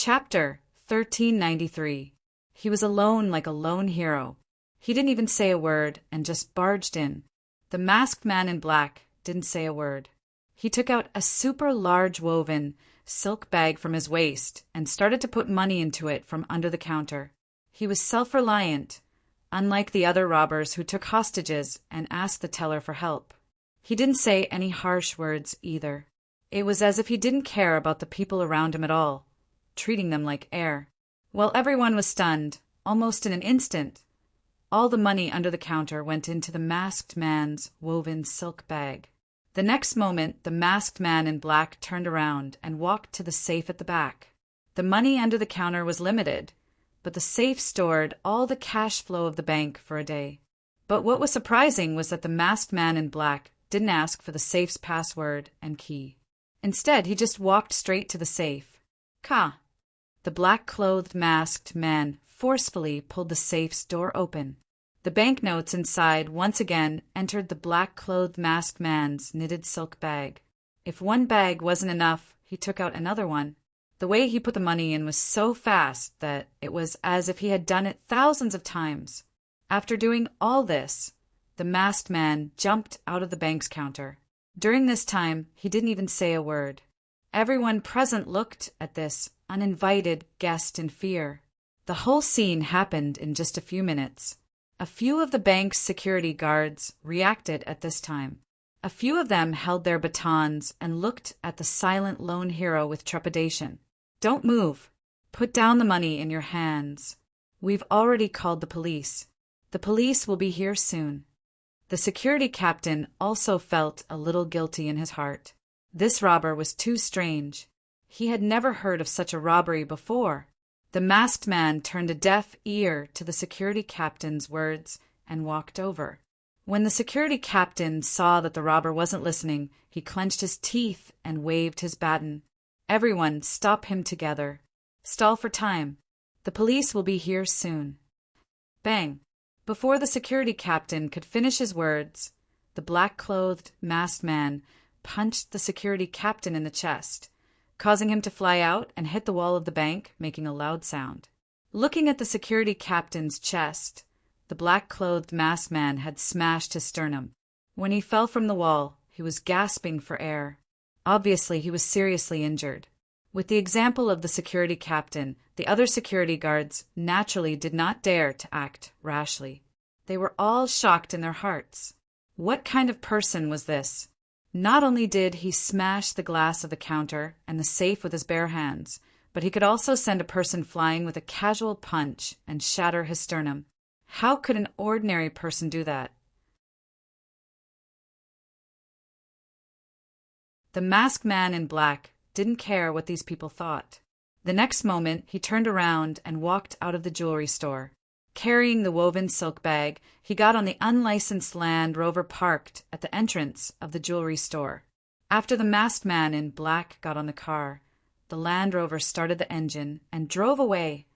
Chapter 1393. He was alone like a lone hero. He didn't even say a word and just barged in. The masked man in black didn't say a word. He took out a super large woven silk bag from his waist and started to put money into it from under the counter. He was self-reliant, unlike the other robbers who took hostages and asked the teller for help. He didn't say any harsh words either. It was as if he didn't care about the people around him at all, treating them like air. While everyone was stunned, almost in an instant, all the money under the counter went into the masked man's woven silk bag. The next moment, the masked man in black turned around and walked to the safe at the back. The money under the counter was limited, but the safe stored all the cash flow of the bank for a day. But what was surprising was that the masked man in black didn't ask for the safe's password and key. Instead, he just walked straight to the safe. Ka! The black-clothed masked man forcefully pulled the safe's door open. The banknotes inside once again entered the black-clothed masked man's knitted silk bag. If one bag wasn't enough, he took out another one. The way he put the money in was so fast that it was as if he had done it thousands of times. After doing all this, the masked man jumped out of the bank's counter. During this time, he didn't even say a word. Everyone present looked at this uninvited guest in fear. The whole scene happened in just a few minutes. A few of the bank's security guards reacted at this time. A few of them held their batons and looked at the silent lone hero with trepidation. "Don't move. Put down the money in your hands. We've already called the police. The police will be here soon." The security captain also felt a little guilty in his heart. This robber was too strange. He had never heard of such a robbery before. The masked man turned a deaf ear to the security captain's words and walked over. When the security captain saw that the robber wasn't listening, he clenched his teeth and waved his baton. "Everyone, stop him together. Stall for time. The police will be here soon." Bang! Before the security captain could finish his words, the black-clothed masked man punched the security captain in the chest, causing him to fly out and hit the wall of the bank, making a loud sound. Looking at the security captain's chest, the black-clothed masked man had smashed his sternum. When he fell from the wall, he was gasping for air. Obviously, he was seriously injured. With the example of the security captain, the other security guards naturally did not dare to act rashly. They were all shocked in their hearts. What kind of person was this? Not only did he smash the glass of the counter and the safe with his bare hands, but he could also send a person flying with a casual punch and shatter his sternum. How could an ordinary person do that? The masked man in black didn't care what these people thought. The next moment, he turned around and walked out of the jewelry store. Carrying the woven silk bag, he got on the unlicensed Land Rover parked at the entrance of the jewelry store. After the masked man in black got on the car, the Land Rover started the engine and drove away.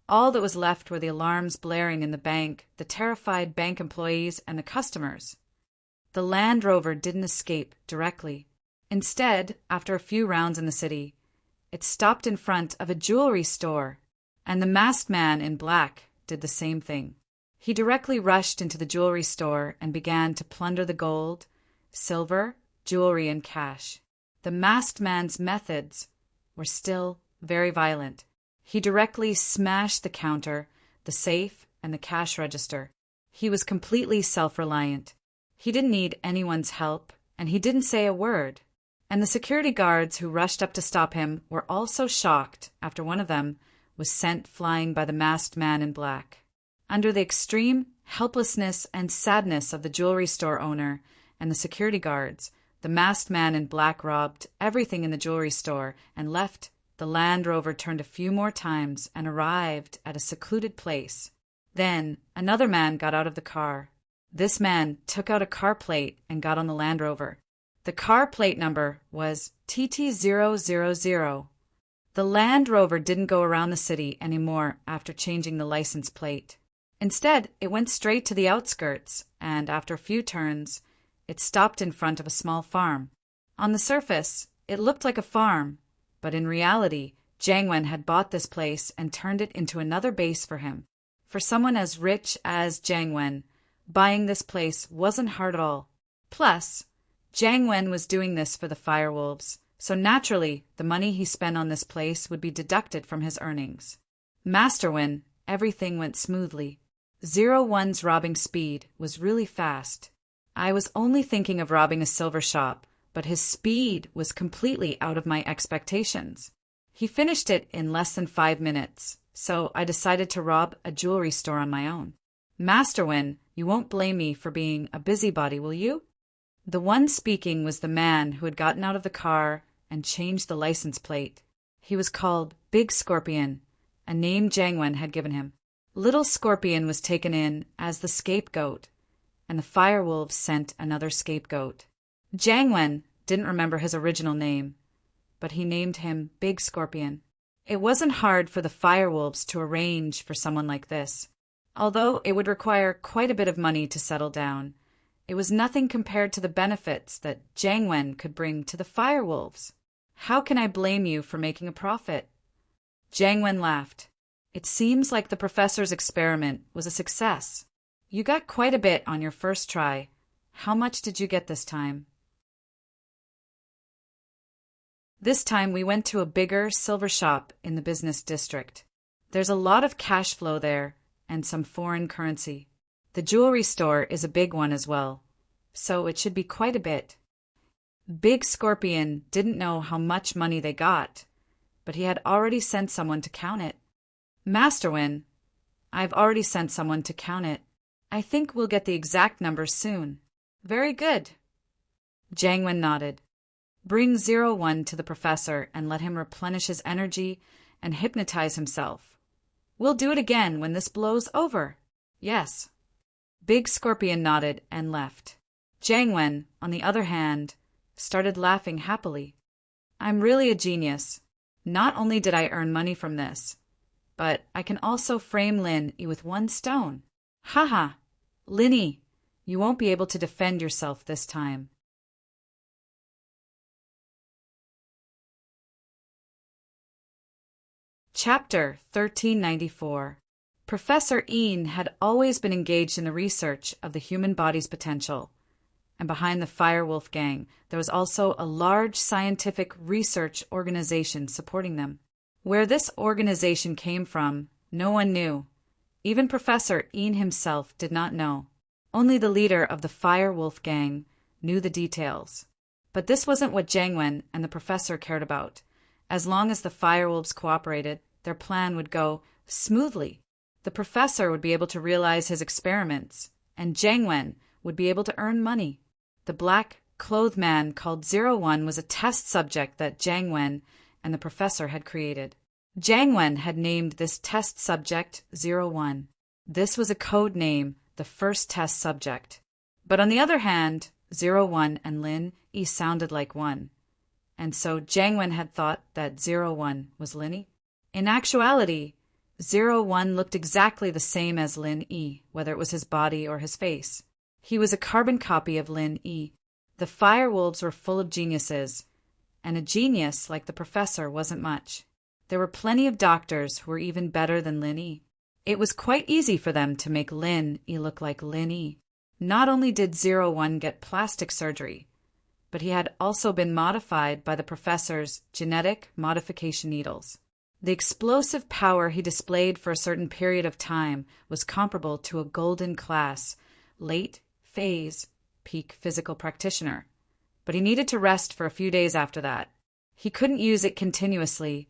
All that was left were the alarms blaring in the bank, the terrified bank employees, and the customers. The Land Rover didn't escape directly. Instead, after a few rounds in the city, it stopped in front of a jewelry store, and the masked man in black did the same thing. He directly rushed into the jewelry store and began to plunder the gold, silver, jewelry, and cash. The masked man's methods were still very violent. He directly smashed the counter, the safe, and the cash register. He was completely self-reliant. He didn't need anyone's help, and he didn't say a word. And the security guards who rushed up to stop him were also shocked after one of them was sent flying by the masked man in black. Under the extreme helplessness and sadness of the jewelry store owner and the security guards, the masked man in black robbed everything in the jewelry store and left. The Land Rover turned a few more times and arrived at a secluded place. Then another man got out of the car. This man took out a car plate and got on the Land Rover. The car plate number was TT000. The Land Rover didn't go around the city anymore after changing the license plate. Instead, it went straight to the outskirts, and after a few turns, it stopped in front of a small farm. On the surface, it looked like a farm, but in reality, Jiang Wen had bought this place and turned it into another base for him. For someone as rich as Jiang Wen, buying this place wasn't hard at all. Plus, Jiang Wen was doing this for the firewolves, so naturally the money he spent on this place would be deducted from his earnings. Master Wen, everything went smoothly. 01's robbing speed was really fast. I was only thinking of robbing a silver shop, but his speed was completely out of my expectations. He finished it in less than 5 minutes, so I decided to rob a jewelry store on my own. Master Wen, you won't blame me for being a busybody, will you? The one speaking was the man who had gotten out of the car and changed the license plate. He was called Big Scorpion, a name Jiang Wen had given him. Little Scorpion was taken in as the scapegoat, and the firewolves sent another scapegoat. Jiang Wen didn't remember his original name, but he named him Big Scorpion. It wasn't hard for the firewolves to arrange for someone like this. Although it would require quite a bit of money to settle down, it was nothing compared to the benefits that Jiang Wen could bring to the firewolves. How can I blame you for making a profit? Jiang Wen laughed. It seems like the professor's experiment was a success. You got quite a bit on your first try. How much did you get this time? This time we went to a bigger silver shop in the business district. There's a lot of cash flow there and some foreign currency. The jewelry store is a big one as well, so it should be quite a bit. Big Scorpion didn't know how much money they got, but he had already sent someone to count it. Master Wen, I've already sent someone to count it. I think we'll get the exact numbers soon. Very good. Jiang Wen nodded. Bring 01 to the professor and let him replenish his energy and hypnotize himself. We'll do it again when this blows over. Yes. Big Scorpion nodded and left. Jiang Wen, on the other hand, started laughing happily. I'm really a genius. Not only did I earn money from this, but I can also frame Lin Yi with one stone. Haha, Lin Yi, you won't be able to defend yourself this time. Chapter 1394. Professor Yin had always been engaged in the research of the human body's potential, and behind the Firewolf gang there was also a large scientific research organization supporting them. Where this organization came from, no one knew. Even Professor Yin himself did not know. Only the leader of the Firewolf gang knew the details. But this wasn't what Jiang Wen and the professor cared about. As long as the Firewolves cooperated, their plan would go smoothly. The professor would be able to realize his experiments, and Jiang Wen would be able to earn money. The black-clothed man called 01 was a test subject that Jiang Wen and the professor had created. Jiang Wen had named this test subject 01. This was a code name, the first test subject. But on the other hand, 01 and Lin Yi sounded like one. And so Jiang Wen had thought that 01 was Lin Yi. In actuality, 01 looked exactly the same as Lin Yi, whether it was his body or his face. He was a carbon copy of Lin Yi. The Firewolves were full of geniuses, and a genius like the professor wasn't much. There were plenty of doctors who were even better than Lin Yi. It was quite easy for them to make Lin Yi look like Lin Yi. Not only did 01 get plastic surgery, but he had also been modified by the professor's genetic modification needles. The explosive power he displayed for a certain period of time was comparable to a golden class, late phase, peak physical practitioner. But he needed to rest for a few days after that. He couldn't use it continuously,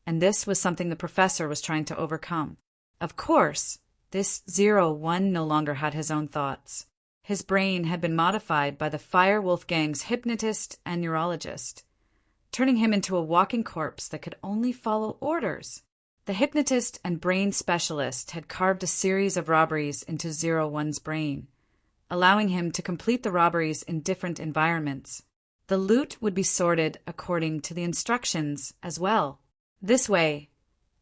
and this was something the professor was trying to overcome. Of course, this 01 no longer had his own thoughts. His brain had been modified by the Firewolf gang's hypnotist and neurologist, turning him into a walking corpse that could only follow orders. The hypnotist and brain specialist had carved a series of robberies into 01's brain, allowing him to complete the robberies in different environments. The loot would be sorted according to the instructions as well. This way,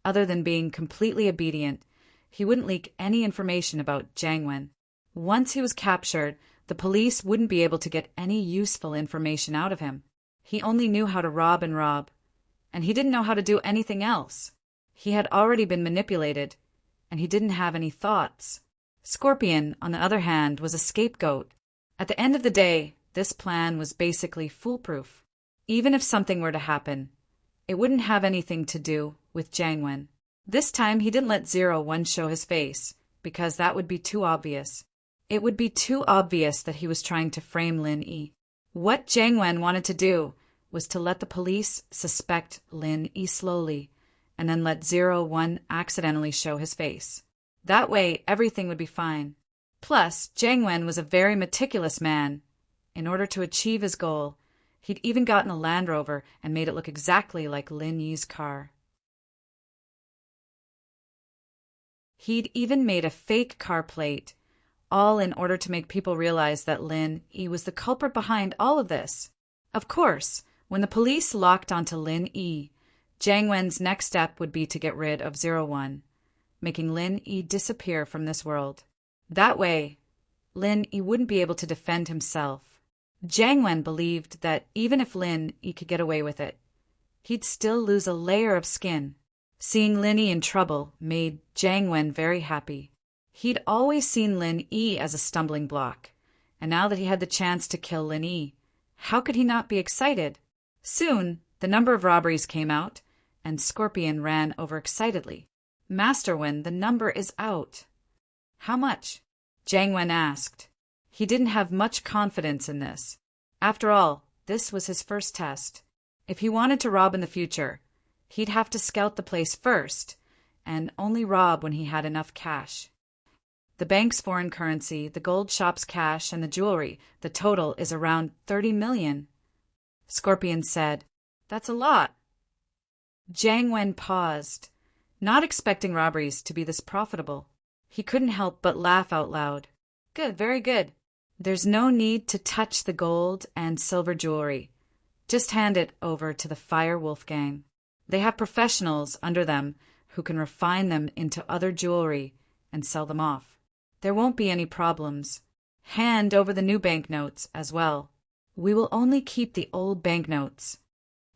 other than being completely obedient, he wouldn't leak any information about Jiang Wen. Once he was captured, the police wouldn't be able to get any useful information out of him. He only knew how to rob, and he didn't know how to do anything else. He had already been manipulated, and he didn't have any thoughts. Scorpion, on the other hand, was a scapegoat. At the end of the day, this plan was basically foolproof. Even if something were to happen, it wouldn't have anything to do with Jiang Wen. This time he didn't let 01 show his face, because that would be too obvious. It would be too obvious that he was trying to frame Lin Yi. What Jiang Wen wanted to do was to let the police suspect Lin Yi slowly, and then let 01 accidentally show his face. That way, everything would be fine. Plus, Jiang Wen was a very meticulous man. In order to achieve his goal, he'd even gotten a Land Rover and made it look exactly like Lin Yi's car. He'd even made a fake car plate, all in order to make people realize that Lin Yi was the culprit behind all of this. Of course, when the police locked onto Lin Yi, Jiang Wen's next step would be to get rid of 01, making Lin Yi disappear from this world. That way, Lin Yi wouldn't be able to defend himself. Jiang Wen believed that even if Lin Yi could get away with it, he'd still lose a layer of skin. Seeing Lin Yi in trouble made Jiang Wen very happy. He'd always seen Lin Yi as a stumbling block, and now that he had the chance to kill Lin Yi, how could he not be excited? Soon, the number of robberies came out, and Scorpion ran overexcitedly. "Master Wen, the number is out." "How much?" Jiang Wen asked. He didn't have much confidence in this. After all, this was his first test. If he wanted to rob in the future, he'd have to scout the place first, and only rob when he had enough cash. The bank's foreign currency, the gold shop's cash, and the jewelry, the total is around 30 million. Scorpion said, "That's a lot." Jiang Wen paused, not expecting robberies to be this profitable. He couldn't help but laugh out loud. "Good, very good. There's no need to touch the gold and silver jewelry. Just hand it over to the Fire Wolf gang. They have professionals under them who can refine them into other jewelry and sell them off. There won't be any problems. Hand over the new banknotes as well. We will only keep the old banknotes."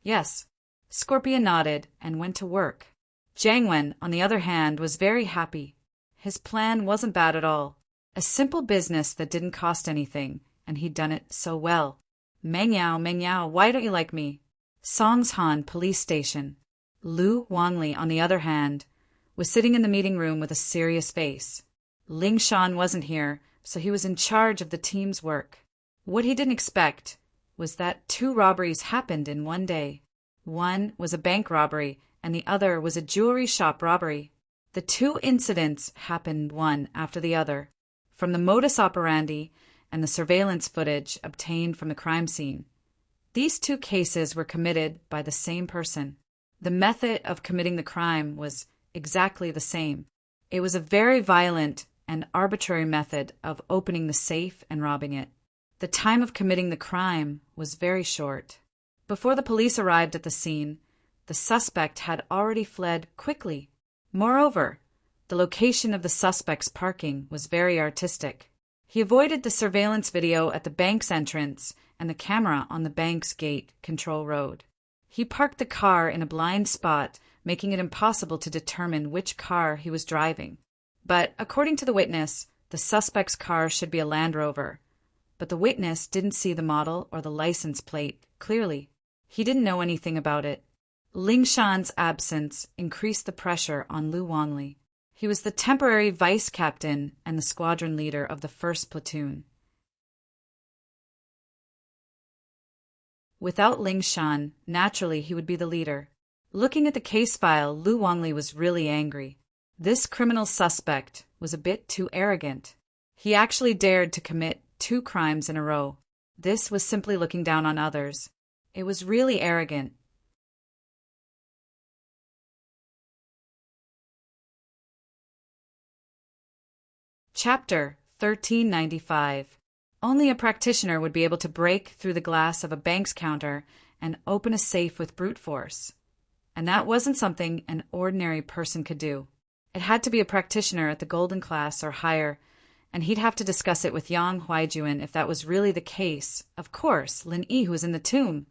"Yes." Scorpion nodded and went to work. Jiang Wen, on the other hand, was very happy. His plan wasn't bad at all. A simple business that didn't cost anything, and he'd done it so well. Meng Yao, why don't you like me? Songshan Police Station. Lu Wanli, on the other hand, was sitting in the meeting room with a serious face. Ling Shan wasn't here, so he was in charge of the team's work. What he didn't expect was that 2 robberies happened in one day. One was a bank robbery, and the other was a jewelry shop robbery. The 2 incidents happened one after the other, from the modus operandi and the surveillance footage obtained from the crime scene. These 2 cases were committed by the same person. The method of committing the crime was exactly the same. It was a very violent and arbitrary method of opening the safe and robbing it. The time of committing the crime was very short. Before the police arrived at the scene, the suspect had already fled quickly. Moreover, the location of the suspect's parking was very artistic. He avoided the surveillance video at the bank's entrance and the camera on the bank's gate control road. He parked the car in a blind spot, making it impossible to determine which car he was driving. But according to the witness, the suspect's car should be a Land Rover. But the witness didn't see the model or the license plate clearly. He didn't know anything about it. Ling Shan's absence increased the pressure on Lu Wanli. He was the temporary vice captain and the squadron leader of the 1st platoon. Without Ling Shan, naturally he would be the leader. Looking at the case file, Lu Wanli was really angry. This criminal suspect was a bit too arrogant. He actually dared to commit 2 crimes in a row. This was simply looking down on others. It was really arrogant. Chapter 1395. Only a practitioner would be able to break through the glass of a bank's counter and open a safe with brute force. And that wasn't something an ordinary person could do. It had to be a practitioner at the golden class or higher, and he'd have to discuss it with Yang Huaijuan if that was really the case. Of course, Lin Yi, who was in the tomb,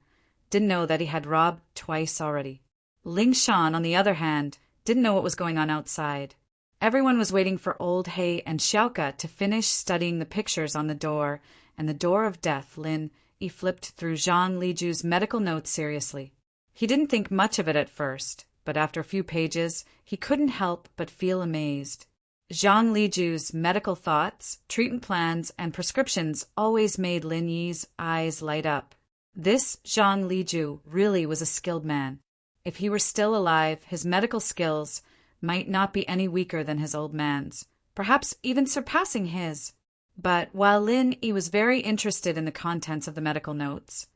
didn't know that he had robbed twice already. Ling Shan, on the other hand, didn't know what was going on outside. Everyone was waiting for Old Hay and Xiaoka to finish studying the pictures on the door, and the door of death. Lin Yi flipped through Zhang Liju's medical notes seriously. He didn't think much of it at first, but after a few pages, he couldn't help but feel amazed. Zhang Liju's medical thoughts, treatment plans, and prescriptions always made Lin Yi's eyes light up. This Zhang Liju really was a skilled man. If he were still alive, his medical skills might not be any weaker than his old man's, perhaps even surpassing his. But while Lin Yi was very interested in the contents of the medical notes,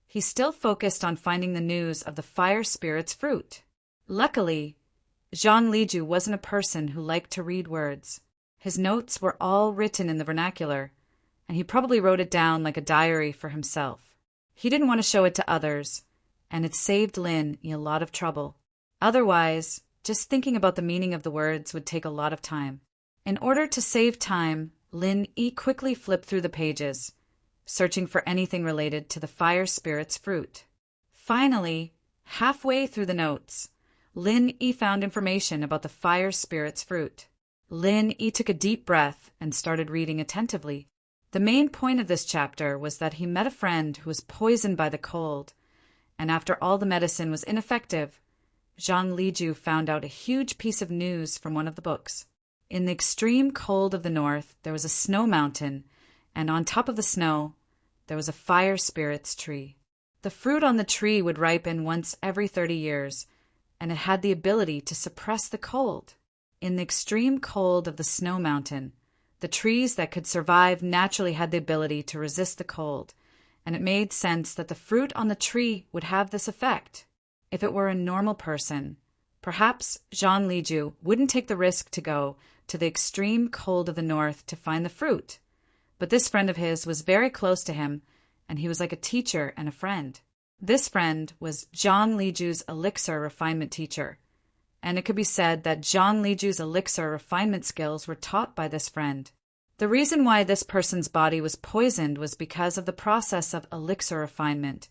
he still focused on finding the news of the fire spirit's fruit. Luckily, Zhang Liju wasn't a person who liked to read words. His notes were all written in the vernacular, and he probably wrote it down like a diary for himself. He didn't want to show it to others, and it saved Lin Yi a lot of trouble. Otherwise, just thinking about the meaning of the words would take a lot of time. In order to save time, Lin Yi quickly flipped through the pages, searching for anything related to the fire spirit's fruit. Finally, halfway through the notes, Lin Yi found information about the fire spirit's fruit. Lin Yi took a deep breath and started reading attentively. The main point of this chapter was that he met a friend who was poisoned by the cold, and after all the medicine was ineffective, Zhang Liju found out a huge piece of news from one of the books. In the extreme cold of the north, there was a snow mountain, and on top of the snow, there was a fire spirit's tree. The fruit on the tree would ripen once every 30 years, and it had the ability to suppress the cold. In the extreme cold of the snow mountain, the trees that could survive naturally had the ability to resist the cold, and it made sense that the fruit on the tree would have this effect. If it were a normal person, perhaps Zhang Liju wouldn't take the risk to go to the extreme cold of the north to find the fruit. But this friend of his was very close to him, and he was like a teacher and a friend. This friend was Zhang Liju's elixir refinement teacher, and it could be said that Zhang Liju's elixir refinement skills were taught by this friend. The reason why this person's body was poisoned was because of the process of elixir refinement,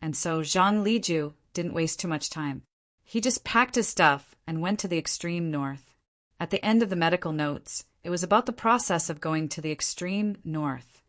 and so Zhang Liju didn't waste too much time. He just packed his stuff and went to the extreme north. At the end of the medical notes, it was about the process of going to the extreme north.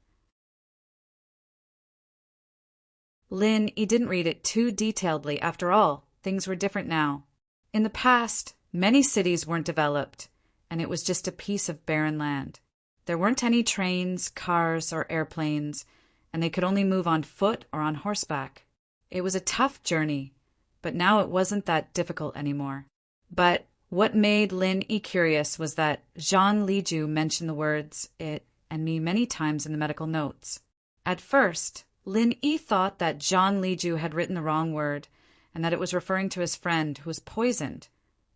Lin Yi didn't read it too detailedly. After all, things were different now. In the past, many cities weren't developed, and it was just a piece of barren land. There weren't any trains, cars, or airplanes, and they could only move on foot or on horseback. It was a tough journey, but now it wasn't that difficult anymore. But what made Lin Yi curious was that Zhang Liju mentioned the words "it" and "me" many times in the medical notes. At first, Lin Yi thought that Zhang Liju had written the wrong word and that it was referring to his friend who was poisoned,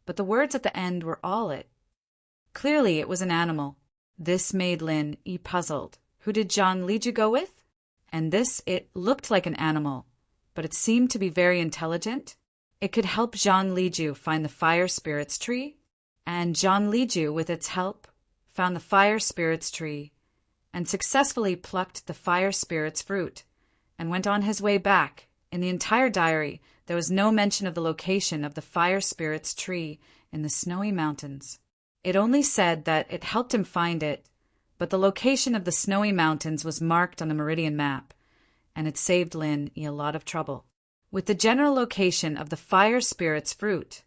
but the words at the end were all "it." Clearly, it was an animal. This made Lin Yi puzzled. Who did Zhang Liju go with? And this "it" looked like an animal, but it seemed to be very intelligent. It could help Zhang Liju find the fire spirit's tree, and Zhang Liju, with its help, found the fire spirit's tree and successfully plucked the fire spirit's fruit and went on his way back. In the entire diary, there was no mention of the location of the fire spirit's tree in the snowy mountains. It only said that it helped him find it, but the location of the snowy mountains was marked on the meridian map, and it saved Lin Yi a lot of trouble. With the general location of the fire spirit's fruit,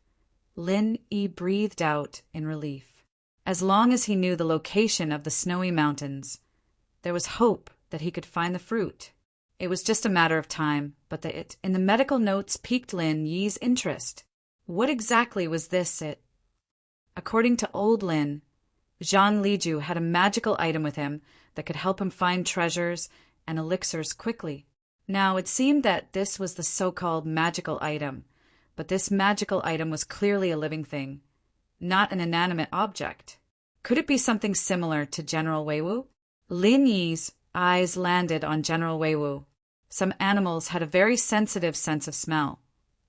Lin Yi breathed out in relief. As long as he knew the location of the snowy mountains, there was hope that he could find the fruit. It was just a matter of time, but the "it" in the medical notes piqued Lin Yi's interest. What exactly was this "it"? According to old Lin, Zhang Liju had a magical item with him that could help him find treasures and elixirs quickly. Now, it seemed that this was the so-called magical item, but this magical item was clearly a living thing, not an inanimate object. Could it be something similar to General Weiwu? Lin Yi's eyes landed on General Weiwu. Some animals had a very sensitive sense of smell,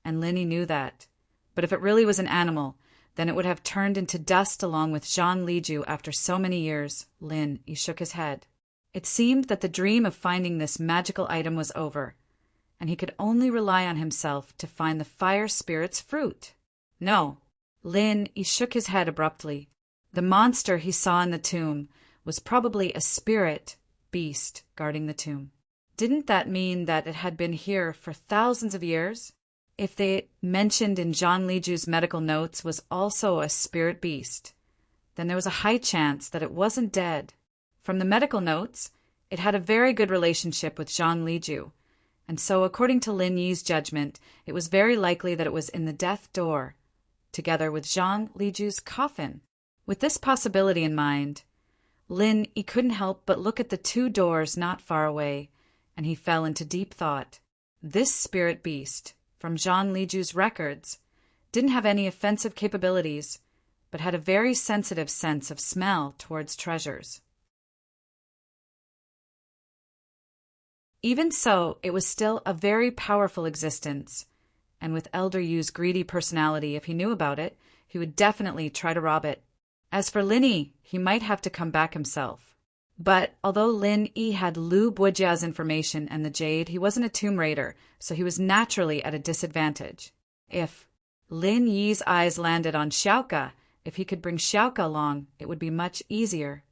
and Lin Yi knew that. But if it really was an animal, then it would have turned into dust along with Zhang Liju after so many years. Lin Yi shook his head. It seemed that the dream of finding this magical item was over, and he could only rely on himself to find the fire spirit's fruit. No. Lin, he shook his head abruptly. The monster he saw in the tomb was probably a spirit beast guarding the tomb. Didn't that mean that it had been here for thousands of years? If they mentioned in Zhang Liju's medical notes was also a spirit beast, then there was a high chance that it wasn't dead. From the medical notes, it had a very good relationship with Zhang Liju, and so according to Lin Yi's judgment, it was very likely that it was in the death door, together with Zhang Liju's coffin. With this possibility in mind, Lin Yi couldn't help but look at the two doors not far away, and he fell into deep thought. This spirit beast, from Zhang Liju's records, didn't have any offensive capabilities, but had a very sensitive sense of smell towards treasures. Even so, it was still a very powerful existence, and with Elder Yu's greedy personality, if he knew about it, he would definitely try to rob it. As for Lin Yi, he might have to come back himself. But although Lin Yi had Lu Bujia's information and the jade, he wasn't a tomb raider, so he was naturally at a disadvantage. If Lin Yi's eyes landed on Xiaoka, if he could bring Xiaoka along, it would be much easier.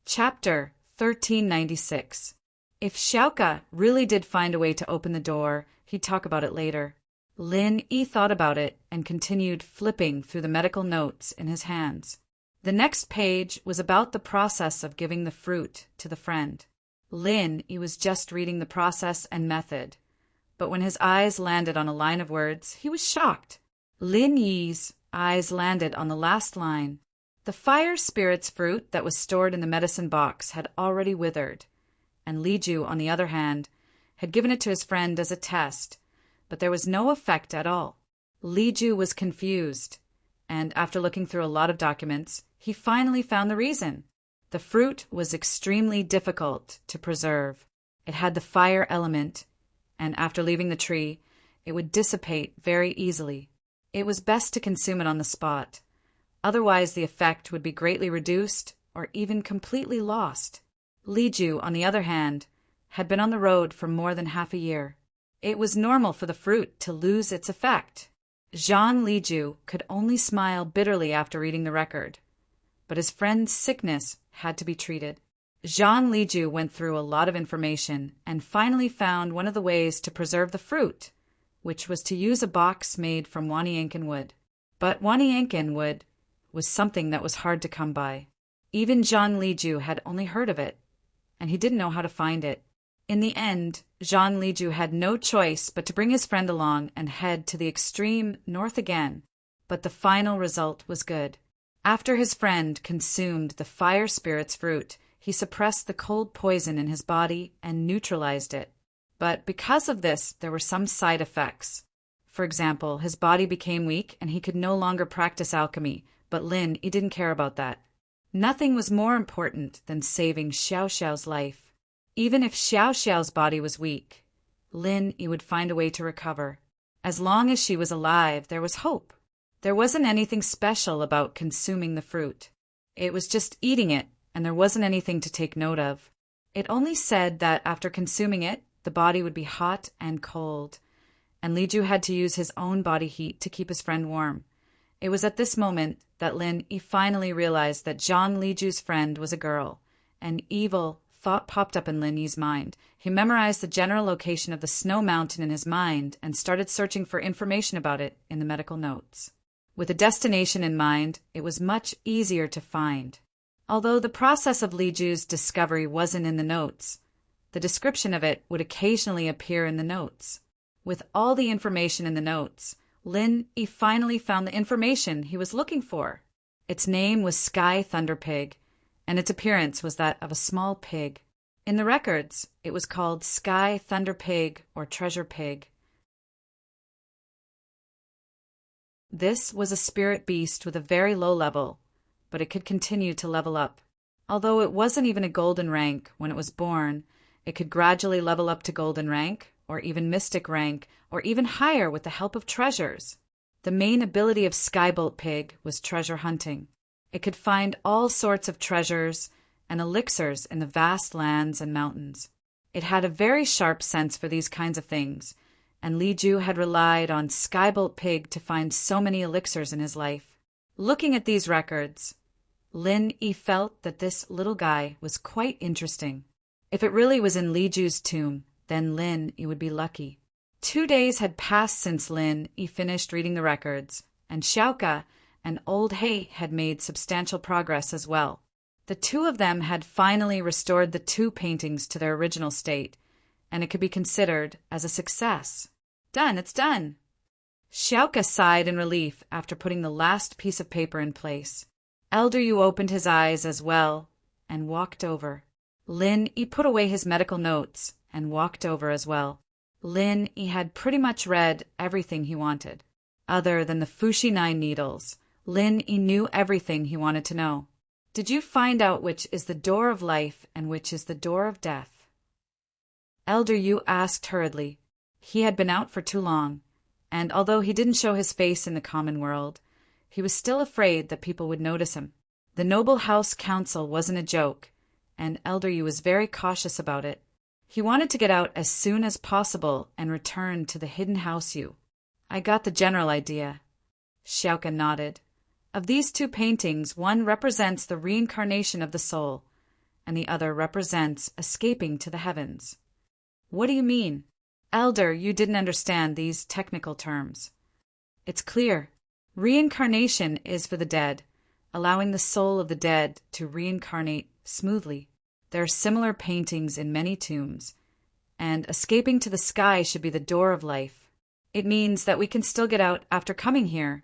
Chapter 1396. If Xiaoka really did find a way to open the door, he'd talk about it later. Lin Yi thought about it and continued flipping through the medical notes in his hands. The next page was about the process of giving the fruit to the friend. Lin Yi was just reading the process and method, but when his eyes landed on a line of words, he was shocked. Lin Yi's eyes landed on the last line. The fire spirit's fruit that was stored in the medicine box had already withered, and Li Ju, on the other hand, had given it to his friend as a test, but there was no effect at all. Li Ju was confused, and after looking through a lot of documents, he finally found the reason. The fruit was extremely difficult to preserve. It had the fire element, and after leaving the tree, it would dissipate very easily. It was best to consume it on the spot. Otherwise, the effect would be greatly reduced or even completely lost. Li Ju, on the other hand, had been on the road for more than half a year. It was normal for the fruit to lose its effect. Zhang Liju could only smile bitterly after reading the record, but his friend's sickness had to be treated. Zhang Liju went through a lot of information and finally found one of the ways to preserve the fruit, which was to use a box made from Waniankin wood. But Waniankin wood was something that was hard to come by. Even Zhang Liju had only heard of it, and he didn't know how to find it. In the end, Zhang Liju had no choice but to bring his friend along and head to the extreme north again, but the final result was good. After his friend consumed the fire spirit's fruit, he suppressed the cold poison in his body and neutralized it. But because of this, there were some side effects. For example, his body became weak and he could no longer practice alchemy, but Lin Yi didn't care about that. Nothing was more important than saving Xiao Xiao's life. Even if Xiao Xiao's body was weak, Lin Yi would find a way to recover. As long as she was alive, there was hope. There wasn't anything special about consuming the fruit. It was just eating it, and there wasn't anything to take note of. It only said that after consuming it, the body would be hot and cold, and Li Ju had to use his own body heat to keep his friend warm. It was at this moment that Lin Yi finally realized that Zhang Liju's friend was a girl. An evil thought popped up in Lin Yi's mind. He memorized the general location of the snow mountain in his mind and started searching for information about it in the medical notes. With a destination in mind, it was much easier to find. Although the process of Li Ju's discovery wasn't in the notes, the description of it would occasionally appear in the notes. With all the information in the notes, Lin Yi finally found the information he was looking for. Its name was Sky Thunder Pig, and its appearance was that of a small pig. In the records, it was called Sky Thunder Pig or Treasure Pig. This was a spirit beast with a very low level, but it could continue to level up. Although it wasn't even a golden rank when it was born, it could gradually level up to golden rank, or even mystic rank, or even higher with the help of treasures. The main ability of Skybolt Pig was treasure hunting. It could find all sorts of treasures and elixirs in the vast lands and mountains. It had a very sharp sense for these kinds of things, and Li Ju had relied on Skybolt Pig to find so many elixirs in his life. Looking at these records, Lin Yi felt that this little guy was quite interesting. If it really was in Li Ju's tomb, then Lin Yi would be lucky. 2 days had passed since Lin Yi finished reading the records, and Xiaoka and Old He had made substantial progress as well. The two of them had finally restored the 2 paintings to their original state, and it could be considered as a success. Done, it's done! Xiaoka sighed in relief after putting the last piece of paper in place. Elder Yu opened his eyes as well and walked over. Lin Yi put away his medical notes and walked over as well. Lin Yi had pretty much read everything he wanted. Other than the Fushi 9 needles, Lin Yi knew everything he wanted to know. Did you find out which is the door of life and which is the door of death? Elder Yu asked hurriedly. He had been out for too long, and although he didn't show his face in the common world, he was still afraid that people would notice him. The Noble House Council wasn't a joke, and Elder Yu was very cautious about it. He wanted to get out as soon as possible and return to the hidden house Yu. I got the general idea. Xiaoka nodded. Of these 2 paintings, one represents the reincarnation of the soul, and the other represents escaping to the heavens. What do you mean? Elder, you didn't understand these technical terms. It's clear. Reincarnation is for the dead, allowing the soul of the dead to reincarnate smoothly. There are similar paintings in many tombs, and escaping to the sky should be the door of life. It means that we can still get out after coming here.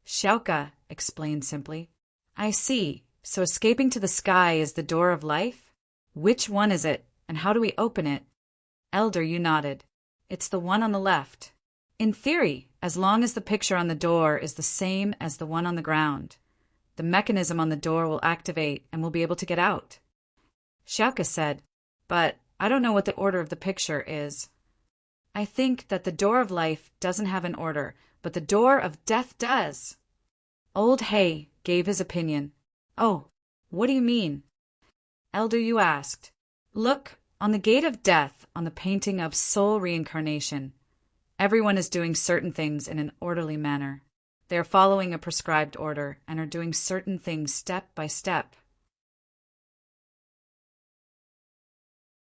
Xiaoka explained simply. I see. So escaping to the sky is the door of life? Which one is it, and how do we open it? Elder, you nodded. It's the one on the left. In theory, as long as the picture on the door is the same as the one on the ground, the mechanism on the door will activate and we'll be able to get out. Xiaoka said, but I don't know what the order of the picture is. I think that the door of life doesn't have an order, but the door of death does. Old He gave his opinion. Oh, what do you mean? Elder Yu asked. Look, on the gate of death on the painting of soul reincarnation, everyone is doing certain things in an orderly manner. They are following a prescribed order and are doing certain things step by step.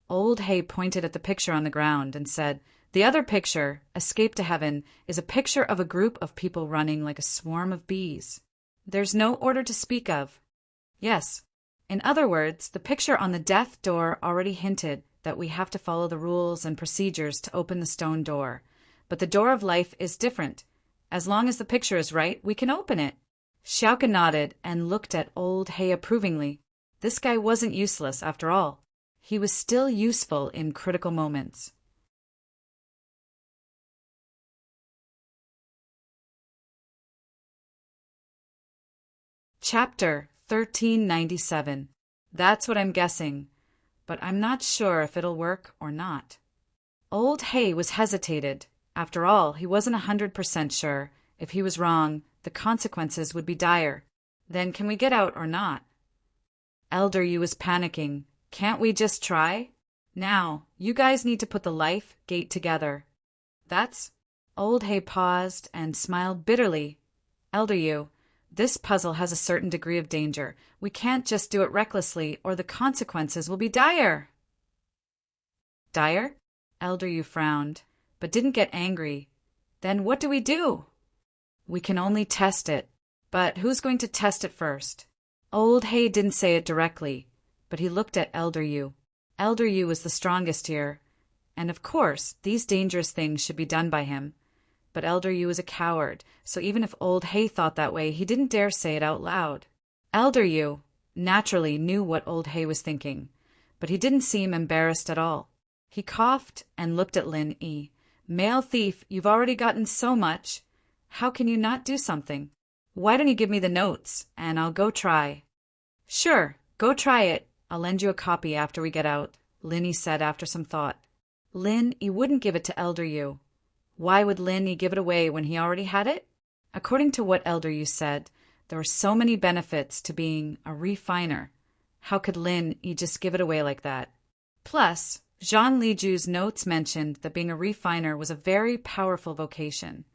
Old He pointed at the picture on the ground and said, the other picture, Escape to Heaven, is a picture of a group of people running like a swarm of bees. There's no order to speak of. Yes. In other words, the picture on the death door already hinted that we have to follow the rules and procedures to open the stone door. But the door of life is different. As long as the picture is right, we can open it. Xiaoka nodded and looked at Old He approvingly. This guy wasn't useless after all. He was still useful in critical moments. Chapter 1397. That's what I'm guessing, but I'm not sure if it'll work or not. Old He was hesitated. After all, he wasn't 100% sure. If he was wrong, the consequences would be dire. Then can we get out or not? Elder Yu was panicking. Can't we just try? Now, you guys need to put the life gate together. That's... Old He paused and smiled bitterly. Elder Yu, this puzzle has a certain degree of danger. We can't just do it recklessly, or the consequences will be dire. Dire? Elder Yu frowned, but didn't get angry. Then what do we do? We can only test it. But who's going to test it first? Old He didn't say it directly, but he looked at Elder Yu. Elder Yu was the strongest here, and of course, these dangerous things should be done by him. But Elder Yu is a coward, so even if Old He thought that way, he didn't dare say it out loud. Elder Yu naturally knew what Old He was thinking, but he didn't seem embarrassed at all. He coughed and looked at Lin Yi. Male thief, you've already gotten so much. How can you not do something? Why don't you give me the notes, and I'll go try. Sure, go try it. I'll lend you a copy after we get out, Lin Yi said after some thought. Lin Yi wouldn't give it to Elder Yu. Why would Lin Yi give it away when he already had it? According to what Elder Yu said, There were so many benefits to being a refiner. How could Lin Yi just give it away like that? Plus, Jean Liju's notes mentioned that being a refiner was a very powerful vocation.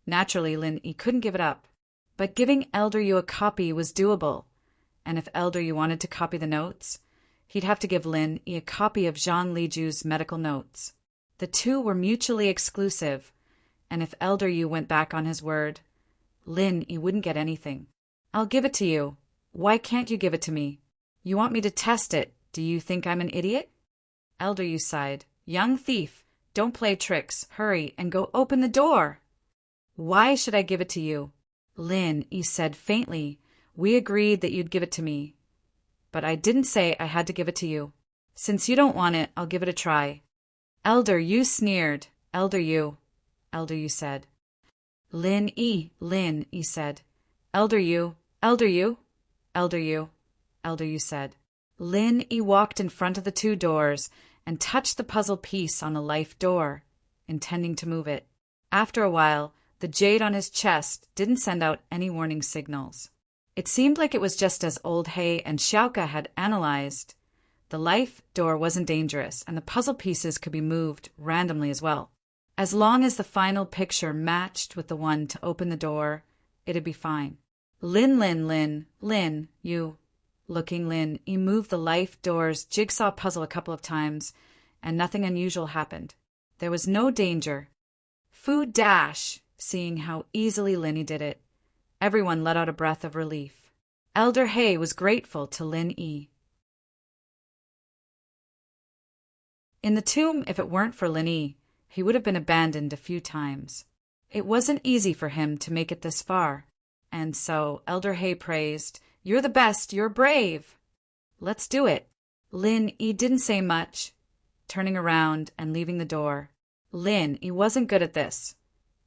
Naturally, Lin Yi couldn't give it up. But giving Elder Yu a copy was doable. And if Elder Yu wanted to copy the notes, he'd have to give Lin Yi a copy of Jean Liju's medical notes. The two were mutually exclusive, and if Elder Yu went back on his word, Lin Yi wouldn't get anything. I'll give it to you. Why can't you give it to me? You want me to test it. Do you think I'm an idiot? Elder Yu sighed. Young thief, don't play tricks. Hurry and go open the door. Why should I give it to you? Lin Yi said faintly. We agreed that you'd give it to me. But I didn't say I had to give it to you. Since you don't want it, I'll give it a try. Elder Yu sneered. Elder Yu said. Lin Yi said. Elder Yu said. Lin Yi walked in front of the two doors and touched the puzzle piece on a life door, intending to move it. After a while, the jade on his chest didn't send out any warning signals. It seemed like it was just as Old Hay and Xiaoka had analyzed. The life door wasn't dangerous, and the puzzle pieces could be moved randomly as well. As long as the final picture matched with the one to open the door, it'd be fine. Lin Yi moved the life door's jigsaw puzzle a couple of times, and nothing unusual happened. There was no danger. Food dash, seeing how easily Lin Yi did it. Everyone let out a breath of relief. Elder Hay was grateful to Lin Yi. In the tomb, if it weren't for Lin Yi, he would have been abandoned a few times. It wasn't easy for him to make it this far, and so Elder Hay praised, You're the best, you're brave. Let's do it. Lin Yi didn't say much, turning around and leaving the door. Lin Yi wasn't good at this,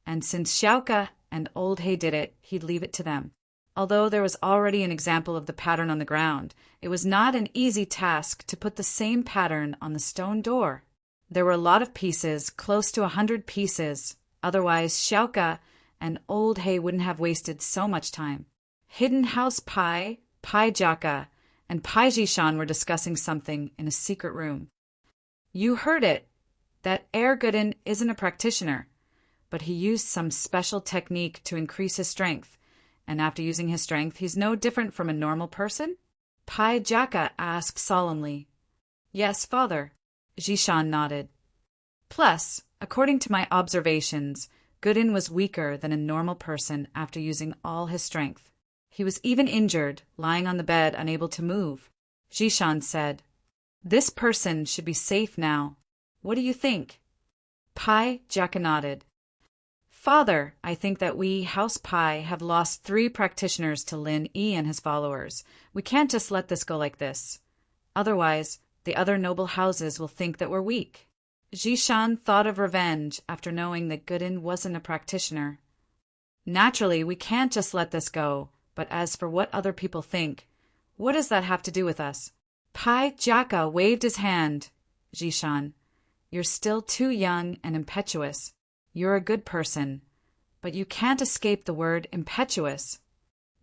and since Xiaoka and Old Hay did it, he'd leave it to them. Although there was already an example of the pattern on the ground, it was not an easy task to put the same pattern on the stone door. There were a lot of pieces, close to 100 pieces, otherwise Xiaoka and Old Hay wouldn't have wasted so much time. Hidden House Pai, Pai Jaka, and Pai Jishan were discussing something in a secret room. You heard it. That Ergudin isn't a practitioner, but he used some special technique to increase his strength, and after using his strength, he's no different from a normal person? Pai Jaka asked solemnly. Yes, father. Jishan nodded. Plus, according to my observations, Gudin was weaker than a normal person after using all his strength. He was even injured, lying on the bed, unable to move. Jishan said, This person should be safe now. What do you think? Pai Jaka nodded. Father, I think that we, House Pai, have lost 3 practitioners to Lin Yi and his followers. We can't just let this go like this. Otherwise, the other noble houses will think that we're weak. Jishan thought of revenge after knowing that Gudin wasn't a practitioner. Naturally, we can't just let this go, but as for what other people think, what does that have to do with us? Pai Jaka waved his hand. Jishan, you're still too young and impetuous. You're a good person, but you can't escape the word impetuous.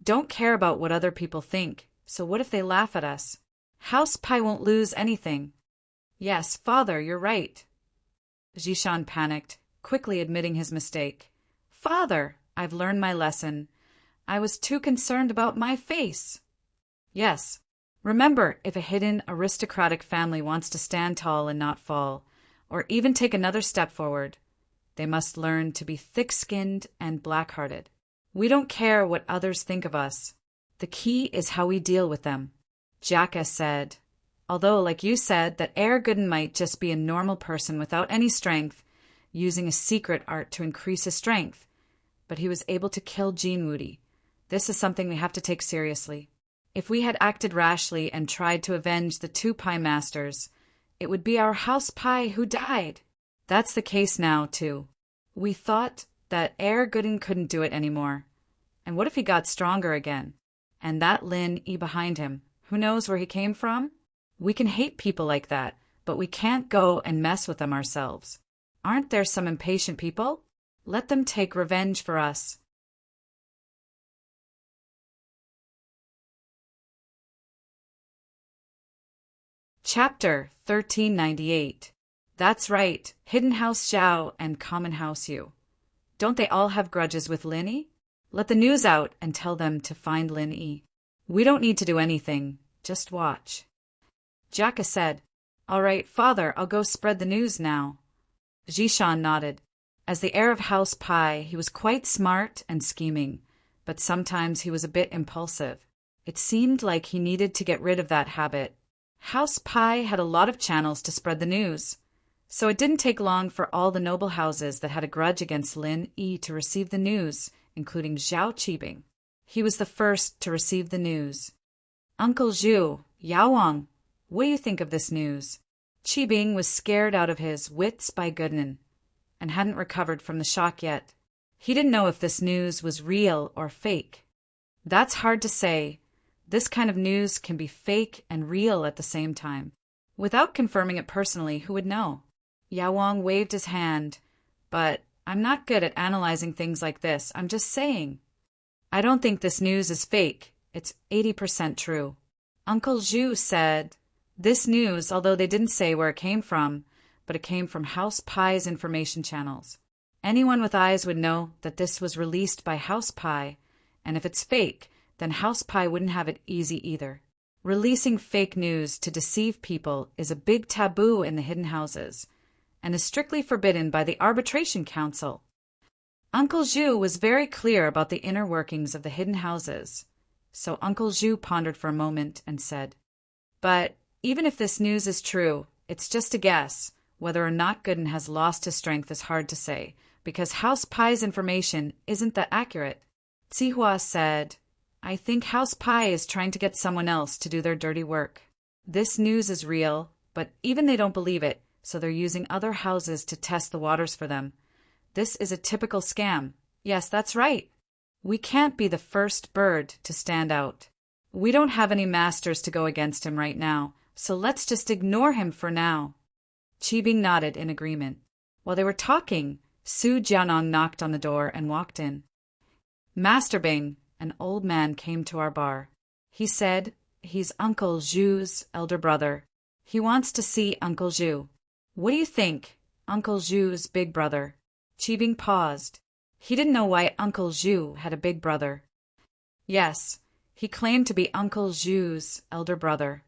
Don't care about what other people think, so what if they laugh at us? House Pai won't lose anything. Yes, father, you're right. Jishan panicked, quickly admitting his mistake. Father, I've learned my lesson. I was too concerned about my face. Yes. Remember, if a hidden aristocratic family wants to stand tall and not fall, or even take another step forward, they must learn to be thick-skinned and black-hearted. We don't care what others think of us. The key is how we deal with them. Jaka said, although, like you said, that Ergudin might just be a normal person without any strength, using a secret art to increase his strength, but he was able to kill Jean Woody. This is something we have to take seriously. If we had acted rashly and tried to avenge the 2 Pai Masters, it would be our House Pai who died. That's the case now, too. We thought that Ergudin couldn't do it anymore. And what if he got stronger again? And that Lin Yi behind him, who knows where he came from? We can hate people like that, but we can't go and mess with them ourselves. Aren't there some impatient people? Let them take revenge for us. Chapter 1398. That's right, Hidden House Xiao and Common House Yu. Don't they all have grudges with Lin Yi? Let the news out and tell them to find Lin Yi. We don't need to do anything, just watch. Jacka said, All right, father, I'll go spread the news now. Zhishan nodded. As the heir of House Pai, he was quite smart and scheming, but sometimes he was a bit impulsive. It seemed like he needed to get rid of that habit. House Pai had a lot of channels to spread the news, so it didn't take long for all the noble houses that had a grudge against Lin Yi to receive the news, including Zhao Qibing. He was the first to receive the news. Uncle Zhu, Yao Wang, what do you think of this news? Qibing was scared out of his wits by Gooden, and hadn't recovered from the shock yet. He didn't know if this news was real or fake. That's hard to say. This kind of news can be fake and real at the same time. Without confirming it personally, who would know? Yao Wang waved his hand. But I'm not good at analyzing things like this. I'm just saying. I don't think this news is fake. It's 80% true. Uncle Zhu said, This news, although they didn't say where it came from, but it came from House Pai's information channels. Anyone with eyes would know that this was released by House Pai, and if it's fake, then House Pai wouldn't have it easy either. Releasing fake news to deceive people is a big taboo in the hidden houses, and is strictly forbidden by the Arbitration Council. Uncle Zhu was very clear about the inner workings of the hidden houses, so Uncle Zhu pondered for a moment and said, But even if this news is true, it's just a guess. Whether or not Gooden has lost his strength is hard to say, because House Pai's information isn't that accurate. Zihua said, I think House Pai is trying to get someone else to do their dirty work. This news is real, but even they don't believe it, so they're using other houses to test the waters for them. This is a typical scam. Yes, that's right. We can't be the first bird to stand out. We don't have any masters to go against him right now, so let's just ignore him for now. Qibing nodded in agreement. While they were talking, Su Jianong knocked on the door and walked in. Master Bing, an old man, came to our bar. He said he's Uncle Zhu's elder brother. He wants to see Uncle Zhu. What do you think, Uncle Zhu's big brother? Qibing paused. He didn't know why Uncle Zhu had a big brother. Yes, he claimed to be Uncle Zhu's elder brother.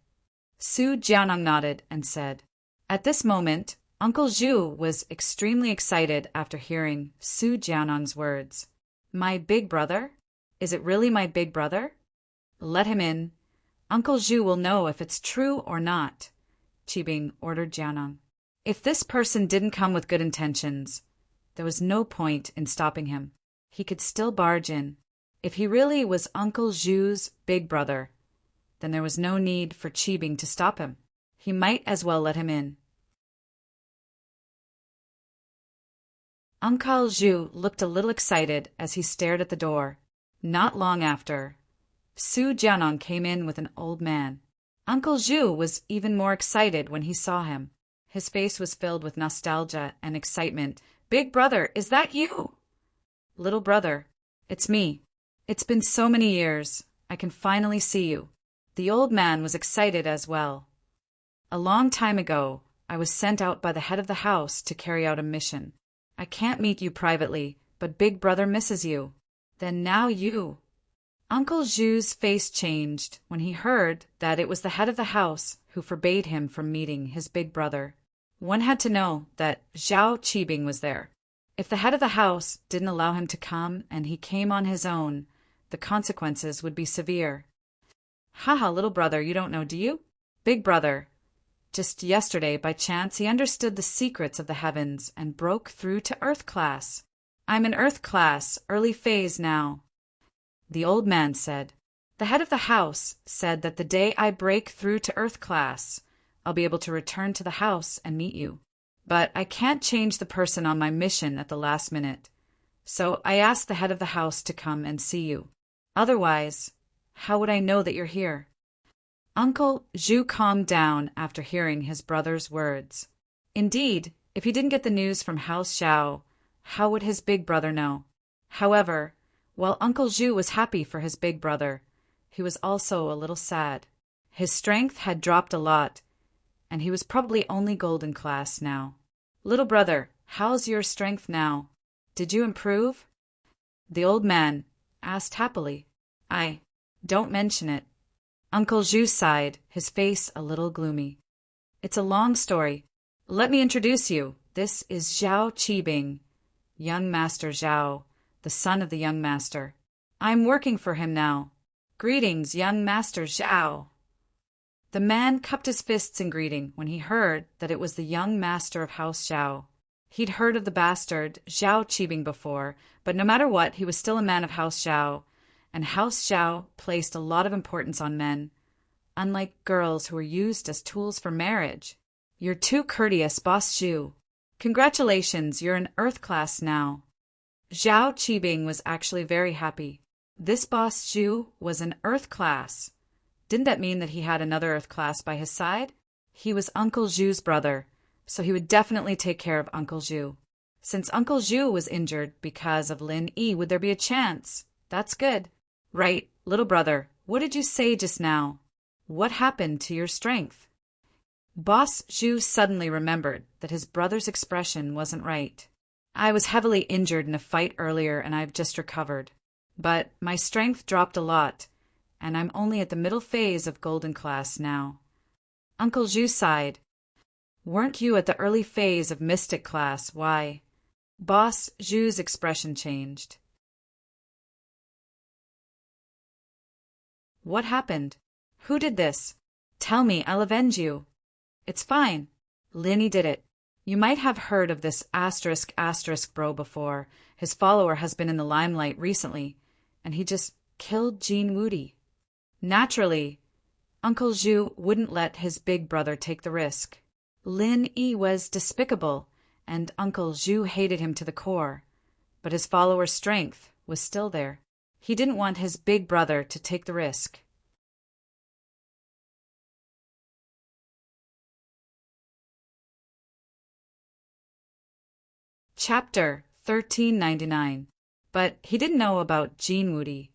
Su Jianong nodded and said. At this moment, Uncle Zhu was extremely excited after hearing Su Jianong's words. My big brother? Is it really my big brother? Let him in. Uncle Zhu will know if it's true or not, Qibing ordered Jianong. If this person didn't come with good intentions, there was no point in stopping him. He could still barge in. If he really was Uncle Zhu's big brother, then there was no need for Qibing to stop him. He might as well let him in. Uncle Zhu looked a little excited as he stared at the door. Not long after, Su Jianong came in with an old man. Uncle Zhu was even more excited when he saw him. His face was filled with nostalgia and excitement. Big brother, is that you? Little brother, it's me. It's been so many years. I can finally see you. The old man was excited as well. A long time ago, I was sent out by the head of the house to carry out a mission. I can't meet you privately, but Big Brother misses you. Then now you. Uncle Zhu's face changed when he heard that it was the head of the house who forbade him from meeting his big brother. One had to know that Zhao Qibing was there. If the head of the house didn't allow him to come and he came on his own, the consequences would be severe. Haha, little brother, you don't know, do you? Big brother. Just yesterday, by chance, he understood the secrets of the heavens and broke through to Earth class. I'm in Earth class, early phase now. The old man said, The head of the house said that the day I break through to Earth class, I'll be able to return to the house and meet you. But I can't change the person on my mission at the last minute. So I asked the head of the house to come and see you. Otherwise, how would I know that you're here? Uncle Zhu calmed down after hearing his brother's words. Indeed, if he didn't get the news from House Xiao, how would his big brother know? However, while Uncle Zhu was happy for his big brother, he was also a little sad. His strength had dropped a lot, and he was probably only gold in class now. "Little brother, how's your strength now? Did you improve?" The old man asked happily. Don't mention it." Uncle Zhu sighed, his face a little gloomy. "It's a long story. Let me introduce you. This is Zhao Qibing, young Master Zhao, the son of the young master. I'm working for him now. Greetings, young Master Zhao." The man cupped his fists in greeting when he heard that it was the young master of House Zhao. He'd heard of the bastard Zhao Qibing before, but no matter what, he was still a man of House Zhao, and House Zhao placed a lot of importance on men, unlike girls who were used as tools for marriage. "You're too courteous, Boss Zhu. Congratulations, you're in Earth class now." Zhao Qibing was actually very happy. This Boss Zhu was in Earth class. Didn't that mean that he had another Earth class by his side? He was Uncle Zhu's brother, so he would definitely take care of Uncle Zhu. Since Uncle Zhu was injured because of Lin Yi, would there be a chance? That's good. Right, little brother, what did you say just now? What happened to your strength? Boss Zhu suddenly remembered that his brother's expression wasn't right. "I was heavily injured in a fight earlier and I've just recovered. But my strength dropped a lot, and I'm only at the middle phase of Golden Class now." Uncle Zhu sighed. "Weren't you at the early phase of Mystic Class? Why?" Boss Zhu's expression changed. "What happened? Who did this? Tell me, I'll avenge you." "It's fine. Linny did it. You might have heard of this *** bro before. His follower has been in the limelight recently, and he just killed Jean Woody." Naturally, Uncle Zhu wouldn't let his big brother take the risk. Lin Yi was despicable, and Uncle Zhu hated him to the core, but his follower's strength was still there. He didn't want his big brother to take the risk. Chapter 1399. But he didn't know about Jean Woody.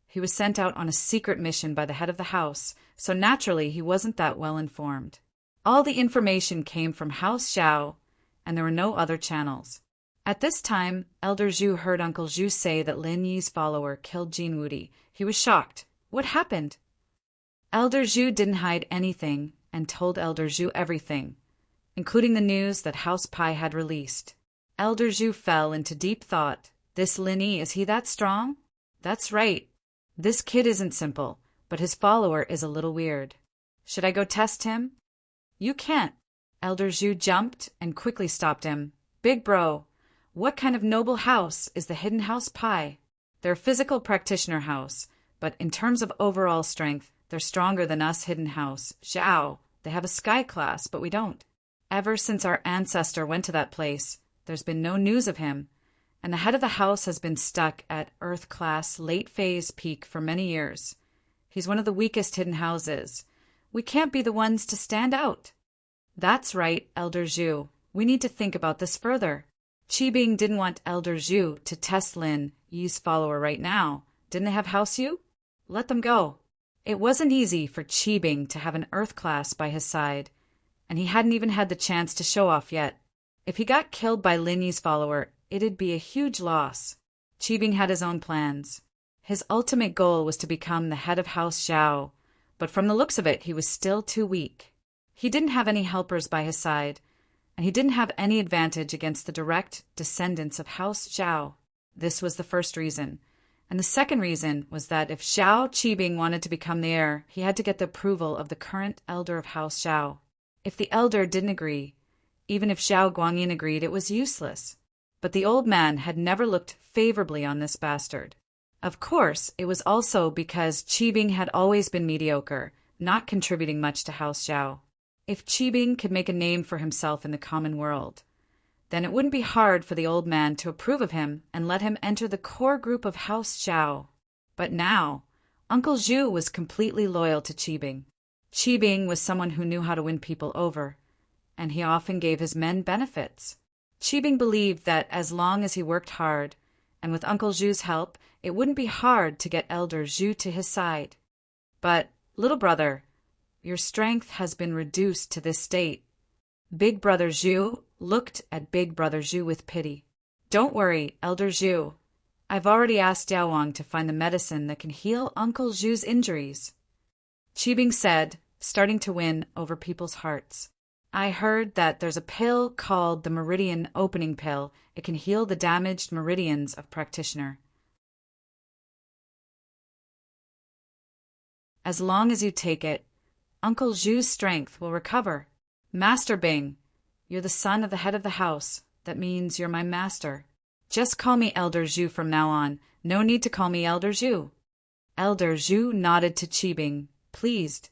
He was sent out on a secret mission by the head of the house, so naturally he wasn't that well informed. All the information came from House Zhao, and there were no other channels. At this time, Elder Zhu heard Uncle Zhu say that Lin Yi's follower killed Jean Woody. He was shocked. What happened? Elder Zhu didn't hide anything and told Elder Zhu everything, including the news that House Pai had released. Elder Zhu fell into deep thought. This Lin Yi, is he that strong? That's right. This kid isn't simple, but his follower is a little weird. Should I go test him? You can't. Elder Zhu jumped and quickly stopped him. Big bro, what kind of noble house is the Hidden House Pai? They're a physical practitioner house, but in terms of overall strength, they're stronger than us Hidden House. Zhao, they have a sky class, but we don't. Ever since our ancestor went to that place, there's been no news of him, and the head of the house has been stuck at Earth class late phase peak for many years. He's one of the weakest hidden houses. We can't be the ones to stand out. That's right, Elder Zhu. We need to think about this further. Qibing didn't want Elder Zhu to test Lin Yi's follower right now. Didn't they have House Yu? Let them go. It wasn't easy for Qibing to have an Earth class by his side, and he hadn't even had the chance to show off yet. If he got killed by Lin Yi's follower, it'd be a huge loss. Qibing had his own plans. His ultimate goal was to become the head of House Zhao, but from the looks of it, he was still too weak. He didn't have any helpers by his side, and he didn't have any advantage against the direct descendants of House Zhao. This was the first reason. And the second reason was that if Zhao Qibing wanted to become the heir, he had to get the approval of the current elder of House Zhao. If the elder didn't agree, even if Zhao Guangyin agreed, it was useless. But the old man had never looked favorably on this bastard. Of course, it was also because Qibing had always been mediocre, not contributing much to House Zhao. If Qibing could make a name for himself in the common world, then it wouldn't be hard for the old man to approve of him and let him enter the core group of House Zhao. But now, Uncle Zhu was completely loyal to Qibing. Qibing was someone who knew how to win people over, and he often gave his men benefits. Qibing believed that as long as he worked hard, and with Uncle Zhu's help, it wouldn't be hard to get Elder Zhu to his side. But, little brother, your strength has been reduced to this state. Big Brother Zhu looked at Big Brother Zhu with pity. Don't worry, Elder Zhu. I've already asked Yao Wang to find the medicine that can heal Uncle Zhu's injuries. Qibing said, starting to win over people's hearts. I heard that there's a pill called the Meridian Opening Pill. It can heal the damaged meridians of practitioner. As long as you take it, Uncle Zhu's strength will recover. Master Bing, you're the son of the head of the house. That means you're my master. Just call me Elder Zhu from now on. No need to call me Elder Zhu. Elder Zhu nodded to Qibing, pleased.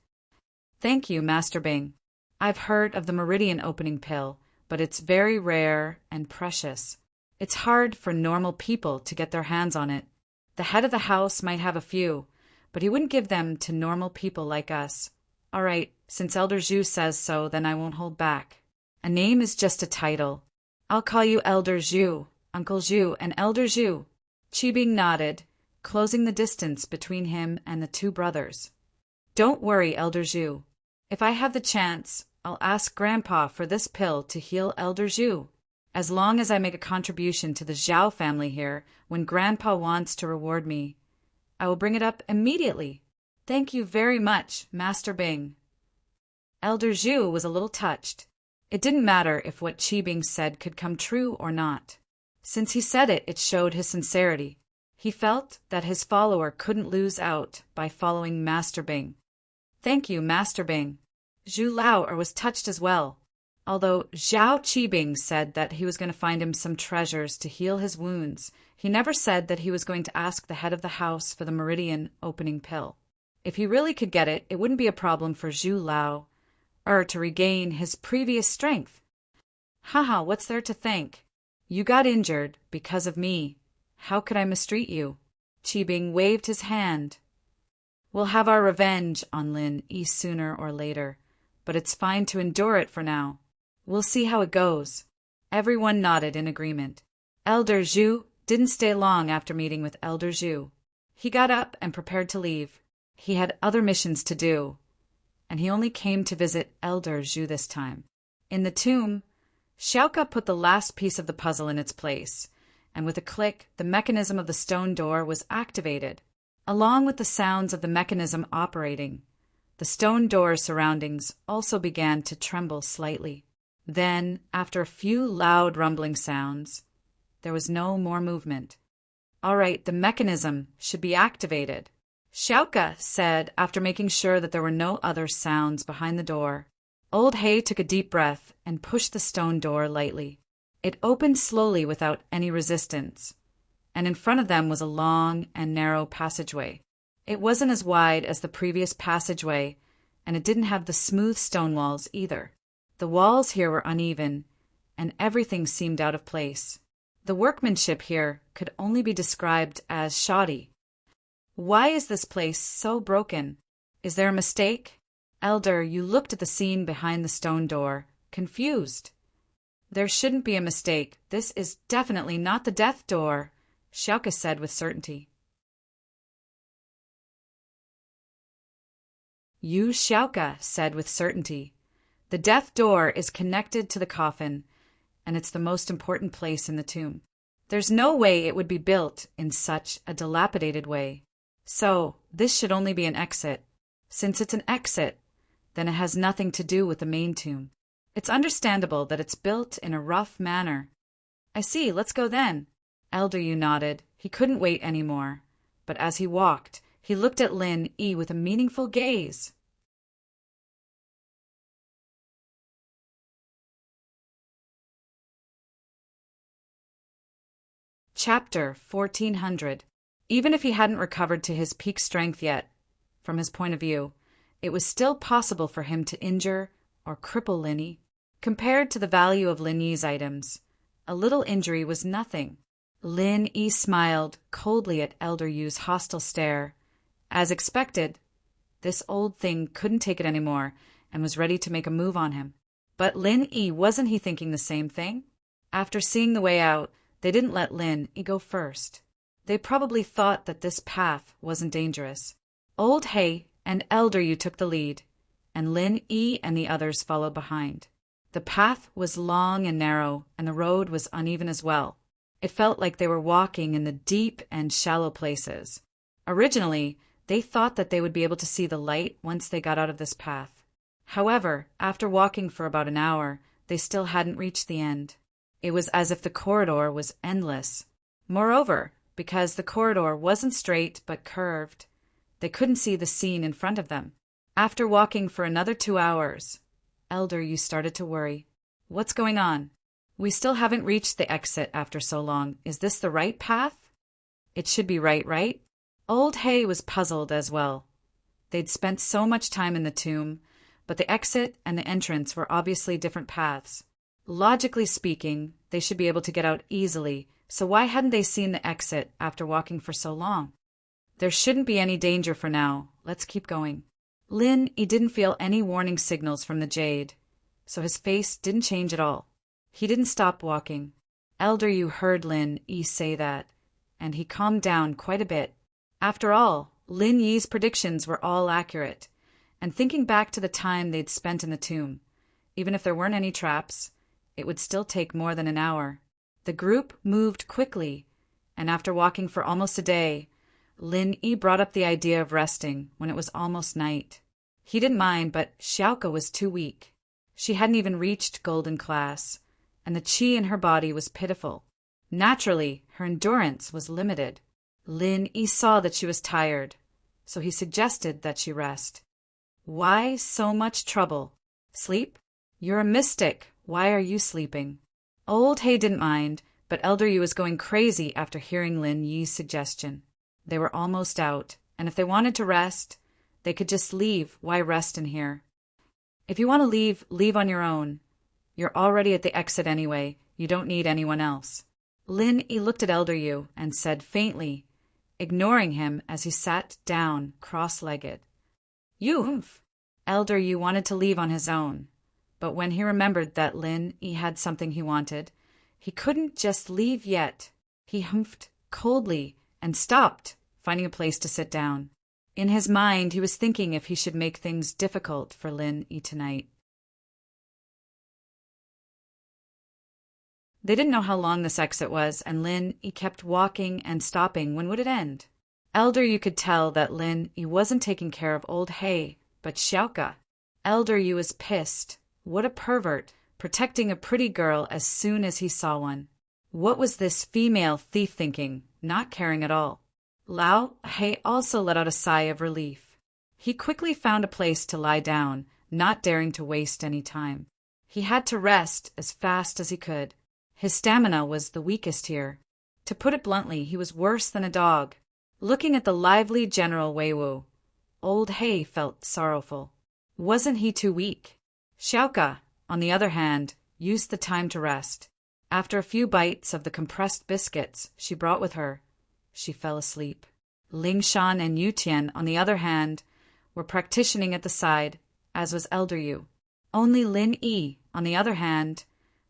Thank you, Master Bing. I've heard of the Meridian Opening Pill, but it's very rare and precious. It's hard for normal people to get their hands on it. The head of the house might have a few, but he wouldn't give them to normal people like us. All right, since Elder Zhu says so, then I won't hold back. A name is just a title. I'll call you Elder Zhu, Uncle Zhu, and Elder Zhu. Qibing nodded, closing the distance between him and the two brothers. Don't worry, Elder Zhu. If I have the chance, I'll ask Grandpa for this pill to heal Elder Zhu. As long as I make a contribution to the Zhao family here, when Grandpa wants to reward me, I will bring it up immediately. Thank you very much, Master Bing. Elder Zhu was a little touched. It didn't matter if what Qibing said could come true or not. Since he said it, it showed his sincerity. He felt that his follower couldn't lose out by following Master Bing. Thank you, Master Bing. Zhu Lao was touched as well. Although Zhao Qibing said that he was going to find him some treasures to heal his wounds, he never said that he was going to ask the head of the house for the Meridian Opening Pill. If he really could get it, it wouldn't be a problem for Zhu Lao, to regain his previous strength. Haha, what's there to thank? You got injured because of me. How could I mistreat you? Qibing waved his hand. We'll have our revenge on Lin Yi sooner or later, but it's fine to endure it for now. We'll see how it goes. Everyone nodded in agreement. Elder Zhu didn't stay long after meeting with Elder Zhu. He got up and prepared to leave. He had other missions to do, and he only came to visit Elder Zhu this time. In the tomb, Xiaoka put the last piece of the puzzle in its place, and with a click, the mechanism of the stone door was activated. Along with the sounds of the mechanism operating, the stone door's surroundings also began to tremble slightly. Then, after a few loud rumbling sounds, there was no more movement. All right, the mechanism should be activated, Xiaoka said after making sure that there were no other sounds behind the door. Old Hay took a deep breath and pushed the stone door lightly. It opened slowly without any resistance, and in front of them was a long and narrow passageway. It wasn't as wide as the previous passageway, and it didn't have the smooth stone walls either. The walls here were uneven, and everything seemed out of place. The workmanship here could only be described as shoddy. Why is this place so broken? Is there a mistake? Elder, you looked at the scene behind the stone door, confused. There shouldn't be a mistake. This is definitely not the death door, Xiaoka said with certainty. Yu Xiaoka said with certainty. The death door is connected to the coffin, and it's the most important place in the tomb. There's no way it would be built in such a dilapidated way. So, this should only be an exit. Since it's an exit, then it has nothing to do with the main tomb. It's understandable that it's built in a rough manner. I see, let's go then. Elder Yu nodded. He couldn't wait anymore. But as he walked, he looked at Lin Yi with a meaningful gaze. Chapter 1400. Even if he hadn't recovered to his peak strength yet, from his point of view, it was still possible for him to injure or cripple Lin Yi. Compared to the value of Lin Yi's items, a little injury was nothing. Lin Yi smiled coldly at Elder Yu's hostile stare. As expected, this old thing couldn't take it anymore and was ready to make a move on him. But Lin Yi, wasn't he thinking the same thing? After seeing the way out, they didn't let Lin Yi go first. They probably thought that this path wasn't dangerous. Old Hay and Elder Yu took the lead, and Lin Yi and the others followed behind. The path was long and narrow, and the road was uneven as well. It felt like they were walking in the deep and shallow places. Originally, they thought that they would be able to see the light once they got out of this path. However, after walking for about an hour, they still hadn't reached the end. It was as if the corridor was endless. Moreover, because the corridor wasn't straight but curved, they couldn't see the scene in front of them. After walking for another 2 hours, Elder Yu started to worry. What's going on? We still haven't reached the exit after so long. Is this the right path? It should be right? Old Hay was puzzled as well. They'd spent so much time in the tomb, but the exit and the entrance were obviously different paths. Logically speaking, they should be able to get out easily, so why hadn't they seen the exit after walking for so long? There shouldn't be any danger for now. Let's keep going. Lin Yi didn't feel any warning signals from the jade, so his face didn't change at all. He didn't stop walking. Elder Yu heard Lin Yi say that, and he calmed down quite a bit. After all, Lin Yi's predictions were all accurate, and thinking back to the time they'd spent in the tomb, even if there weren't any traps, it would still take more than an hour. The group moved quickly, and after walking for almost a day, Lin Yi brought up the idea of resting when it was almost night. He didn't mind, but Xiaoka was too weak. She hadn't even reached golden class, and the qi in her body was pitiful. Naturally, her endurance was limited. Lin Yi saw that she was tired, so he suggested that she rest. Why so much trouble? Sleep? You're a mystic. Why are you sleeping? Old Hay didn't mind, but Elder Yu was going crazy after hearing Lin Yi's suggestion. They were almost out, and if they wanted to rest, they could just leave. Why rest in here? If you want to leave, leave on your own. You're already at the exit anyway. You don't need anyone else. Lin Yi looked at Elder Yu and said faintly, ignoring him as he sat down cross-legged. You humph. Elder Yu wanted to leave on his own, but when he remembered that Lin Yi had something he wanted, he couldn't just leave yet. He humphed coldly and stopped, finding a place to sit down. In his mind, he was thinking if he should make things difficult for Lin Yi tonight. They didn't know how long this exit was, and Lin Yi kept walking and stopping. When would it end? Elder Yu could tell that Lin Yi wasn't taking care of Old Hay, but Xiaoka. Elder Yu was pissed. What a pervert, protecting a pretty girl as soon as he saw one. What was this female thief thinking, not caring at all? Lao He also let out a sigh of relief. He quickly found a place to lie down, not daring to waste any time. He had to rest as fast as he could. His stamina was the weakest here. To put it bluntly, he was worse than a dog. Looking at the lively General Weiwu, Old Hay felt sorrowful. Wasn't he too weak? Xiaoka, on the other hand, used the time to rest. After a few bites of the compressed biscuits she brought with her, she fell asleep. Ling Shan and Yu Tian, on the other hand, were practicing at the side, as was Elder Yu. Only Lin Yi, on the other hand,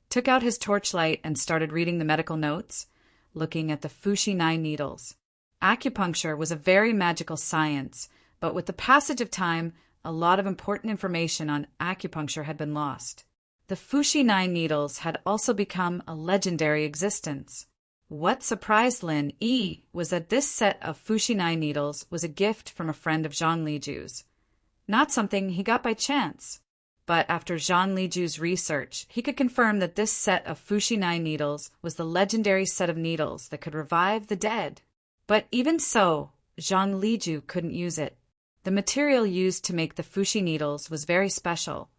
took out his torchlight and started reading the medical notes, looking at the Fushi 9 needles. Acupuncture was a very magical science, but with the passage of time, a lot of important information on acupuncture had been lost. The Fushi 9 needles had also become a legendary existence. What surprised Lin Yi was that this set of Fushi 9 needles was a gift from a friend of Zhang Liju's. Not something he got by chance. But after Zhang Liju's research, he could confirm that this set of Fushi 9 needles was the legendary set of needles that could revive the dead. But even so, Zhang Liju couldn't use it. The material used to make the Fushi needles was very special.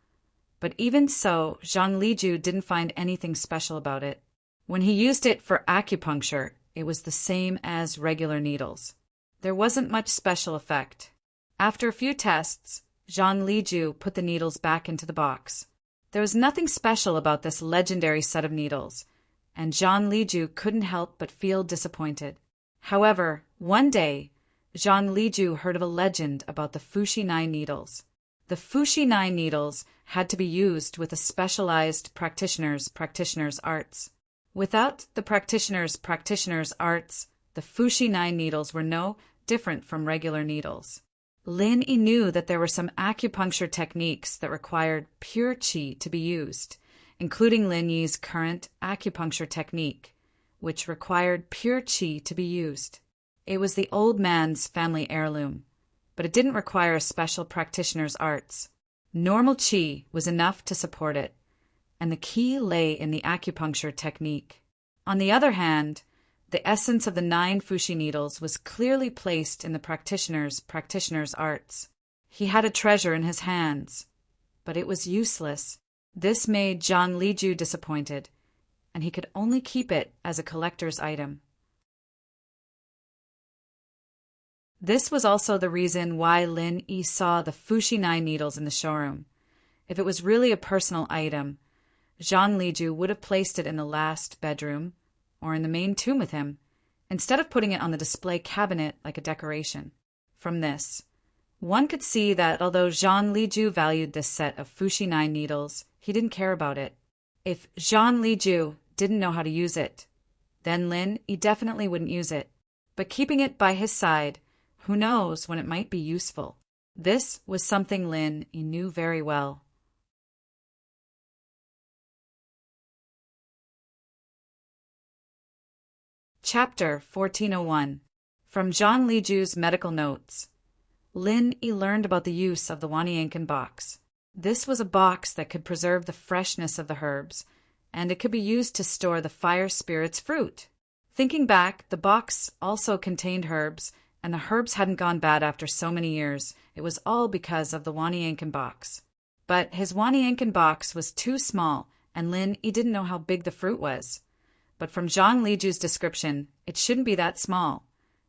But even so, Zhang Liju didn't find anything special about it. When he used it for acupuncture, it was the same as regular needles. There wasn't much special effect. After a few tests, Zhang Liju put the needles back into the box. There was nothing special about this legendary set of needles, and Zhang Liju couldn't help but feel disappointed. However, one day, Zhang Liju heard of a legend about the Fushi 9 needles. The Fushi 9 needles had to be used with a specialized practitioner's arts. Without the practitioner's arts, the Fushi 9 needles were no different from regular needles. Lin Yi knew that there were some acupuncture techniques that required pure qi to be used, including Lin Yi's current acupuncture technique, which required pure qi to be used. It was the old man's family heirloom, but it didn't require a special practitioner's arts. Normal qi was enough to support it, and the key lay in the acupuncture technique. On the other hand, the essence of the 9 fuxi needles was clearly placed in the practitioner's arts. He had a treasure in his hands, but it was useless. This made Zhang Liju disappointed, and he could only keep it as a collector's item. This was also the reason why Lin Yi saw the fuxi 9 needles in the showroom. If it was really a personal item, Zhang Liju would have placed it in the last bedroom or in the main tomb with him, instead of putting it on the display cabinet like a decoration. From this, one could see that although Zhang Liju valued this set of fuxi 9 needles, he didn't care about it. If Zhang Liju didn't know how to use it, then Lin Yi definitely wouldn't use it. But keeping it by his side, who knows when it might be useful? This was something Lin Yi knew very well. Chapter 1401. From Zhang Liju's medical notes. Lin Yi learned about the use of the Wanyankin box. This was a box that could preserve the freshness of the herbs, and it could be used to store the fire spirit's fruit. Thinking back, the box also contained herbs, and the herbs hadn't gone bad after so many years. It was all because of the Wanyankin box. But his Wanyankin box was too small, and Lin Yi didn't know how big the fruit was. But from Zhang Liju's description, it shouldn't be that small,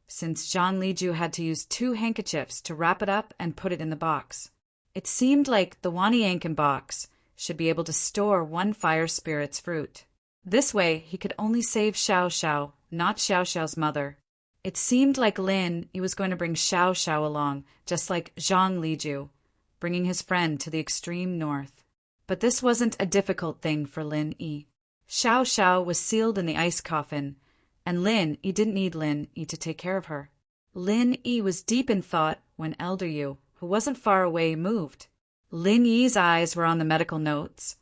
since Zhang Liju had to use 2 handkerchiefs to wrap it up and put it in the box. It seemed like the Wanyankin box should be able to store 1 fire spirit's fruit. This way, he could only save Xiao Xiao, not Xiao Xiao's mother. It seemed like Lin Yi was going to bring Xiao Xiao along, just like Zhang Liju, bringing his friend to the extreme north. But this wasn't a difficult thing for Lin Yi. Xiao Xiao was sealed in the ice coffin, and Lin Yi didn't need Lin Yi to take care of her. Lin Yi was deep in thought when Elder Yu, who wasn't far away, moved. Lin Yi's eyes were on the medical notes,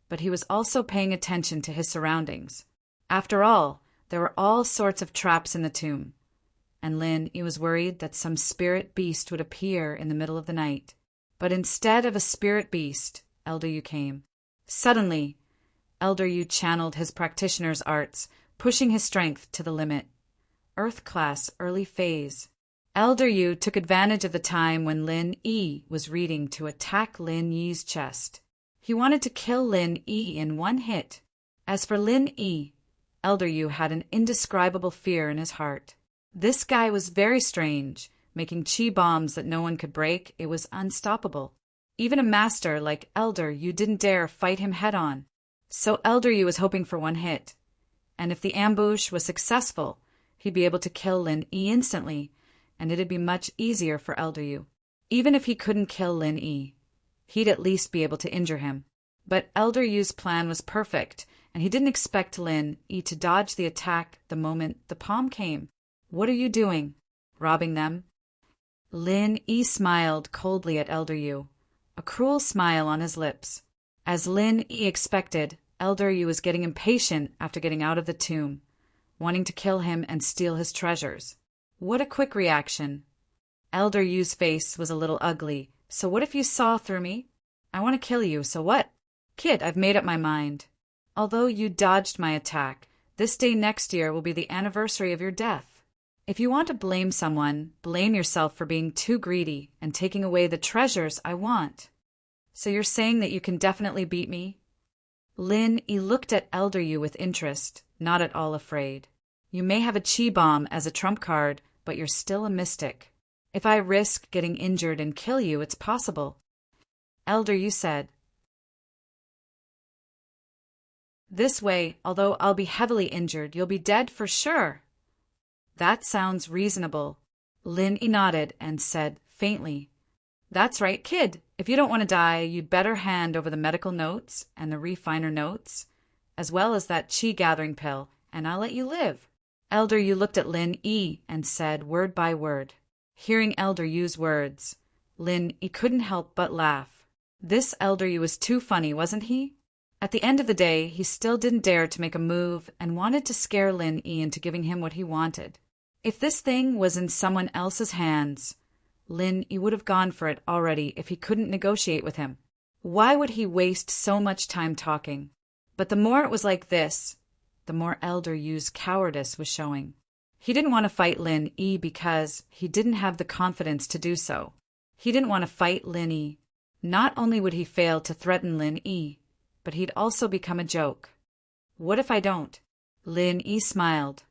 but he was also paying attention to his surroundings. After all, there were all sorts of traps in the tomb, and Lin Yi was worried that some spirit beast would appear in the middle of the night. But instead of a spirit beast, Elder Yu came. Suddenly, Elder Yu channeled his practitioner's arts, pushing his strength to the limit. Earth class early phase. Elder Yu took advantage of the time when Lin Yi was reading to attack Lin Yi's chest. He wanted to kill Lin Yi in 1 hit. As for Lin Yi, Elder Yu had an indescribable fear in his heart. This guy was very strange, making chi bombs that no one could break. It was unstoppable. Even a master like Elder Yu didn't dare fight him head-on. So Elder Yu was hoping for 1 hit, and if the ambush was successful, he'd be able to kill Lin Yi instantly, and it'd be much easier for Elder Yu. Even if he couldn't kill Lin Yi, he'd at least be able to injure him. But Elder Yu's plan was perfect, and he didn't expect Lin Yi to dodge the attack the moment the palm came. "What are you doing? Robbing them?" Lin Yi smiled coldly at Elder Yu, a cruel smile on his lips. As Lin Yi expected, Elder Yu was getting impatient after getting out of the tomb, wanting to kill him and steal his treasures. What a quick reaction. Elder Yu's face was a little ugly. "So what if you saw through me? I want to kill you, so what?" "Kid, I've made up my mind. Although you dodged my attack, this day next year will be the anniversary of your death. If you want to blame someone, blame yourself for being too greedy and taking away the treasures I want. So you're saying that you can definitely beat me?" Lin Yi looked at Elder Yu with interest, not at all afraid. "You may have a chi bomb as a trump card, but you're still a mystic. If I risk getting injured and kill you, it's possible." Elder Yu said. "This way, although I'll be heavily injured, you'll be dead for sure." "That sounds reasonable." Lin Yi nodded and said faintly, "That's right, kid. If you don't want to die, you'd better hand over the medical notes and the refiner notes, as well as that chi gathering pill, and I'll let you live." Elder Yu looked at Lin Yi and said word by word, Hearing Elder Yu's words, Lin Yi couldn't help but laugh. This Elder Yu was too funny, wasn't he? At the end of the day, he still didn't dare to make a move and wanted to scare Lin Yi into giving him what he wanted. If this thing was in someone else's hands, Lin Yi would have gone for it already if he couldn't negotiate with him. Why would he waste so much time talking? But the more it was like this, the more Elder Yu's cowardice was showing. He didn't want to fight Lin Yi because he didn't have the confidence to do so. He didn't want to fight Lin Yi. Not only would he fail to threaten Lin Yi, but he'd also become a joke. What if I don't? Lin Yi smiled.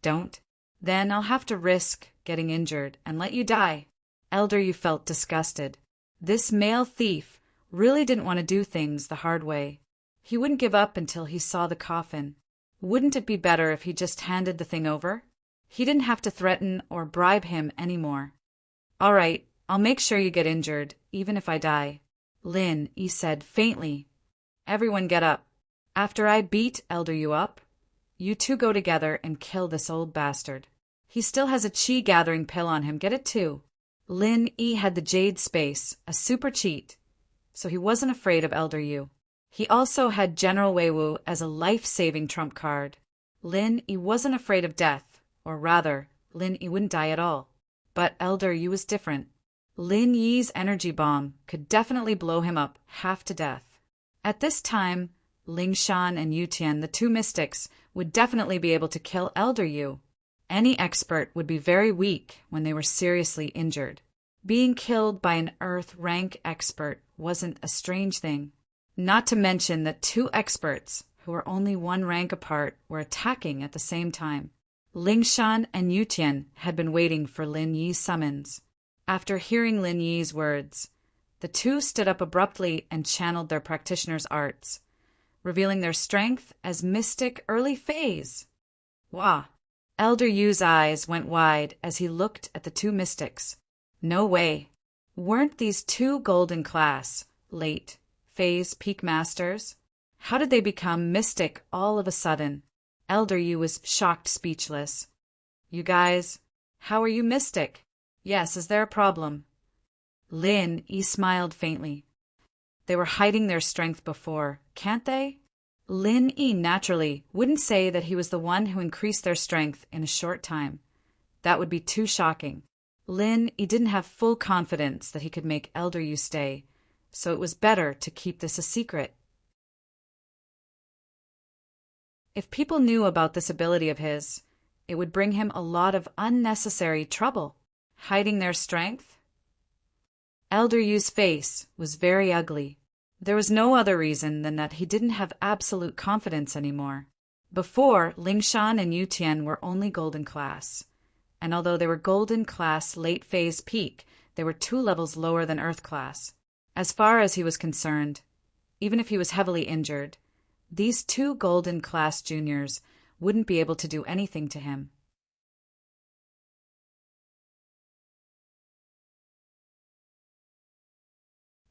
Don't? Then I'll have to risk getting injured and let you die. Elder Yu felt disgusted. This male thief really didn't want to do things the hard way. He wouldn't give up until he saw the coffin. Wouldn't it be better if he just handed the thing over? He didn't have to threaten or bribe him anymore. All right, I'll make sure you get injured, even if I die. Lin Yi said faintly. Everyone get up. After I beat Elder Yu up, you two go together and kill this old bastard. He still has a chi gathering pill on him, get it too. Lin Yi had the Jade Space, a super cheat, so he wasn't afraid of Elder Yu. He also had General Weiwu as a life-saving trump card. Lin Yi wasn't afraid of death, or rather, Lin Yi wouldn't die at all. But Elder Yu was different. Lin Yi's energy bomb could definitely blow him up half to death. At this time, Ling Shan and Yu Tian, the two mystics, would definitely be able to kill Elder Yu. Any expert would be very weak when they were seriously injured. Being killed by an Earth rank expert wasn't a strange thing. Not to mention that two experts, who were only one rank apart, were attacking at the same time. Ling Shan and Yu Tian had been waiting for Lin Yi's summons. After hearing Lin Yi's words, the two stood up abruptly and channeled their practitioner's arts, revealing their strength as mystic early phase. Wah! Elder Yu's eyes went wide as he looked at the two mystics. No way. Weren't these two golden class, late, phase peak masters? How did they become mystic all of a sudden? Elder Yu was shocked speechless. You guys, how are you mystic? Yes, is there a problem? Lin Yi smiled faintly. They were hiding their strength before, can't they? Lin Yi naturally wouldn't say that he was the one who increased their strength in a short time. That would be too shocking. Lin Yi didn't have full confidence that he could make Elder Yu stay, so it was better to keep this a secret. If people knew about this ability of his, it would bring him a lot of unnecessary trouble. Hiding their strength? Elder Yu's face was very ugly. There was no other reason than that he didn't have absolute confidence anymore. Before, Ling Shan and Yu Tian were only golden class, and although they were golden class late phase peak, they were 2 levels lower than Earth class. As far as he was concerned, even if he was heavily injured, these 2 golden class juniors wouldn't be able to do anything to him.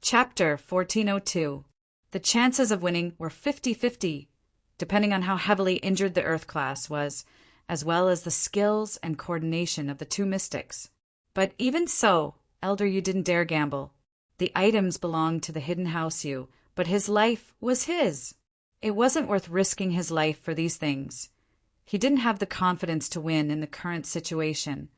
Chapter 1402. The chances of winning were 50-50, depending on how heavily injured the Earth class was, as well as the skills and coordination of the 2 mystics. But even so, Elder Yu didn't dare gamble. The items belonged to the Hidden House Yu, but his life was his. It wasn't worth risking his life for these things. He didn't have the confidence to win in the current situation,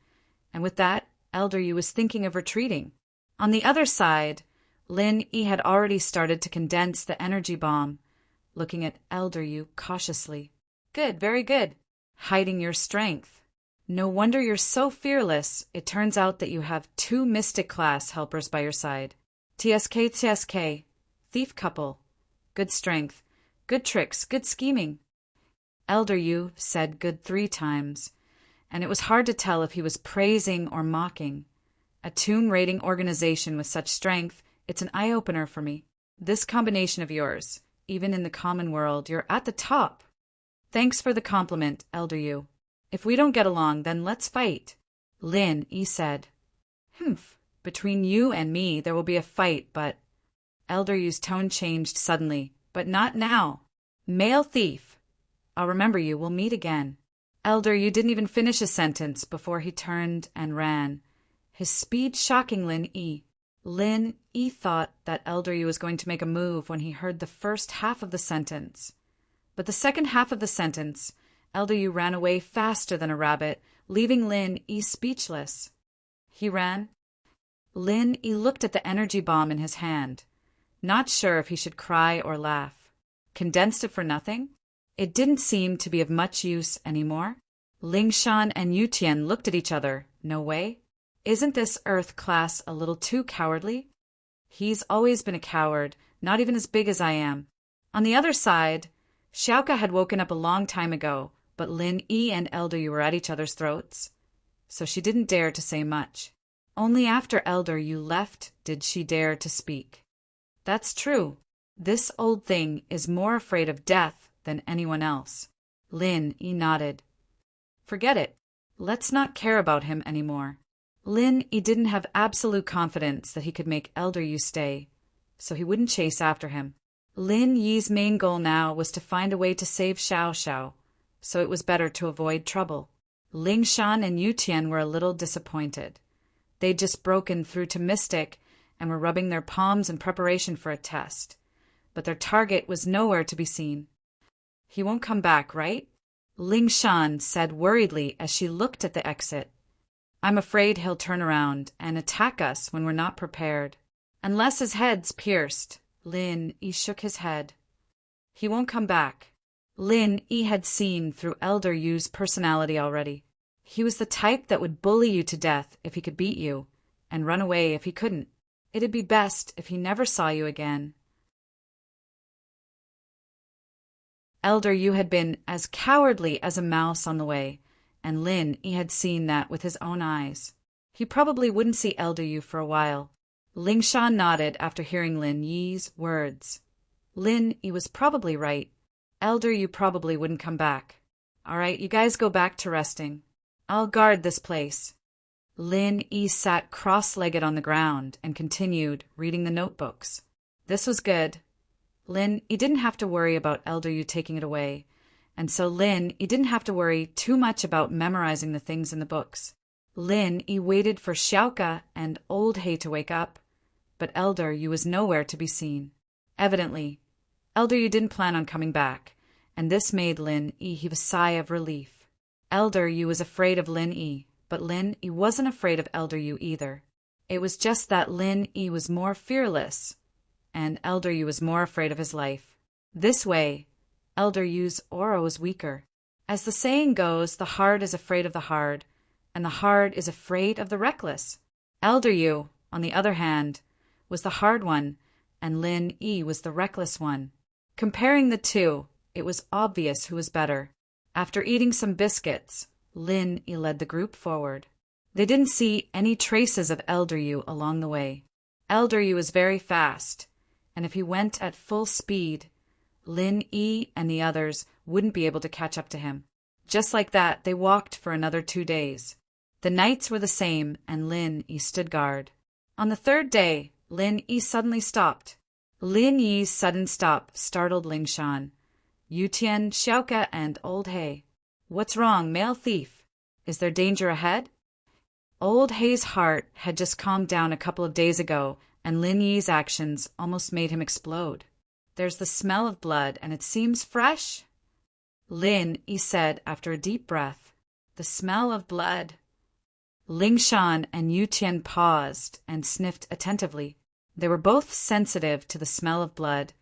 and with that, Elder Yu was thinking of retreating. On the other side, Lin Yi had already started to condense the energy bomb, looking at Elder Yu cautiously. Good, very good. Hiding your strength. No wonder you're so fearless. It turns out that you have 2 mystic class helpers by your side. TSK, thief couple. Good strength, good tricks, good scheming. Elder Yu said good 3 times, and it was hard to tell if he was praising or mocking. A tomb raiding organization with such strength, it's an eye-opener for me. This combination of yours, even in the common world, you're at the top. Thanks for the compliment, Elder Yu. If we don't get along, then let's fight. Lin Yi said. Between you and me, there will be a fight, but... Elder Yu's tone changed suddenly, but not now. Male thief. I'll remember you, we'll meet again. Elder Yu didn't even finish a sentence before he turned and ran, his speed shocking Lin Yi. Lin Yi thought that Elder Yu was going to make a move when he heard the first half of the sentence. But the second half of the sentence, Elder Yu ran away faster than a rabbit, leaving Lin Yi speechless. He ran. Lin Yi looked at the energy bomb in his hand, not sure if he should cry or laugh. Condensed it for nothing? It didn't seem to be of much use anymore. Ling Shan and Yu Tian looked at each other. No way. Isn't this Earth class a little too cowardly? He's always been a coward, not even as big as I am. On the other side, Xiaoka had woken up a long time ago, but Lin Yi and Elder Yu were at each other's throats, so she didn't dare to say much. Only after Elder Yu left did she dare to speak. That's true. This old thing is more afraid of death than anyone else. Lin Yi nodded. Forget it. Let's not care about him anymore. Lin Yi didn't have absolute confidence that he could make Elder Yu stay, so he wouldn't chase after him. Lin Yi's main goal now was to find a way to save Xiao Xiao, so it was better to avoid trouble. Ling Shan and Yu Tian were a little disappointed. They'd just broken through to Mystic and were rubbing their palms in preparation for a test, but their target was nowhere to be seen. He won't come back, right? Ling Shan said worriedly as she looked at the exit. I'm afraid he'll turn around and attack us when we're not prepared. Unless his head's pierced. Lin Yi shook his head. He won't come back. Lin Yi had seen through Elder Yu's personality already. He was the type that would bully you to death if he could beat you, and run away if he couldn't. It'd be best if he never saw you again. Elder Yu had been as cowardly as a mouse on the way, and Lin Yi had seen that with his own eyes. He probably wouldn't see Elder Yu for a while. Ling Shan nodded after hearing Lin Yi's words. Lin Yi was probably right. Elder Yu probably wouldn't come back. All right, you guys go back to resting. I'll guard this place. Lin Yi sat cross-legged on the ground and continued reading the notebooks. This was good. Lin Yi didn't have to worry about Elder Yu taking it away, and so Lin Yi didn't have to worry too much about memorizing the things in the books. Lin Yi waited for Xiaoka and Old Hay to wake up, but Elder Yu was nowhere to be seen. Evidently, Elder Yu didn't plan on coming back, and this made Lin Yi heave a sigh of relief. Elder Yu was afraid of Lin Yi, but Lin Yi wasn't afraid of Elder Yu either. It was just that Lin Yi was more fearless, and Elder Yu was more afraid of his life. This way, Elder Yu's aura was weaker. As the saying goes, the hard is afraid of the hard, and the hard is afraid of the reckless. Elder Yu, on the other hand, was the hard one, and Lin Yi was the reckless one. Comparing the two, it was obvious who was better. After eating some biscuits, Lin Yi led the group forward. They didn't see any traces of Elder Yu along the way. Elder Yu was very fast, and if he went at full speed, Lin Yi and the others wouldn't be able to catch up to him. Just like that, they walked for another 2 days. The nights were the same, and Lin Yi stood guard. On the third day, Lin Yi suddenly stopped. Lin Yi's sudden stop startled Ling Shan, Yu Tian, Xiaoka, and Old Hay. What's wrong, male thief? Is there danger ahead? Old Hay's heart had just calmed down a couple of days ago, and Lin Yi's actions almost made him explode. There's the smell of blood, and it seems fresh. Lin Yi said after a deep breath. The smell of blood. Ling Shan and Yu Tian paused and sniffed attentively. They were both sensitive to the smell of blood,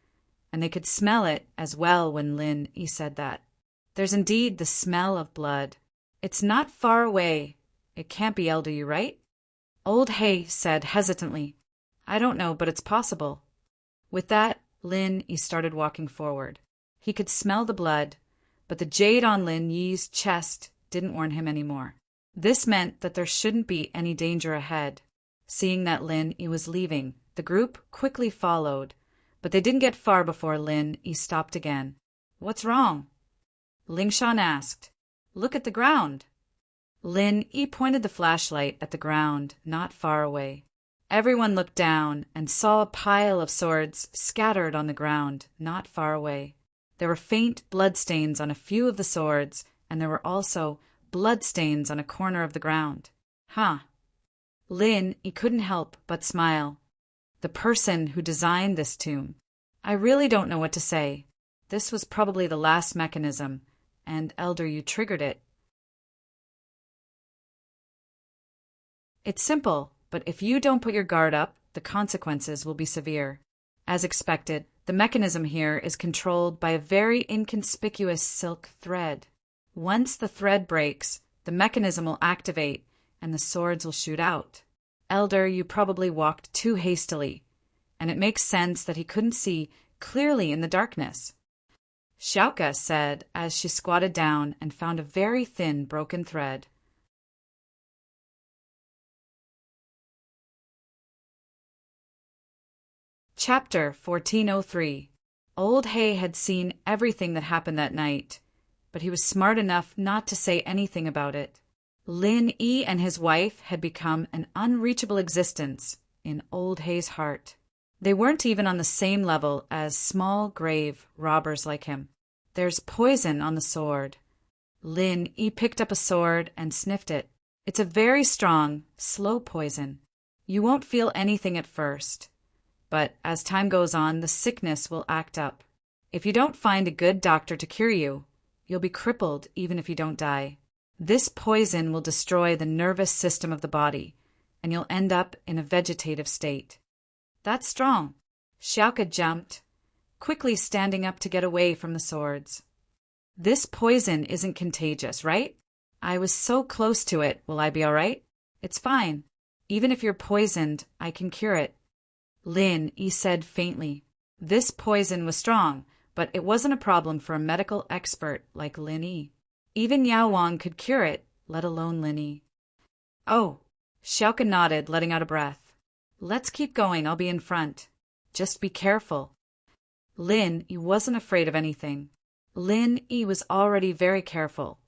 and they could smell it as well when Lin Yi said that. There's indeed the smell of blood. It's not far away. It can't be Elder Yu, right? Old Hay said hesitantly. I don't know, but it's possible. With that, Lin Yi started walking forward. He could smell the blood, but the jade on Lin Yi's chest didn't warn him anymore. This meant that there shouldn't be any danger ahead. Seeing that Lin Yi was leaving, the group quickly followed, but they didn't get far before Lin Yi stopped again. What's wrong? Ling Shan asked. Look at the ground. Lin Yi pointed the flashlight at the ground not far away. Everyone looked down and saw a pile of swords scattered on the ground not far away. There were faint bloodstains on a few of the swords, and there were also bloodstains on a corner of the ground. Huh. Lin, he couldn't help but smile. The person who designed this tomb. I really don't know what to say. This was probably the last mechanism, and Elder, you triggered it. It's simple, but if you don't put your guard up, the consequences will be severe. As expected, the mechanism here is controlled by a very inconspicuous silk thread. Once the thread breaks, the mechanism will activate, and the swords will shoot out. Elder, you probably walked too hastily, and it makes sense that he couldn't see clearly in the darkness. Xiaoka said as she squatted down and found a very thin broken thread. Chapter 1403. Old Hay had seen everything that happened that night, but he was smart enough not to say anything about it. Lin Yi and his wife had become an unreachable existence in Old Hay's heart. They weren't even on the same level as small grave robbers like him. There's poison on the sword. Lin Yi picked up a sword and sniffed it. It's a very strong, slow poison. You won't feel anything at first, but as time goes on, the sickness will act up. If you don't find a good doctor to cure you, you'll be crippled even if you don't die. This poison will destroy the nervous system of the body, and you'll end up in a vegetative state. That's strong. Xiaoka jumped, quickly standing up to get away from the swords. This poison isn't contagious, right? I was so close to it. Will I be all right? It's fine. Even if you're poisoned, I can cure it. Lin Yi said faintly. This poison was strong, but it wasn't a problem for a medical expert like Lin Yi. Even Yao Wang could cure it, let alone Lin Yi. Oh, Xiaoka nodded, letting out a breath. Let's keep going, I'll be in front. Just be careful. Lin Yi wasn't afraid of anything. Lin Yi was already very careful,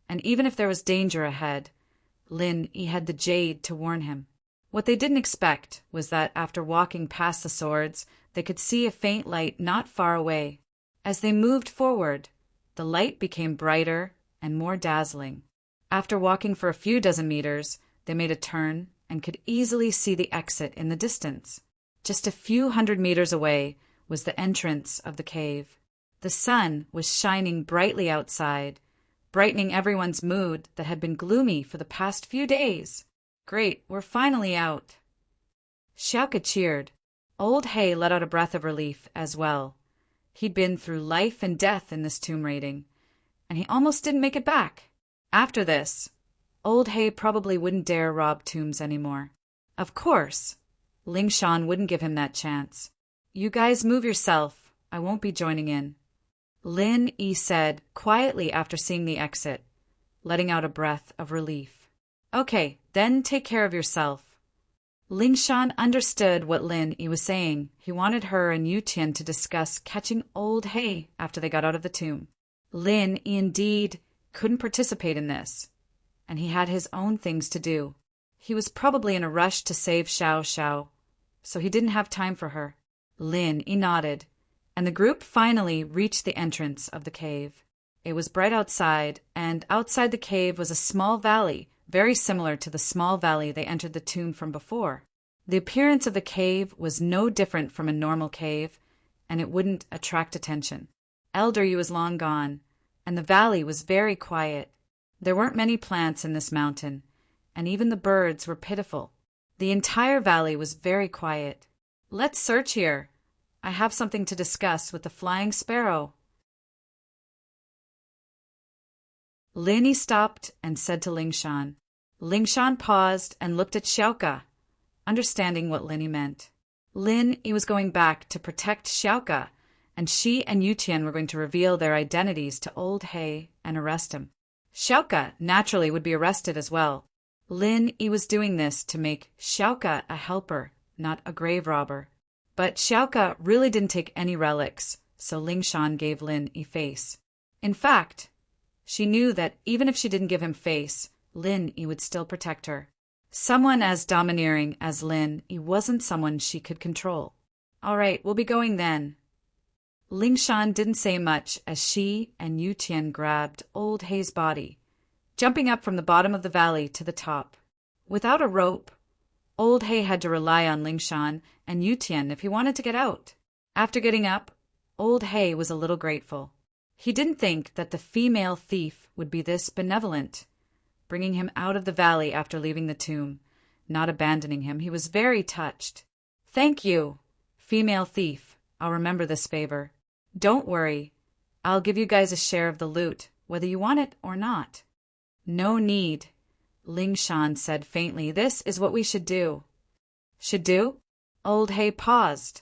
and even if there was danger ahead, Lin Yi had the jade to warn him. What they didn't expect was that after walking past the swords, they could see a faint light not far away. As they moved forward, the light became brighter and more dazzling. After walking for a few dozen meters, they made a turn and could easily see the exit in the distance. Just a few hundred meters away was the entrance of the cave. The sun was shining brightly outside, brightening everyone's mood that had been gloomy for the past few days. Great, we're finally out. Xiaoka cheered. Old Hay let out a breath of relief as well. He'd been through life and death in this tomb raiding, and he almost didn't make it back. After this, Old Hay probably wouldn't dare rob tombs anymore. Of course, Ling Shan wouldn't give him that chance. You guys move yourself. I won't be joining in. Lin Yi said quietly after seeing the exit, letting out a breath of relief. Okay, then take care of yourself. Ling Shan understood what Lin Yi was saying. He wanted her and Yu Qian to discuss catching Old Hay after they got out of the tomb. Lin Yi indeed couldn't participate in this, and he had his own things to do. He was probably in a rush to save Xiao Xiao, so he didn't have time for her. Lin Yi nodded, and the group finally reached the entrance of the cave. It was bright outside, and outside the cave was a small valley, very similar to the small valley they entered the tomb from before. The appearance of the cave was no different from a normal cave, and it wouldn't attract attention. Elder Yu was long gone, and the valley was very quiet. There weren't many plants in this mountain, and even the birds were pitiful. The entire valley was very quiet. Let's search here. I have something to discuss with the flying sparrow. Lin Yi stopped and said to Ling Shan. Ling Shan paused and looked at Xiaoka, understanding what Lin Yi meant. Lin Yi was going back to protect Xiaoka, and she and Yu Qian were going to reveal their identities to Old Hay and arrest him. Xiaoka naturally would be arrested as well. Lin Yi was doing this to make Xiaoka a helper, not a grave robber. But Xiaoka really didn't take any relics, so Ling Shan gave Lin Yi face. In fact, she knew that even if she didn't give him face, Lin Yi would still protect her. Someone as domineering as Lin Yi wasn't someone she could control. All right, we'll be going then. Ling Shan didn't say much as she and Yu Qian grabbed Old Hay's body, jumping up from the bottom of the valley to the top. Without a rope, Old Hay had to rely on Ling Shan and Yu Tian if he wanted to get out. After getting up, Old Hay was a little grateful. He didn't think that the female thief would be this benevolent, bringing him out of the valley after leaving the tomb, not abandoning him. He was very touched. "Thank you, female thief. I'll remember this favor. Don't worry. I'll give you guys a share of the loot, whether you want it or not." "No need," Ling Shan said faintly. "This is what we should do." "Should do?" Old Hay paused.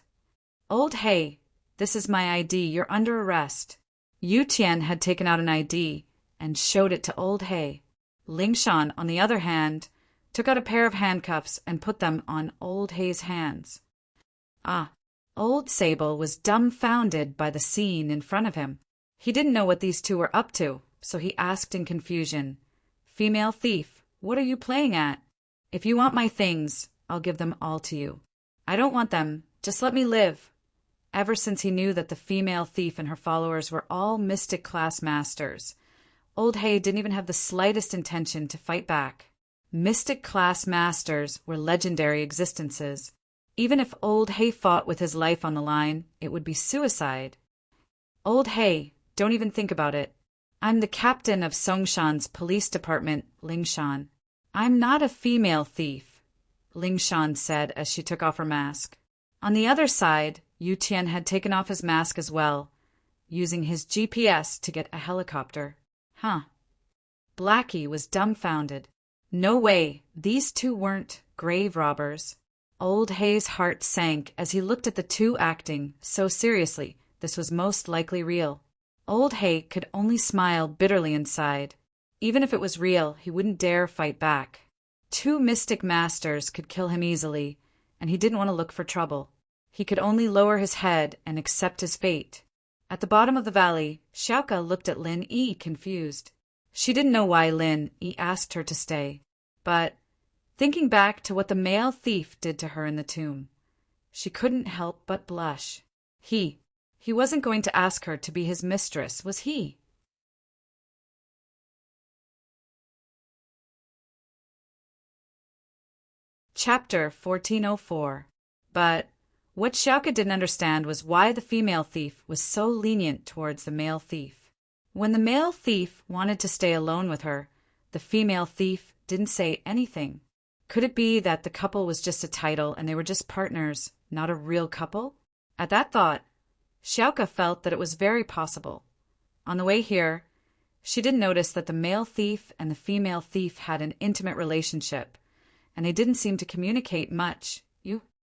"Old Hay, this is my ID. You're under arrest." Yu Tian had taken out an ID and showed it to Old Hay. Ling Shan, on the other hand, took out a pair of handcuffs and put them on Old Hay's hands. Old Sable was dumbfounded by the scene in front of him. He didn't know what these two were up to, so he asked in confusion, "Female thief, what are you playing at? If you want my things, I'll give them all to you." "I don't want them. Just let me live." Ever since he knew that the female thief and her followers were all mystic class masters, Old Hay didn't even have the slightest intention to fight back. Mystic class masters were legendary existences. Even if Old Hay fought with his life on the line, it would be suicide. "Old Hay, don't even think about it. I'm the captain of Songshan's police department, Ling Shan." "I'm not a female thief," Ling Shan said as she took off her mask. On the other side, Yu Tian had taken off his mask as well, using his GPS to get a helicopter. Blackie was dumbfounded. No way, these two weren't grave robbers. Old Hay's heart sank as he looked at the two acting so seriously. This was most likely real. Old Hay could only smile bitterly inside. Even if it was real, he wouldn't dare fight back. Two mystic masters could kill him easily, and he didn't want to look for trouble. He could only lower his head and accept his fate. At the bottom of the valley, Xiaoka looked at Lin Yi confused. She didn't know why Lin Yi asked her to stay, but thinking back to what the male thief did to her in the tomb, she couldn't help but blush. He wasn't going to ask her to be his mistress, was he? Chapter 1404. But what Xiaoka didn't understand was why the female thief was so lenient towards the male thief. When the male thief wanted to stay alone with her, the female thief didn't say anything. Could it be that the couple was just a title and they were just partners, not a real couple? At that thought, Xiaoka felt that it was very possible. On the way here, she didn't notice that the male thief and the female thief had an intimate relationship, and they didn't seem to communicate much.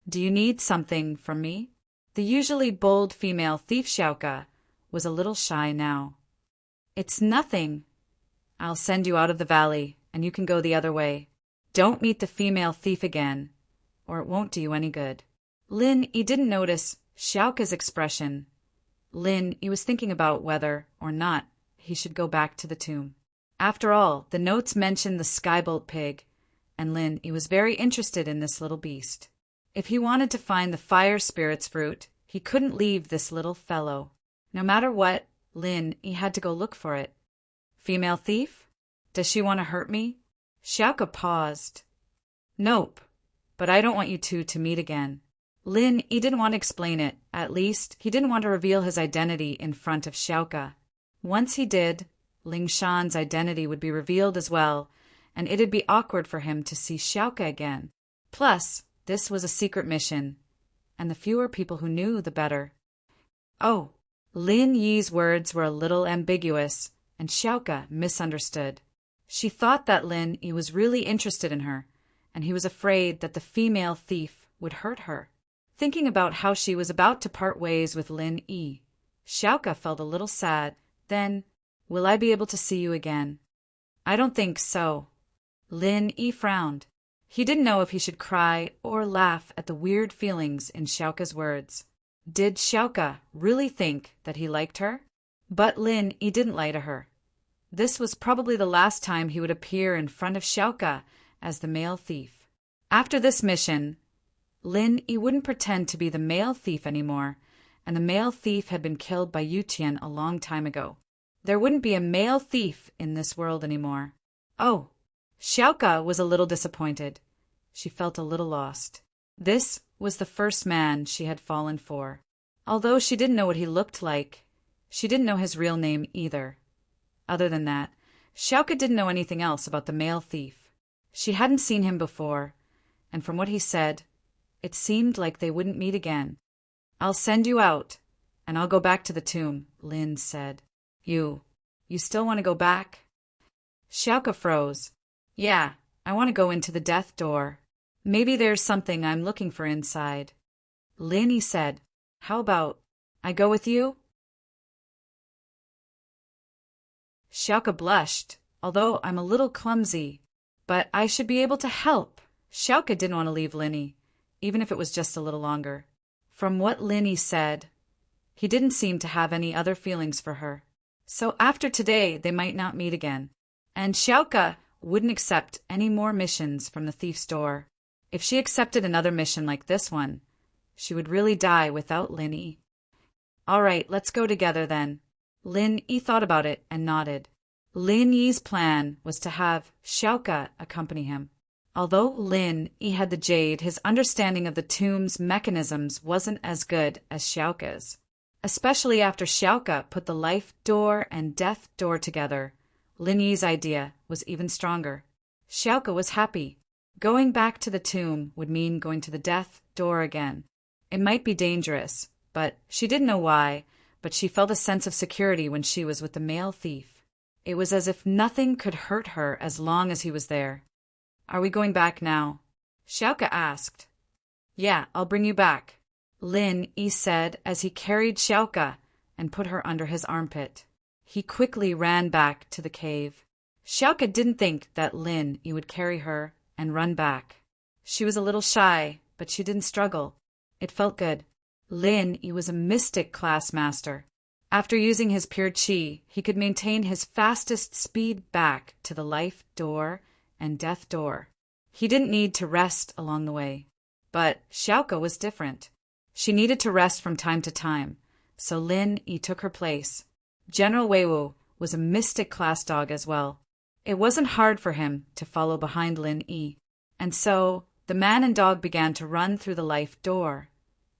Do you need something from me?" The usually bold female thief Xiaoka was a little shy now. "It's nothing. I'll send you out of the valley, and you can go the other way. Don't meet the female thief again, or it won't do you any good." Lin Yi didn't notice Xiaoka's expression. Lin Yi was thinking about whether or not he should go back to the tomb. After all, the notes mentioned the skybolt pig, and Lin Yi was very interested in this little beast. If he wanted to find the fire spirit's fruit, he couldn't leave this little fellow. No matter what, Lin Yi had to go look for it. "Female thief? Does she want to hurt me?" Xiaoka paused. "Nope, but I don't want you two to meet again." Lin Yi didn't want to explain it. At least, he didn't want to reveal his identity in front of Xiaoka. Once he did, Ling Shan's identity would be revealed as well, and it'd be awkward for him to see Xiaoka again. Plus, this was a secret mission, and the fewer people who knew, the better. Lin Yi's words were a little ambiguous, and Xiaoka misunderstood. She thought that Lin Yi was really interested in her, and he was afraid that the female thief would hurt her. Thinking about how she was about to part ways with Lin Yi, Xiaoka felt a little sad. Then, "Will I be able to see you again?" "I don't think so." Lin Yi frowned. He didn't know if he should cry or laugh at the weird feelings in Xiaoka's words. Did Xiaoka really think that he liked her? But Lin Yi didn't lie to her. This was probably the last time he would appear in front of Xiaoka as the male thief. After this mission, Lin Yi wouldn't pretend to be the male thief anymore, and the male thief had been killed by Yu Tian a long time ago. There wouldn't be a male thief in this world anymore. Xiaoka was a little disappointed. she felt a little lost. This was the first man she had fallen for. Although she didn't know what he looked like, she didn't know his real name either. Other than that, Xiaoka didn't know anything else about the male thief. She hadn't seen him before, and from what he said, it seemed like they wouldn't meet again. "I'll send you out, and I'll go back to the tomb," Lin said. You still want to go back?" Xiaoka froze. "Yeah, I want to go into the death door. Maybe there's something I'm looking for inside." Lin said, "How about I go with you?" Xiaoka blushed. "Although I'm a little clumsy, but I should be able to help." Xiaoka didn't want to leave Linny, even if it was just a little longer. From what Linny said, he didn't seem to have any other feelings for her. So after today, they might not meet again. And Xiaoka wouldn't accept any more missions from the thief's door. If she accepted another mission like this one, she would really die without Linny. "All right, let's go together then." Lin Yi thought about it and nodded. Lin Yi's plan was to have Xiaoka accompany him. Although Lin Yi had the jade, his understanding of the tomb's mechanisms wasn't as good as Xiaoka's. Especially after Xiaoka put the life door and death door together, Lin Yi's idea was even stronger. Xiaoka was happy. Going back to the tomb would mean going to the death door again. It might be dangerous, but she didn't know why, but she felt a sense of security when she was with the male thief. It was as if nothing could hurt her as long as he was there. "Are we going back now?" Xiaoka asked. "Yeah, I'll bring you back," Lin Yi said as he carried Xiaoka and put her under his armpit. He quickly ran back to the cave. Xiaoka didn't think that Lin Yi would carry her and run back. She was a little shy, but she didn't struggle. It felt good. Lin Yi was a mystic class master. After using his pure qi, he could maintain his fastest speed back to the life door and death door. He didn't need to rest along the way. But Xiaoka was different. She needed to rest from time to time, so Lin Yi took her place. General Weiwu was a mystic class dog as well. It wasn't hard for him to follow behind Lin Yi, and so the man and dog began to run through the life door,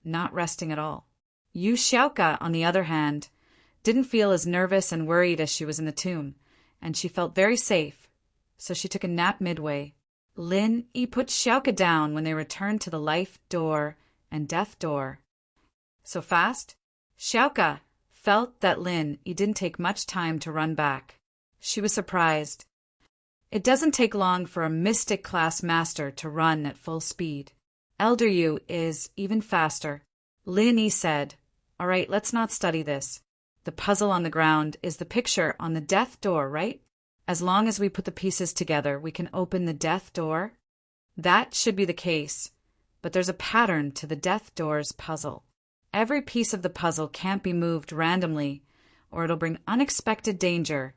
not resting at all. Yu Xiaoka, on the other hand, didn't feel as nervous and worried as she was in the tomb, and she felt very safe, so she took a nap midway. Lin Yi put Xiaoka down when they returned to the life door and death door. So fast, Xiaoka felt that Lin Yi didn't take much time to run back. She was surprised. It doesn't take long for a mystic class master to run at full speed. Elder Yu is even faster. Lin Yi said, "All right, let's not study this. The puzzle on the ground is the picture on the death door, right? As long as we put the pieces together, we can open the death door." That should be the case, but there's a pattern to the death door's puzzle. Every piece of the puzzle can't be moved randomly, or it'll bring unexpected danger.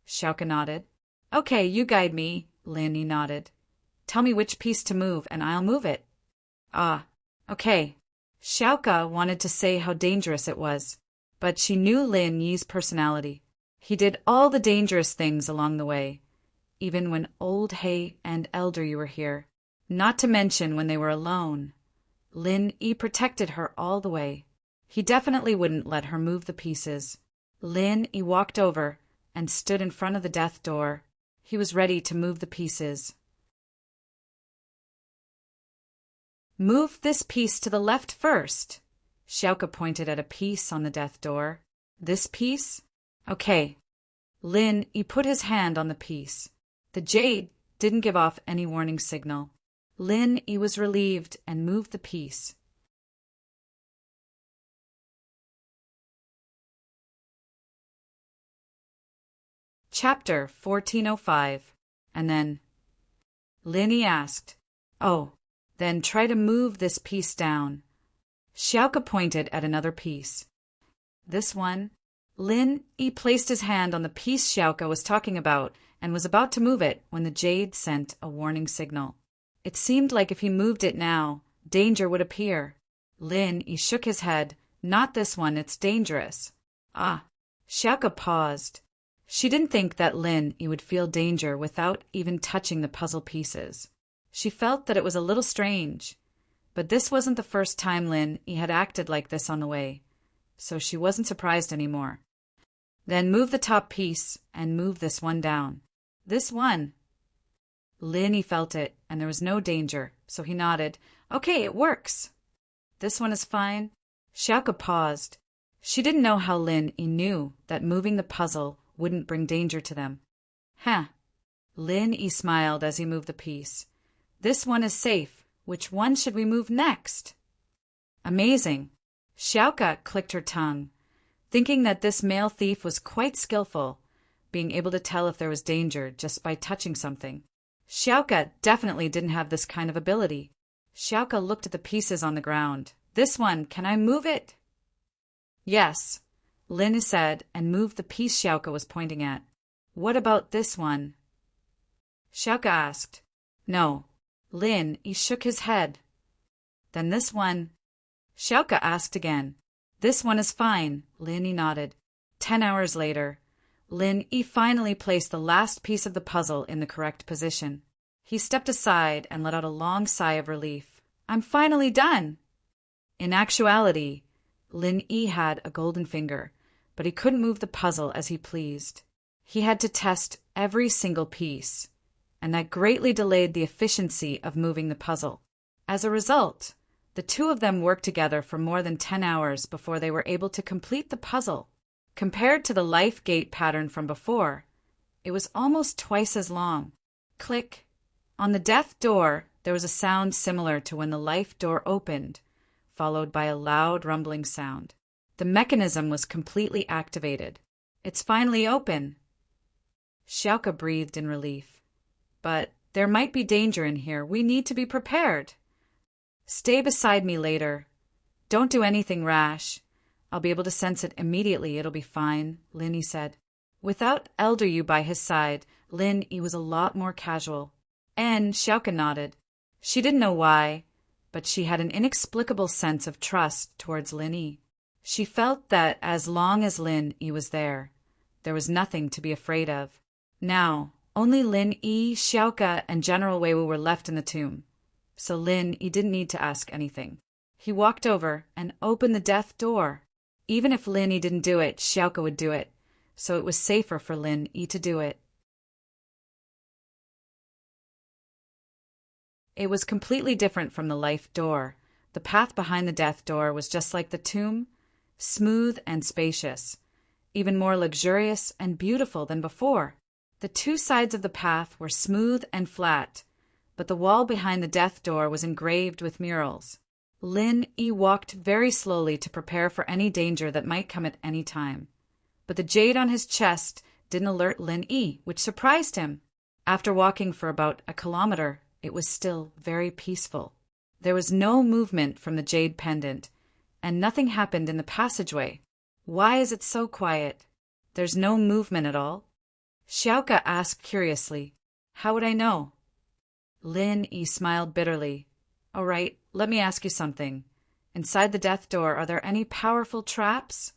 Xiaoka nodded. "Okay, you guide me," Lin Yi nodded. "Tell me which piece to move, and I'll move it." "Ah, okay." Xiaoka wanted to say how dangerous it was, but she knew Lin Yi's personality. He did all the dangerous things along the way, even when Old Hay and Elder Yu were here, not to mention when they were alone. Lin Yi protected her all the way. He definitely wouldn't let her move the pieces. Lin Yi walked over and stood in front of the death door. He was ready to move the pieces. "Move this piece to the left first." Xiaoka pointed at a piece on the death door. "This piece?" "Okay." Lin Yi put his hand on the piece. The jade didn't give off any warning signal. Lin Yi was relieved and moved the piece. Chapter 1405. And then Lin Yi asked, "Oh, then try to move this piece down." Xiaoka pointed at another piece. "This one?" Lin Yi placed his hand on the piece Xiaoka was talking about and was about to move it when the jade sent a warning signal. It seemed like if he moved it now, danger would appear. Lin Yi shook his head. "Not this one, it's dangerous." "Ah." Xiaoka paused. She didn't think that Lin Yi would feel danger without even touching the puzzle pieces. She felt that it was a little strange, but this wasn't the first time Lin Yi had acted like this on the way, so she wasn't surprised anymore. Then move the top piece and move this one down. This one. Lin Yi felt it, and there was no danger, so he nodded. Okay, it works. This one is fine. Xiaoka paused. She didn't know how Lin Yi knew that moving the puzzle wouldn't bring danger to them. Huh. Lin Yi smiled as he moved the piece. This one is safe. Which one should we move next? Amazing. Xiaoka clicked her tongue, thinking that this male thief was quite skillful, being able to tell if there was danger just by touching something. Xiaoka definitely didn't have this kind of ability. Xiaoka looked at the pieces on the ground. This one, can I move it? Yes, Lin said, and moved the piece Xiaoka was pointing at. What about this one? Xiaoka asked. No. Lin Yi shook his head. Then this one. Xiaoka asked again. This one is fine, Lin Yi nodded. 10 hours later, Lin Yi finally placed the last piece of the puzzle in the correct position. He stepped aside and let out a long sigh of relief. I'm finally done! In actuality, Lin Yi had a golden finger, but he couldn't move the puzzle as he pleased. He had to test every single piece, and that greatly delayed the efficiency of moving the puzzle. As a result, the two of them worked together for more than 10 hours before they were able to complete the puzzle. Compared to the life gate pattern from before, it was almost twice as long. Click. On the death door, there was a sound similar to when the life door opened, followed by a loud rumbling sound. The mechanism was completely activated. It's finally open. Xiaoka breathed in relief. But there might be danger in here. We need to be prepared. Stay beside me later. Don't do anything rash. I'll be able to sense it immediately. It'll be fine, Lin Yi said. Without Elder Yu by his side, Lin Yi was a lot more casual. And Xiaoka nodded. She didn't know why, but she had an inexplicable sense of trust towards Lin Yi. She felt that as long as Lin Yi was there was nothing to be afraid of. Now, only Lin Yi, Xiaoka, and General Weiwu were left in the tomb, so Lin Yi didn't need to ask anything. He walked over and opened the death door. Even if Lin Yi didn't do it, Xiaoka would do it, so it was safer for Lin Yi to do it. It was completely different from the life door. The path behind the death door was just like the tomb, smooth and spacious, even more luxurious and beautiful than before. The two sides of the path were smooth and flat, but the wall behind the death door was engraved with murals. Lin Yi walked very slowly to prepare for any danger that might come at any time. But the jade on his chest didn't alert Lin Yi, which surprised him. After walking for about a kilometer, it was still very peaceful. There was no movement from the jade pendant, and nothing happened in the passageway. Why is it so quiet? There's no movement at all? Xiaoka asked curiously. How would I know? Lin Yi smiled bitterly. All right, let me ask you something. Inside the death door, are there any powerful traps?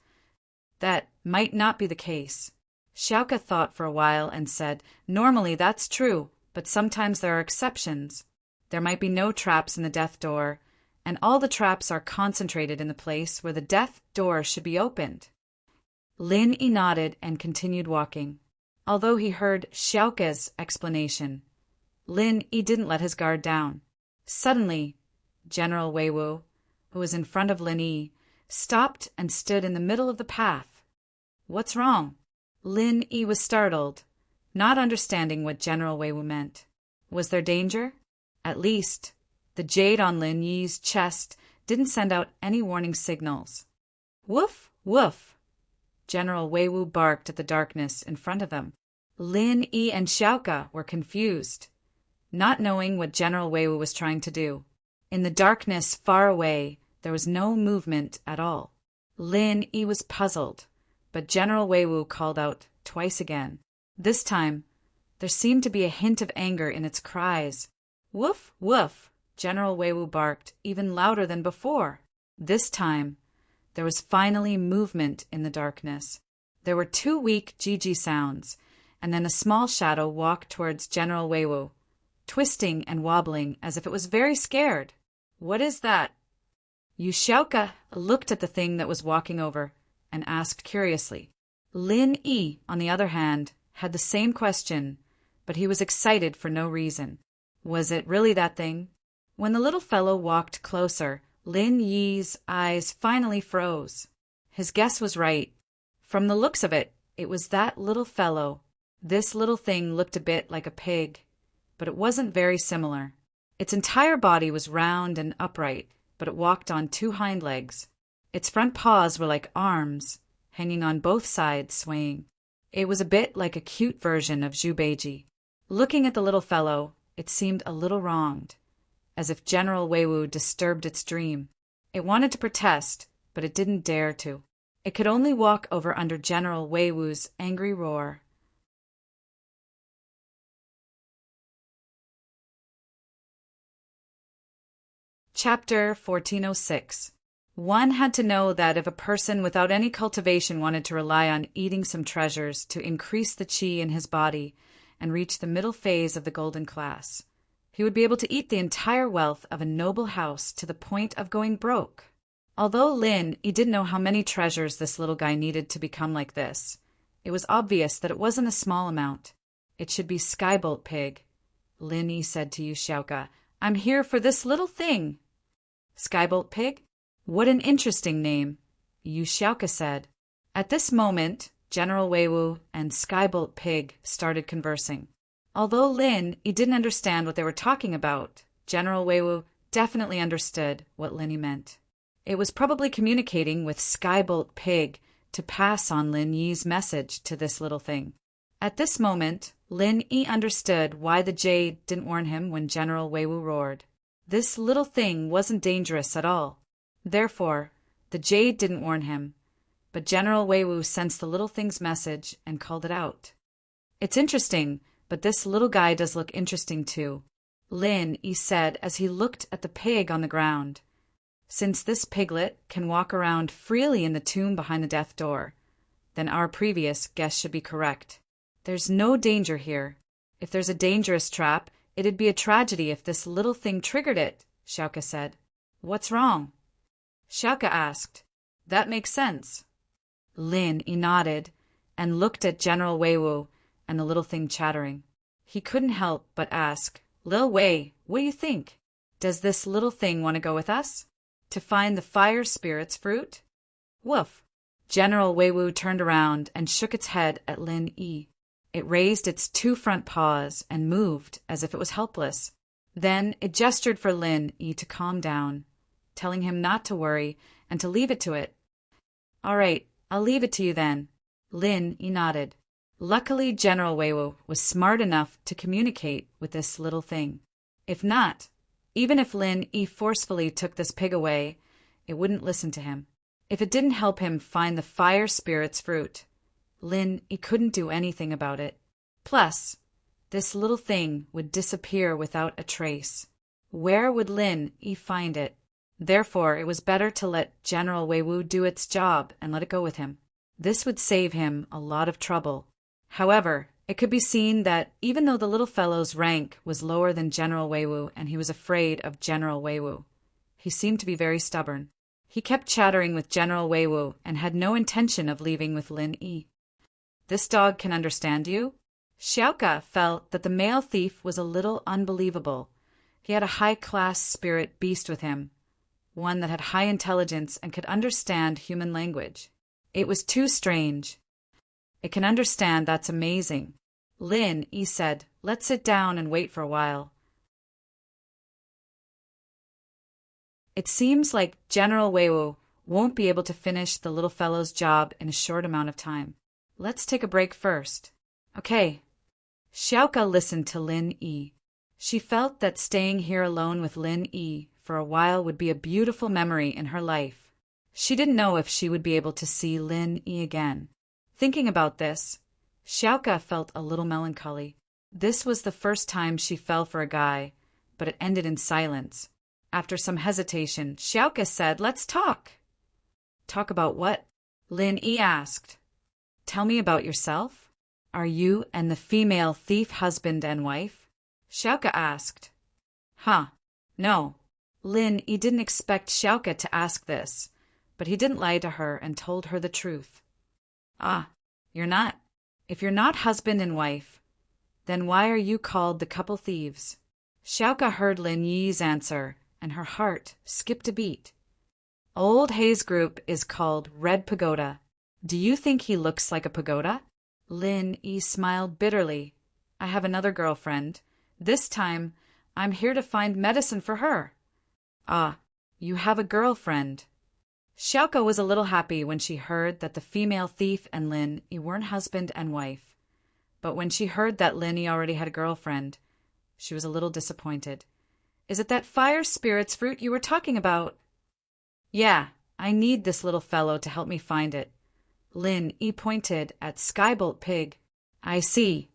That might not be the case. Xiaoka thought for a while and said, Normally that's true, but sometimes there are exceptions. There might be no traps in the death door, and all the traps are concentrated in the place where the death door should be opened. Lin Yi nodded and continued walking. Although he heard Xiaoka's explanation, Lin Yi didn't let his guard down. Suddenly, General Weiwu, who was in front of Lin Yi, stopped and stood in the middle of the path. What's wrong? Lin Yi was startled, not understanding what General Weiwu meant. Was there danger? At least, the jade on Lin Yi's chest didn't send out any warning signals. Woof, woof! General Weiwu barked at the darkness in front of them. Lin Yi and Xiaoka were confused, not knowing what General Weiwu was trying to do. In the darkness far away, there was no movement at all. Lin Yi was puzzled, but General Weiwu called out twice again. This time, there seemed to be a hint of anger in its cries. Woof, woof! General Weiwu barked even louder than before. This time, there was finally movement in the darkness. There were 2 weak Gigi sounds, and then a small shadow walked towards General Weiwu. twisting and wobbling as if it was very scared. "What is that?" Yushauka looked at the thing that was walking over and asked curiously. Lin Yi, on the other hand, had the same question, but he was excited for no reason. Was it really that thing? When the little fellow walked closer, Lin Yi's eyes finally froze. His guess was right. From the looks of it, it was that little fellow. This little thing looked a bit like a pig, but it wasn't very similar. Its entire body was round and upright, but it walked on two hind legs. Its front paws were like arms, hanging on both sides, swaying. It was a bit like a cute version of Zhubeiji. Looking at the little fellow, it seemed a little wronged, as if General Weiwu disturbed its dream. It wanted to protest, but it didn't dare to. It could only walk over under General Weiwu's angry roar. Chapter 1406. One had to know that if a person without any cultivation wanted to rely on eating some treasures to increase the qi in his body and reach the middle phase of the golden class, he would be able to eat the entire wealth of a noble house to the point of going broke. Although Lin Yi didn't know how many treasures this little guy needed to become like this, it was obvious that it wasn't a small amount. "It should be Skybolt Pig," Lin Yi said to Yushauka. "I'm here for this little thing." "Skybolt Pig? What an interesting name," Yushauka said. At this moment, General Weiwu and Skybolt Pig started conversing. Although Lin Yi didn't understand what they were talking about, General Weiwu definitely understood what Lin Yi meant. It was probably communicating with Skybolt Pig to pass on Lin Yi's message to this little thing. At this moment, Lin Yi understood why the jade didn't warn him when General Weiwu roared. This little thing wasn't dangerous at all. Therefore, the jade didn't warn him, but General Weiwu sensed the little thing's message and called it out. "It's interesting, but this little guy does look interesting too," Lin Yi said as he looked at the pig on the ground. "Since this piglet can walk around freely in the tomb behind the death door, then our previous guess should be correct. There's no danger here. If there's a dangerous trap, it'd be a tragedy if this little thing triggered it," Shauka said. "What's wrong?" Shauka asked. "That makes sense." Lin Yi nodded and looked at General Weiwu and the little thing chattering. He couldn't help but ask, "Lil Wei, what do you think? Does this little thing want to go with us? To find the fire spirit's fruit?" "Woof." General Weiwu turned around and shook its head at Lin Yi. It raised its two front paws and moved as if it was helpless. Then it gestured for Lin Yi to calm down, telling him not to worry and to leave it to it. "All right, I'll leave it to you then." Lin Yi nodded. Luckily, General Weiwu was smart enough to communicate with this little thing. If not, even if Lin Yi forcefully took this pig away, it wouldn't listen to him. If it didn't help him find the fire spirit's fruit, Lin Yi couldn't do anything about it. Plus, this little thing would disappear without a trace. Where would Lin Yi find it? Therefore, it was better to let General Weiwu do its job and let it go with him. This would save him a lot of trouble. However, it could be seen that even though the little fellow's rank was lower than General Weiwu and he was afraid of General Weiwu, he seemed to be very stubborn. He kept chattering with General Weiwu and had no intention of leaving with Lin Yi. "This dog can understand you?" Xiaoka felt that the male thief was a little unbelievable. He had a high-class spirit beast with him, one that had high intelligence and could understand human language. It was too strange. "It can understand, that's amazing." Lin Yi said, "Let's sit down and wait for a while." It seems like General Weiwu won't be able to finish the little fellow's job in a short amount of time. Let's take a break first. Okay. Xiaoka listened to Lin Yi. She felt that staying here alone with Lin Yi for a while would be a beautiful memory in her life. She didn't know if she would be able to see Lin Yi again. Thinking about this, Xiaoka felt a little melancholy. This was the first time she fell for a guy, but it ended in silence. After some hesitation, Xiaoka said, "Let's talk." "Talk about what?" Lin Yi asked. "Tell me about yourself. Are you and the female thief husband and wife?" Xiaoka asked. Huh. No. Lin Yi didn't expect Xiaoka to ask this, but he didn't lie to her and told her the truth. Ah, you're not. If you're not husband and wife, then why are you called the couple thieves? Xiaoka heard Lin Yi's answer, and her heart skipped a beat. Old Hei's group is called Red Pagoda. Do you think he looks like a pagoda? Lin Yi smiled bitterly. I have another girlfriend. This time, I'm here to find medicine for her. Ah, you have a girlfriend. Xiaoka was a little happy when she heard that the female thief and Lin Yi weren't husband and wife. But when she heard that Lin Yi already had a girlfriend, she was a little disappointed. Is it that fire spirit's fruit you were talking about? Yeah, I need this little fellow to help me find it. Lin Yi pointed at Skybolt Pig. I see.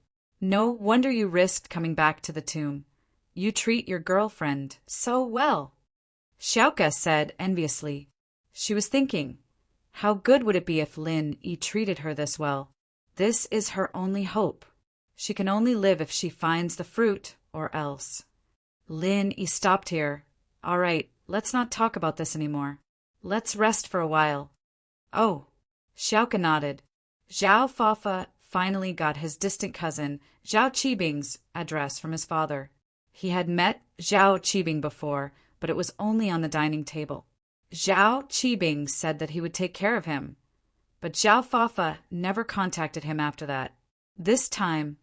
No wonder you risked coming back to the tomb. You treat your girlfriend so well. Xiaoka said enviously. She was thinking, how good would it be if Lin Yi treated her this well? This is her only hope. She can only live if she finds the fruit, or else. Lin Yi stopped here. All right, let's not talk about this anymore. Let's rest for a while. Oh. Xiaoka nodded. Zhao Fafa finally got his distant cousin, Zhao Qibing's, address from his father. He had met Zhao Qibing before, but it was only on the dining table. Zhao Qibing said that he would take care of him, but Zhao Fafa never contacted him after that. This time,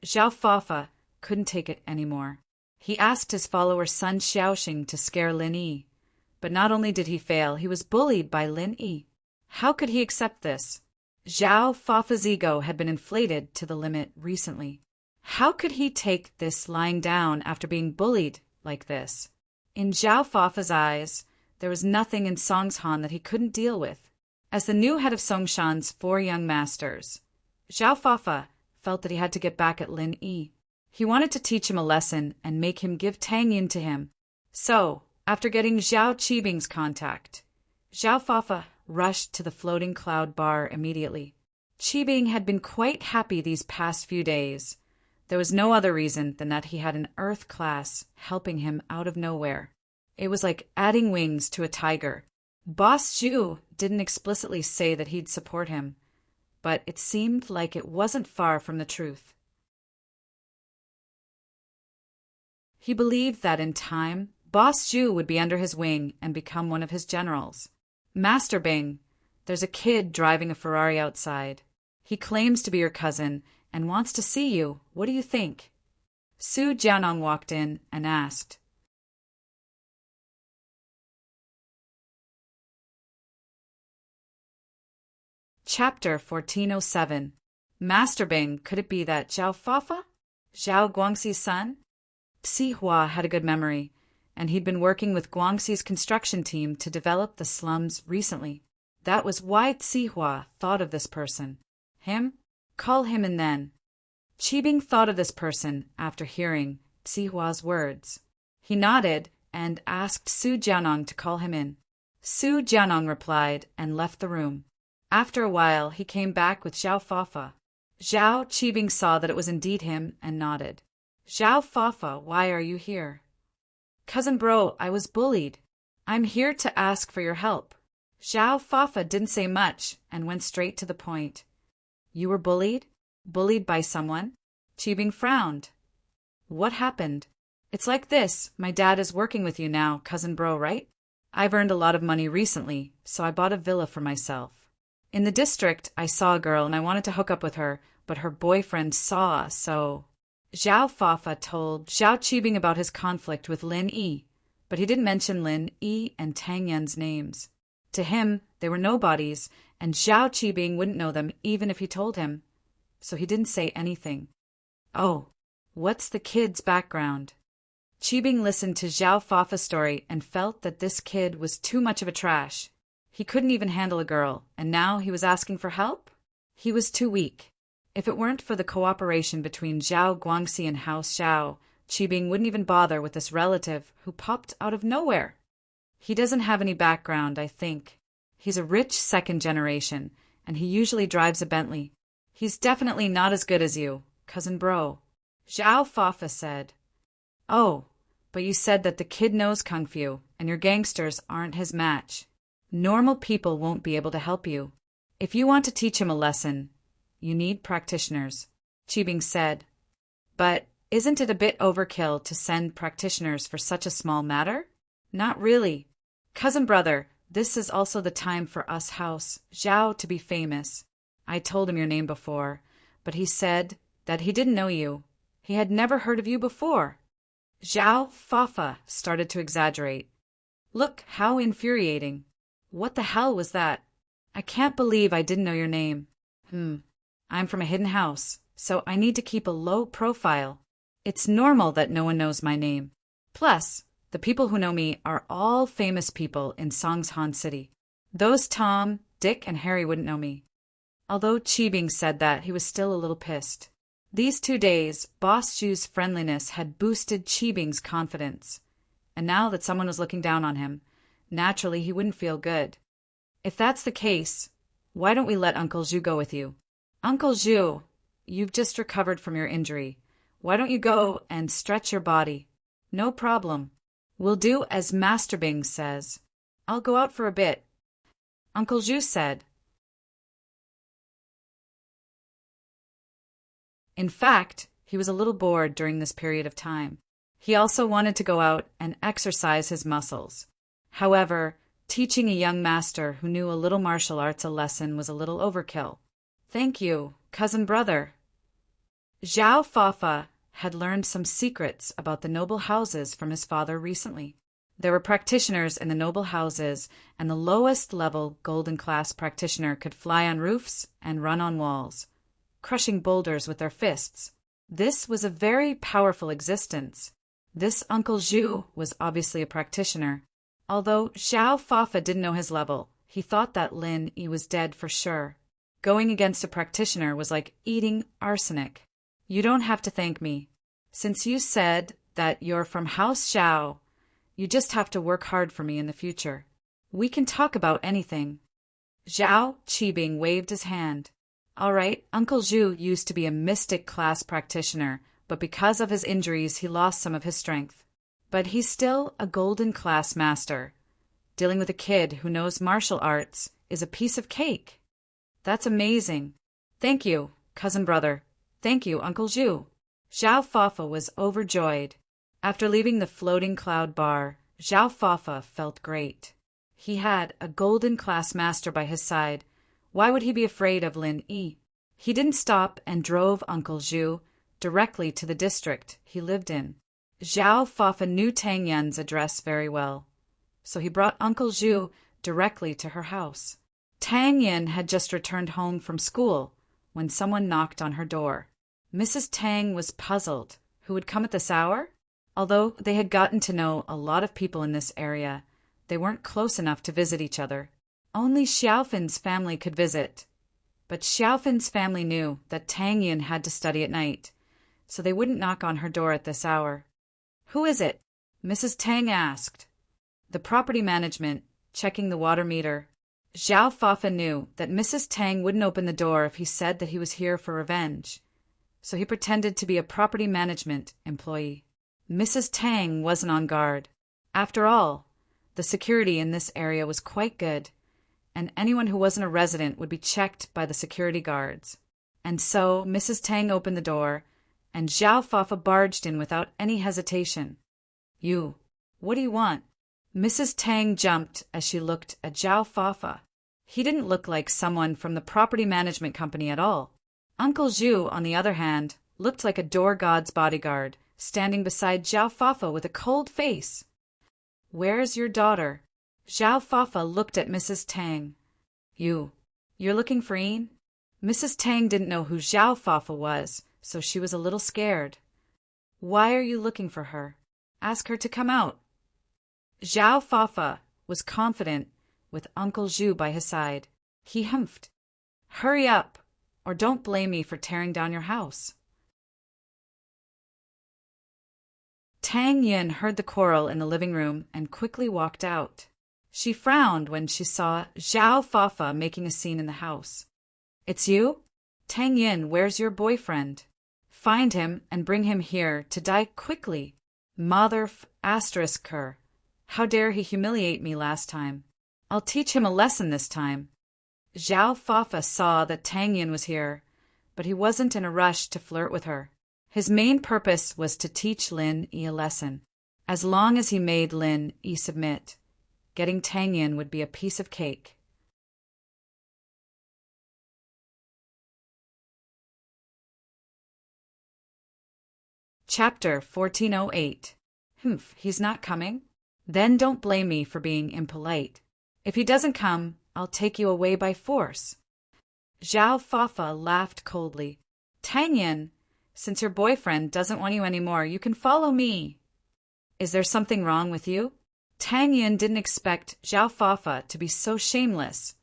Zhao Fafa couldn't take it anymore. He asked his follower Sun Xiaoxing to scare Lin Yi, but not only did he fail, he was bullied by Lin Yi. How could he accept this? Zhao Fafa's ego had been inflated to the limit recently. How could he take this lying down after being bullied like this? In Zhao Fafa's eyes, there was nothing in Songshan that he couldn't deal with. As the new head of Songshan's 4 young masters, Zhao Fafa felt that he had to get back at Lin Yi. He wanted to teach him a lesson and make him give Tang Yin to him. So, after getting Zhao Qibing's contact, Zhao Fafa rushed to the floating cloud bar immediately. Qibing had been quite happy these past few days. There was no other reason than that he had an Earth class helping him out of nowhere. It was like adding wings to a tiger. Boss Zhu didn't explicitly say that he'd support him, but it seemed like it wasn't far from the truth. He believed that in time, Boss Zhu would be under his wing and become one of his generals. Master Bing, there's a kid driving a Ferrari outside. He claims to be your cousin and wants to see you. What do you think? Su Jianong walked in and asked. Chapter 1407. Master Bing, could it be that Zhao Fafa? Zhao Guangxi's son? Xihua had a good memory, and he'd been working with Guangxi's construction team to develop the slums recently. That was why Xihua thought of this person. Him? Call him and then. Qibing thought of this person after hearing Xihua's words. He nodded and asked Su Jianong to call him in. Su Jianong replied and left the room. After a while, he came back with Zhao Fafa. Zhao Qibing saw that it was indeed him and nodded. Zhao Fafa, why are you here? Cousin bro, I was bullied. I'm here to ask for your help. Zhao Fafa didn't say much and went straight to the point. You were bullied? Bullied by someone? Qibing frowned. What happened? It's like this. My dad is working with you now, cousin bro, right? I've earned a lot of money recently, so I bought a villa for myself. In the district, I saw a girl and I wanted to hook up with her, but her boyfriend saw, so... Zhao Fafa told Zhao Qibing about his conflict with Lin Yi, but he didn't mention Lin Yi and Tang Yan's names. To him, they were nobodies, and Zhao Qibing wouldn't know them even if he told him, so he didn't say anything. Oh, what's the kid's background? Qibing listened to Zhao Fafa's story and felt that this kid was too much of a trash. He couldn't even handle a girl, and now he was asking for help? He was too weak. If it weren't for the cooperation between Zhao Guangxi and House Zhao, Qibing wouldn't even bother with this relative who popped out of nowhere. He doesn't have any background, I think. He's a rich second generation, and he usually drives a Bentley. He's definitely not as good as you, cousin bro. Zhao Fafa said. Oh, but you said that the kid knows Kung Fu, and your gangsters aren't his match. Normal people won't be able to help you. If you want to teach him a lesson, you need practitioners, Qibing said. But isn't it a bit overkill to send practitioners for such a small matter? Not really. Cousin brother, this is also the time for us House Zhao to be famous. I told him your name before, but he said that he didn't know you. He had never heard of you before. Zhao Fafa started to exaggerate. Look, how infuriating. What the hell was that? I can't believe I didn't know your name. I'm from a hidden house, so I need to keep a low profile. It's normal that no one knows my name. Plus, the people who know me are all famous people in Songshan City. Those Tom, Dick, and Harry wouldn't know me. Although Qibing said that, he was still a little pissed. These 2 days, Boss Zhu's friendliness had boosted Qibing's confidence. And now that someone was looking down on him, naturally he wouldn't feel good. If that's the case, why don't we let Uncle Zhu go with you? Uncle Zhu, you've just recovered from your injury. Why don't you go and stretch your body? No problem. We'll do as Master Bing says. I'll go out for a bit, Uncle Zhu said. In fact, he was a little bored during this period of time. He also wanted to go out and exercise his muscles. However, teaching a young master who knew a little martial arts a lesson was a little overkill. Thank you, cousin brother. Zhao Fafa had learned some secrets about the noble houses from his father recently. There were practitioners in the noble houses, and the lowest level golden class practitioner could fly on roofs and run on walls, crushing boulders with their fists. This was a very powerful existence. This Uncle Zhu was obviously a practitioner. Although Zhao Fafa didn't know his level, he thought that Lin Yi was dead for sure. Going against a practitioner was like eating arsenic. You don't have to thank me. Since you said that you're from House Zhao, you just have to work hard for me in the future. We can talk about anything. Zhao Qibing waved his hand. All right, Uncle Zhu used to be a mystic class practitioner, but because of his injuries he lost some of his strength. But he's still a golden class master. Dealing with a kid who knows martial arts is a piece of cake. That's amazing. Thank you, cousin brother. Thank you, Uncle Zhu. Zhao Fafa was overjoyed. After leaving the floating cloud bar, Zhao Fafa felt great. He had a golden class master by his side. Why would he be afraid of Lin Yi? He didn't stop and drove Uncle Zhu directly to the district he lived in. Zhao Fafa knew Tang Yun's address very well, so he brought Uncle Zhu directly to her house. Tang Yun had just returned home from school when someone knocked on her door. Mrs. Tang was puzzled. Who would come at this hour? Although they had gotten to know a lot of people in this area, they weren't close enough to visit each other. Only Xiaofin's family could visit. But Xiaofin's family knew that Tang Yun had to study at night, so they wouldn't knock on her door at this hour. Who is it? Mrs. Tang asked. The property management, checking the water meter. Zhao Fafa knew that Mrs. Tang wouldn't open the door if he said that he was here for revenge, so he pretended to be a property management employee. Mrs. Tang wasn't on guard. After all, the security in this area was quite good, and anyone who wasn't a resident would be checked by the security guards. And so Mrs. Tang opened the door, and Zhao Fafa barged in without any hesitation. You, what do you want? Mrs. Tang jumped as she looked at Zhao Fafa. He didn't look like someone from the property management company at all. Uncle Zhu, on the other hand, looked like a door god's bodyguard, standing beside Zhao Fafa with a cold face. Where's your daughter? Zhao Fafa looked at Mrs. Tang. You're looking for Yin? Mrs. Tang didn't know who Zhao Fafa was, so she was a little scared. Why are you looking for her? Ask her to come out. Zhao Fafa was confident with Uncle Zhu by his side. He humphed. Hurry up, or don't blame me for tearing down your house. Tang Yin heard the quarrel in the living room and quickly walked out. She frowned when she saw Zhao Fafa making a scene in the house. It's you? Tang Yin, where's your boyfriend? Find him and bring him here to die quickly. Mother asterisk her. How dare he humiliate me last time? I'll teach him a lesson this time. Zhao Fafa saw that Tang Yin was here, but he wasn't in a rush to flirt with her. His main purpose was to teach Lin Yi a lesson. As long as he made Lin Yi submit, getting Tang Yin would be a piece of cake. Chapter 1408. Humph, he's not coming? Then don't blame me for being impolite. If he doesn't come, I'll take you away by force. Zhao Fafa laughed coldly. Tang Yin, since your boyfriend doesn't want you anymore, you can follow me. Is there something wrong with you? Tang Yin didn't expect Zhao Fafa to be so shameless,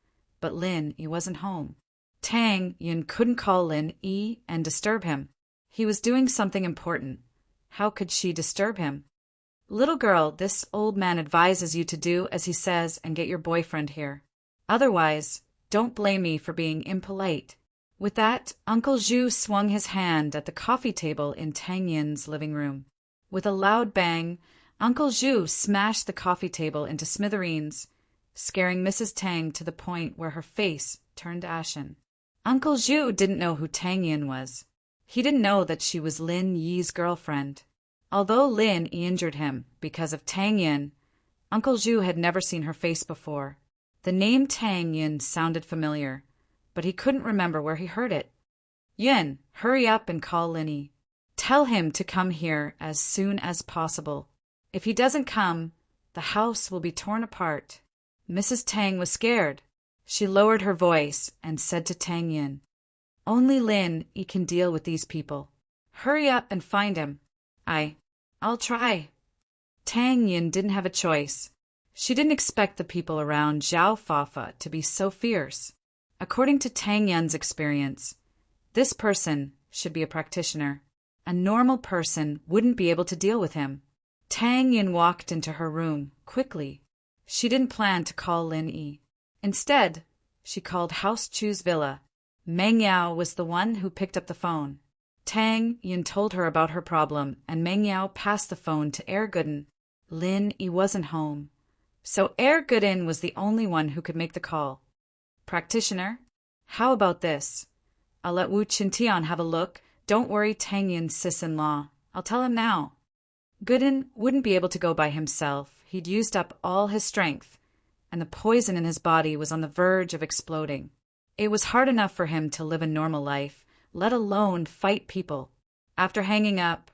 but Lin Yi wasn't home. Tang Yin couldn't call Lin Yi and disturb him. He was doing something important. How could she disturb him? Little girl, this old man advises you to do as he says and get your boyfriend here. Otherwise, don't blame me for being impolite. With that, Uncle Zhu swung his hand at the coffee table in Tang Yin's living room. With a loud bang, Uncle Zhu smashed the coffee table into smithereens, scaring Mrs. Tang to the point where her face turned ashen. Uncle Zhu didn't know who Tang Yin was. He didn't know that she was Lin Yi's girlfriend. Although Lin Yi injured him because of Tang Yin, Uncle Zhu had never seen her face before. The name Tang Yin sounded familiar, but he couldn't remember where he heard it. Yin, hurry up and call Lin Yi. Tell him to come here as soon as possible. If he doesn't come, the house will be torn apart. Mrs. Tang was scared. She lowered her voice and said to Tang Yin, Only Lin Yi can deal with these people. Hurry up and find him. I'll try. Tang Yin didn't have a choice. She didn't expect the people around Zhao Fafa to be so fierce. According to Tang Yin's experience, this person should be a practitioner. A normal person wouldn't be able to deal with him. Tang Yin walked into her room quickly. She didn't plan to call Lin Yi. Instead, she called House Chu's villa. Meng Yao was the one who picked up the phone. Tang Yin told her about her problem, and Meng Yao passed the phone to Gooden. Lin Yi wasn't home, so Gooden was the only one who could make the call. Practitioner, how about this? I'll let Wu Qintian have a look. Don't worry, Tang Yin's sis-in-law. I'll tell him now. Gooden wouldn't be able to go by himself. He'd used up all his strength, and the poison in his body was on the verge of exploding. It was hard enough for him to live a normal life, let alone fight people. After hanging up,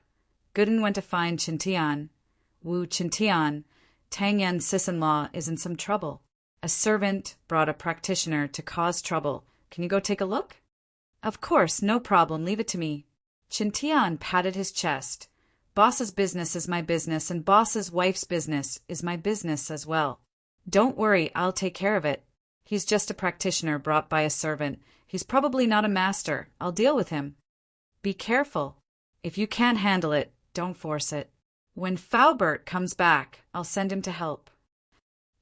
Gooden went to find Qintian. Wu Qintian, Tang Yin's sis-in-law, is in some trouble. A servant brought a practitioner to cause trouble. Can you go take a look? Of course, no problem. Leave it to me. Qintian patted his chest. Boss's business is my business, and boss's wife's business is my business as well. Don't worry, I'll take care of it. He's just a practitioner brought by a servant. He's probably not a master. I'll deal with him. Be careful. If you can't handle it, don't force it. When Faubert comes back, I'll send him to help.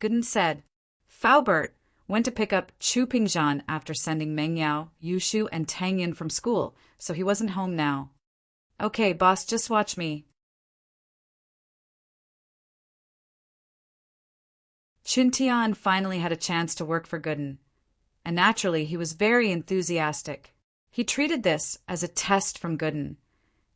Gooden said. Faubert went to pick up Chu Pingzhan after sending Meng Yao, Yushu, and Tang Yin from school, so he wasn't home now. Okay, boss, just watch me. Qintian finally had a chance to work for Gooden, and naturally he was very enthusiastic. He treated this as a test from Gooden,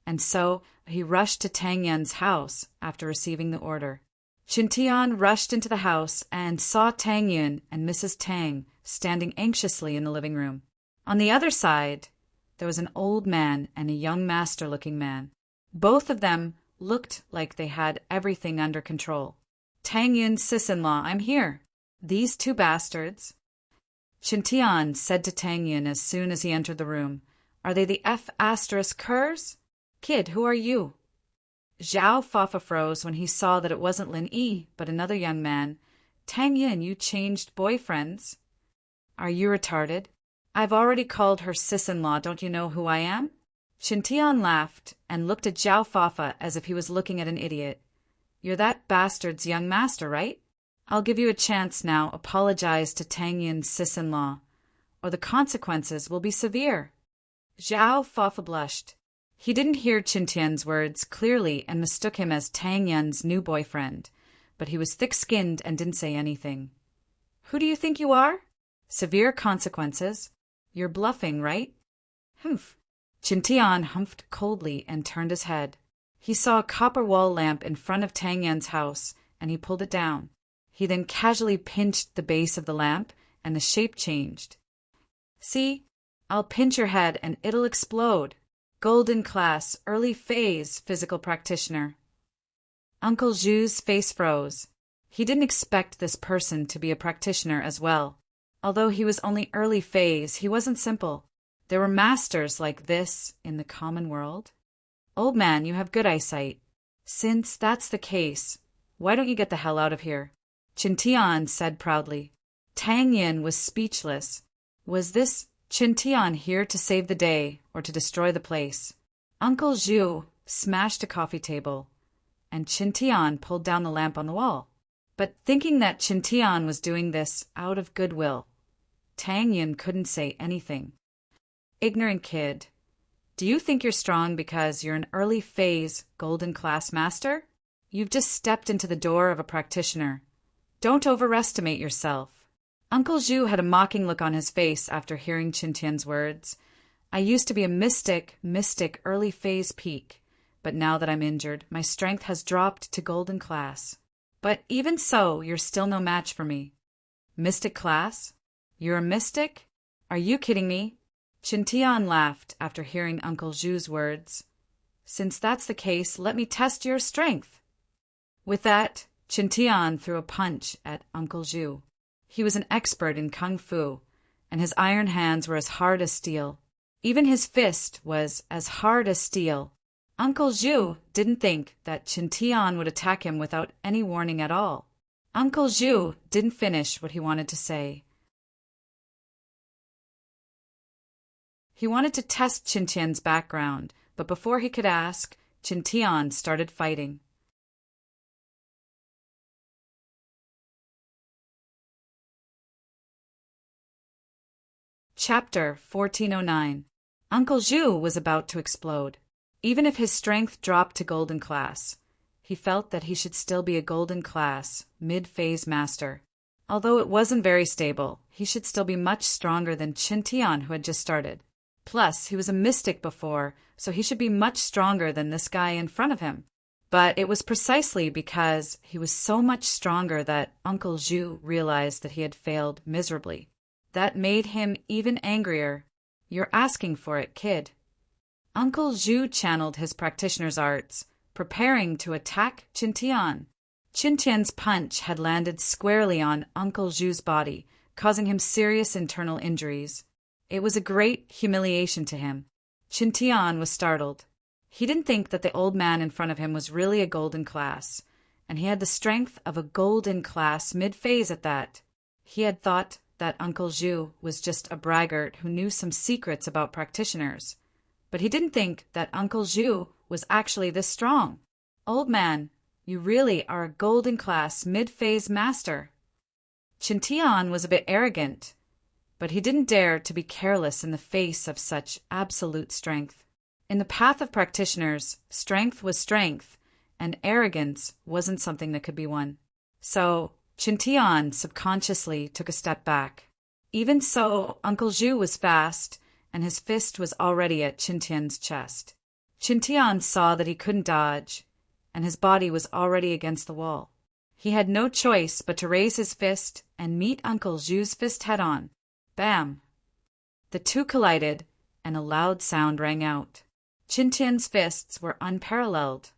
and so he rushed to Tang Yin's house after receiving the order. Qintian rushed into the house and saw Tang Yin and Mrs. Tang standing anxiously in the living room. On the other side, there was an old man and a young master-looking man. Both of them looked like they had everything under control. Tang Yin's sis-in-law, I'm here. These two bastards. Qintian said to Tang Yin as soon as he entered the room, Are they the F****Curs? Kid, who are you? Zhao Fafa froze when he saw that it wasn't Lin Yi, but another young man. Tang Yin, you changed boyfriends. Are you retarded? I've already called her sis-in-law. Don't you know who I am? Qintian laughed and looked at Zhao Fafa as if he was looking at an idiot. You're that bastard's young master, right? I'll give you a chance now. Apologize to Tang Yin's sis-in-law, or the consequences will be severe. Zhao Fafa blushed. He didn't hear Qin Tian's words clearly and mistook him as Tang Yun's new boyfriend, but he was thick-skinned and didn't say anything. Who do you think you are? Severe consequences. You're bluffing, right? Humph. Qin Tian humphed coldly and turned his head. He saw a copper wall lamp in front of Tang Yun's house, and he pulled it down. He then casually pinched the base of the lamp, and the shape changed. See? I'll pinch your head and it'll explode. Golden class, early phase, physical practitioner. Uncle Zhu's face froze. He didn't expect this person to be a practitioner as well. Although he was only early phase, he wasn't simple. There were masters like this in the common world. Old man, you have good eyesight. Since that's the case, why don't you get the hell out of here? Qin Tian said proudly. Tang Yin was speechless. Was this Qin Tian here to save the day or to destroy the place? Uncle Zhu smashed a coffee table, and Qin Tian pulled down the lamp on the wall. But thinking that Qin Tian was doing this out of goodwill, Tang Yin couldn't say anything. Ignorant kid. Do you think you're strong because you're an early phase golden class master? You've just stepped into the door of a practitioner. Don't overestimate yourself. Uncle Zhu had a mocking look on his face after hearing Qin Tian's words. I used to be a mystic early phase peak, but now that I'm injured, my strength has dropped to golden class. But even so, you're still no match for me. Mystic class? You're a mystic? Are you kidding me? Qin Tian laughed after hearing Uncle Zhu's words. Since that's the case, let me test your strength. With that, Qin Tian threw a punch at Uncle Zhu. He was an expert in kung fu, and his iron hands were as hard as steel. Even his fist was as hard as steel. Uncle Zhu didn't think that Qin Tian would attack him without any warning at all. Uncle Zhu didn't finish what he wanted to say. He wanted to test Qin Tian's background, but before he could ask, Qin Tian started fighting. Chapter 1409. Uncle Zhu was about to explode. Even if his strength dropped to golden class, he felt that he should still be a golden class, mid-phase master. Although it wasn't very stable, he should still be much stronger than Qin Tian, who had just started. Plus, he was a mystic before, so he should be much stronger than this guy in front of him. But it was precisely because he was so much stronger that Uncle Zhu realized that he had failed miserably. That made him even angrier. You're asking for it, kid. Uncle Zhu channeled his practitioner's arts, preparing to attack Qin Tian. Qin Tian's punch had landed squarely on Uncle Zhu's body, causing him serious internal injuries. It was a great humiliation to him. Qin Tian was startled. He didn't think that the old man in front of him was really a golden class, and he had the strength of a golden class mid-phase at that. He had thought that Uncle Zhu was just a braggart who knew some secrets about practitioners. But he didn't think that Uncle Zhu was actually this strong. Old man, you really are a golden class mid-phase master. Qin Tian was a bit arrogant, but he didn't dare to be careless in the face of such absolute strength. In the path of practitioners, strength was strength, and arrogance wasn't something that could be won. So, Qin Tian subconsciously took a step back. Even so, Uncle Zhu was fast, and his fist was already at Qin Tian's chest. Qin Tian saw that he couldn't dodge, and his body was already against the wall. He had no choice but to raise his fist and meet Uncle Zhu's fist head-on. Bam! The two collided, and a loud sound rang out. Qin Tian's fists were unparalleled,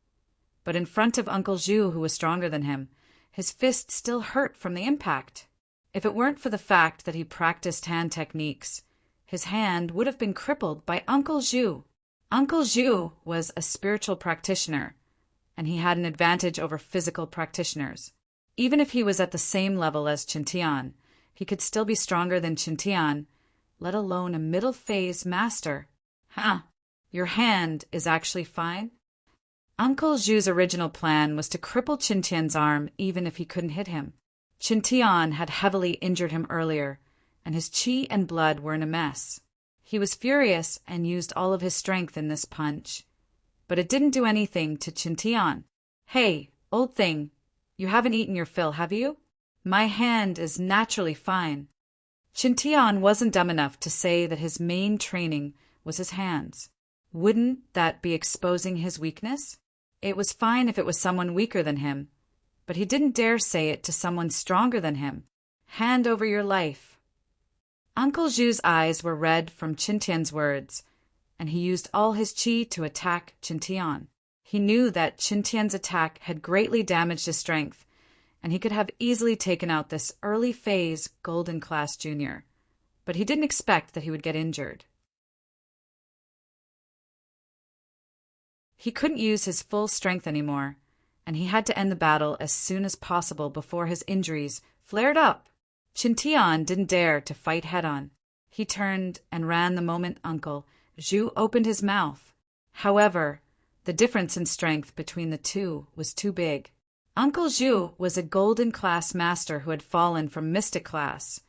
but in front of Uncle Zhu, who was stronger than him, his fist still hurt from the impact. If it weren't for the fact that he practiced hand techniques, his hand would have been crippled by Uncle Zhu. Uncle Zhu was a spiritual practitioner, and he had an advantage over physical practitioners. Even if he was at the same level as Qin Tian, he could still be stronger than Qin Tian, let alone a middle-phase master. Ha! Your hand is actually fine? Uncle Zhu's original plan was to cripple Qin Tian's arm even if he couldn't hit him. Qin Tian had heavily injured him earlier, and his qi and blood were in a mess. He was furious and used all of his strength in this punch, but it didn't do anything to Chintian. "Hey, old thing, you haven't eaten your fill, have you? My hand is naturally fine." Chintian wasn't dumb enough to say that his main training was his hands. Wouldn't that be exposing his weakness? It was fine if it was someone weaker than him, but he didn't dare say it to someone stronger than him. Hand over your life. Uncle Zhu's eyes were red from Chintian's words, and he used all his qi to attack Chintian. He knew that Chintian's attack had greatly damaged his strength, and he could have easily taken out this early phase Golden Class Junior, but he didn't expect that he would get injured. He couldn't use his full strength anymore, and he had to end the battle as soon as possible before his injuries flared up. Chintian didn't dare to fight head-on. He turned and ran the moment Uncle Zhu opened his mouth. However, the difference in strength between the two was too big. Uncle Zhu was a Golden Class Master who had fallen from Mystic Class,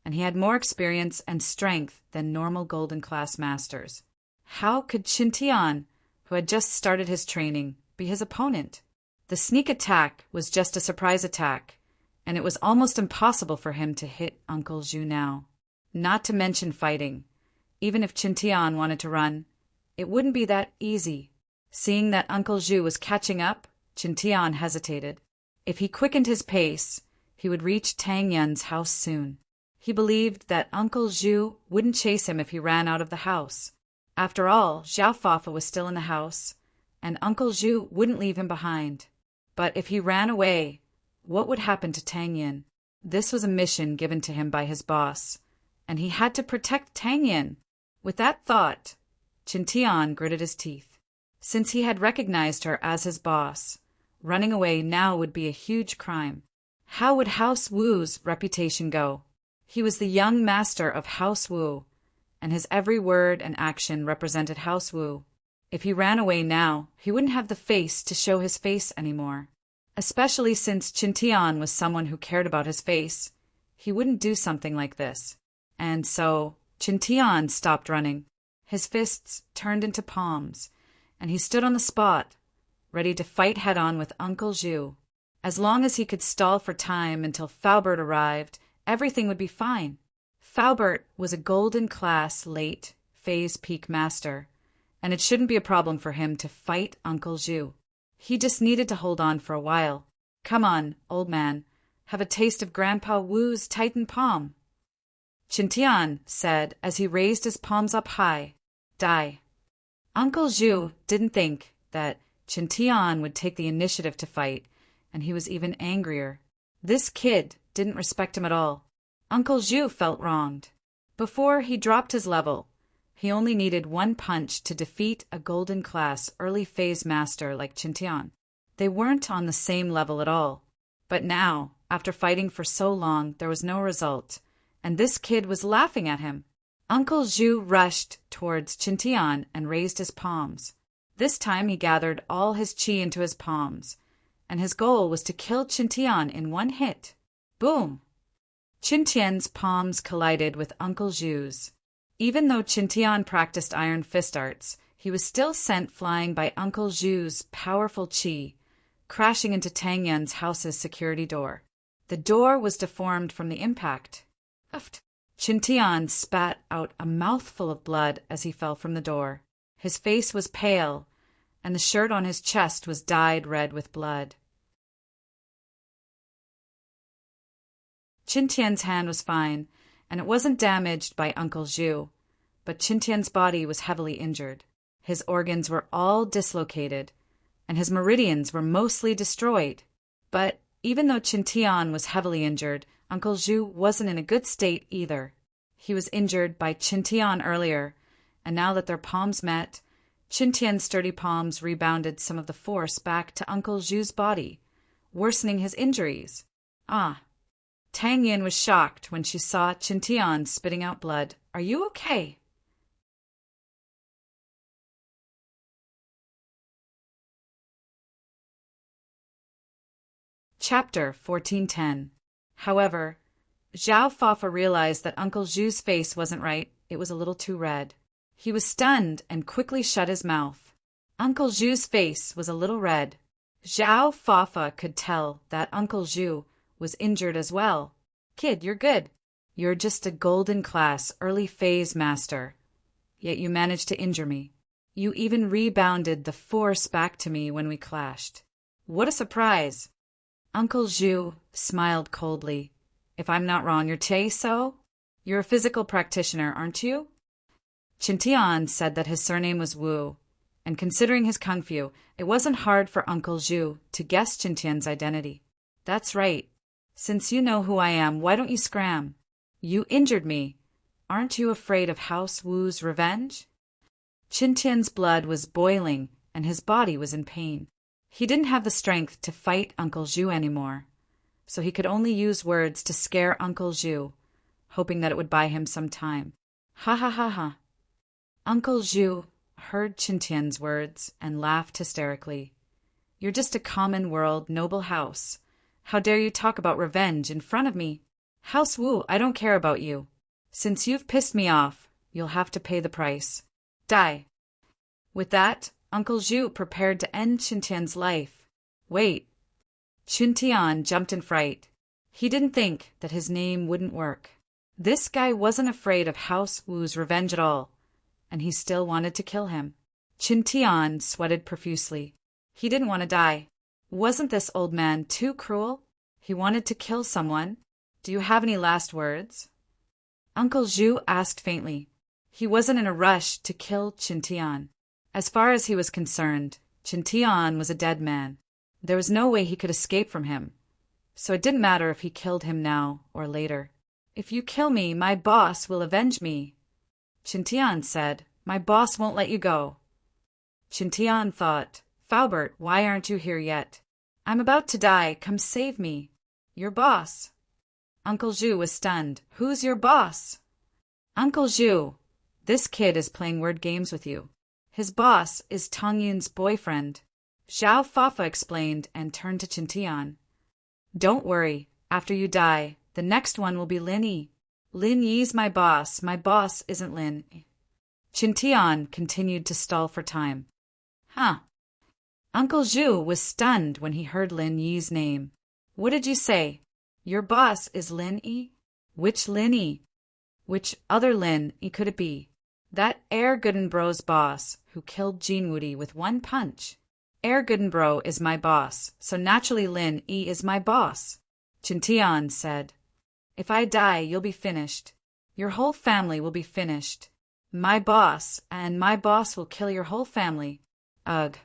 and he had more experience and strength than normal Golden Class Masters. How could Chintian, who had just started his training, be his opponent? The sneak attack was just a surprise attack, and it was almost impossible for him to hit Uncle Zhu now. Not to mention fighting. Even if Chintian wanted to run, it wouldn't be that easy. Seeing that Uncle Zhu was catching up, Chintian hesitated. If he quickened his pace, he would reach Tang Yun's house soon. He believed that Uncle Zhu wouldn't chase him if he ran out of the house. After all, Xiao Fafa was still in the house, and Uncle Zhu wouldn't leave him behind. But if he ran away, what would happen to Tang Yun? This was a mission given to him by his boss, and he had to protect Tang Yun. With that thought, Chintian gritted his teeth. Since he had recognized her as his boss, running away now would be a huge crime. How would House Wu's reputation go? He was the young master of House Wu, and his every word and action represented House Wu. If he ran away now, he wouldn't have the face to show his face anymore. Especially since Chintian was someone who cared about his face, he wouldn't do something like this. And so, Chintian stopped running. His fists turned into palms, and he stood on the spot, ready to fight head-on with Uncle Zhu. As long as he could stall for time until Faubert arrived, everything would be fine. Faubert was a Golden Class late phase peak master, and it shouldn't be a problem for him to fight Uncle Zhu. He just needed to hold on for a while. Come on, old man, have a taste of Grandpa Wu's Titan palm. Chintian said as he raised his palms up high. Die. Uncle Zhu didn't think that Chintian would take the initiative to fight, and he was even angrier. This kid didn't respect him at all. Uncle Zhu felt wronged. Before he dropped his level, he only needed one punch to defeat a Golden Class early phase master like Chintian. They weren't on the same level at all. But now, after fighting for so long, there was no result, and this kid was laughing at him. Uncle Zhu rushed towards Chintian and raised his palms. This time he gathered all his qi into his palms, and his goal was to kill Chintian in one hit. Boom! Chintian's palms collided with Uncle Zhu's. Even though Chintian practiced iron fist arts, he was still sent flying by Uncle Zhu's powerful qi, crashing into Tang Yun's house's security door. The door was deformed from the impact. Chintian spat out a mouthful of blood as he fell from the door. His face was pale, and the shirt on his chest was dyed red with blood. Chintian's hand was fine, and it wasn't damaged by Uncle Zhu, but Chintian's body was heavily injured. His organs were all dislocated, and his meridians were mostly destroyed. But even though Chintian was heavily injured, Uncle Zhu wasn't in a good state either. He was injured by Chintian earlier, and now that their palms met, Chintian's sturdy palms rebounded some of the force back to Uncle Zhu's body, worsening his injuries. Tang Yin was shocked when she saw Chintian spitting out blood. Are you okay? Chapter 1410. However, Xiao Fafa realized that Uncle Zhu's face wasn't right. It was a little too red. He was stunned and quickly shut his mouth. Uncle Zhu's face was a little red. Zhao Fafa could tell that Uncle Zhu was injured as well. Kid, you're good. You're just a golden class early phase master. Yet you managed to injure me. You even rebounded the force back to me when we clashed. What a surprise! Uncle Zhu smiled coldly. If I'm not wrong, you're Tae-so? You're a physical practitioner, aren't you? Qintian said that his surname was Wu, and considering his kung fu, it wasn't hard for Uncle Zhu to guess Qintian's identity. That's right. Since you know who I am, why don't you scram? You injured me. Aren't you afraid of House Wu's revenge? Qintian's blood was boiling, and his body was in pain. He didn't have the strength to fight Uncle Zhu anymore, so he could only use words to scare Uncle Zhu, hoping that it would buy him some time. Ha ha ha ha. Uncle Zhu heard Qintian's words and laughed hysterically. You're just a common world noble house. How dare you talk about revenge in front of me? House Wu, I don't care about you. Since you've pissed me off, you'll have to pay the price. Die. With that, Uncle Zhu prepared to end Qintian's life. Wait. Qintian jumped in fright. He didn't think that his name wouldn't work. This guy wasn't afraid of House Wu's revenge at all, and he still wanted to kill him. Qintian sweated profusely. He didn't want to die. Wasn't this old man too cruel? He wanted to kill someone. Do you have any last words? Uncle Zhu asked faintly. He wasn't in a rush to kill Qintian. As far as he was concerned, Qintian was a dead man. There was no way he could escape from him, so it didn't matter if he killed him now or later. If you kill me, my boss will avenge me. Qintian said, My boss won't let you go. Qintian thought, Faubert, why aren't you here yet? I'm about to die. Come save me. Your boss. Uncle Zhu was stunned. Who's your boss? Uncle Zhu, this kid is playing word games with you. His boss is Tong Yun's boyfriend. Zhao Fafa explained and turned to Qintian. Don't worry. After you die, the next one will be Lin Yi. Lin Yi's my boss. My boss isn't Lin. Qintian continued to stall for time. Huh. Uncle Zhu was stunned when he heard Lin Yi's name. What did you say? Your boss is Lin Yi? Which Lin Yi? Which other Lin Yi could it be? That Air Goodenbro's boss who killed Jean Woody with one punch. Air Goodenbro is my boss, so naturally Lin Yi is my boss. Qintian said. If I die, you'll be finished. Your whole family will be finished. My boss, and my boss will kill your whole family. Ugh.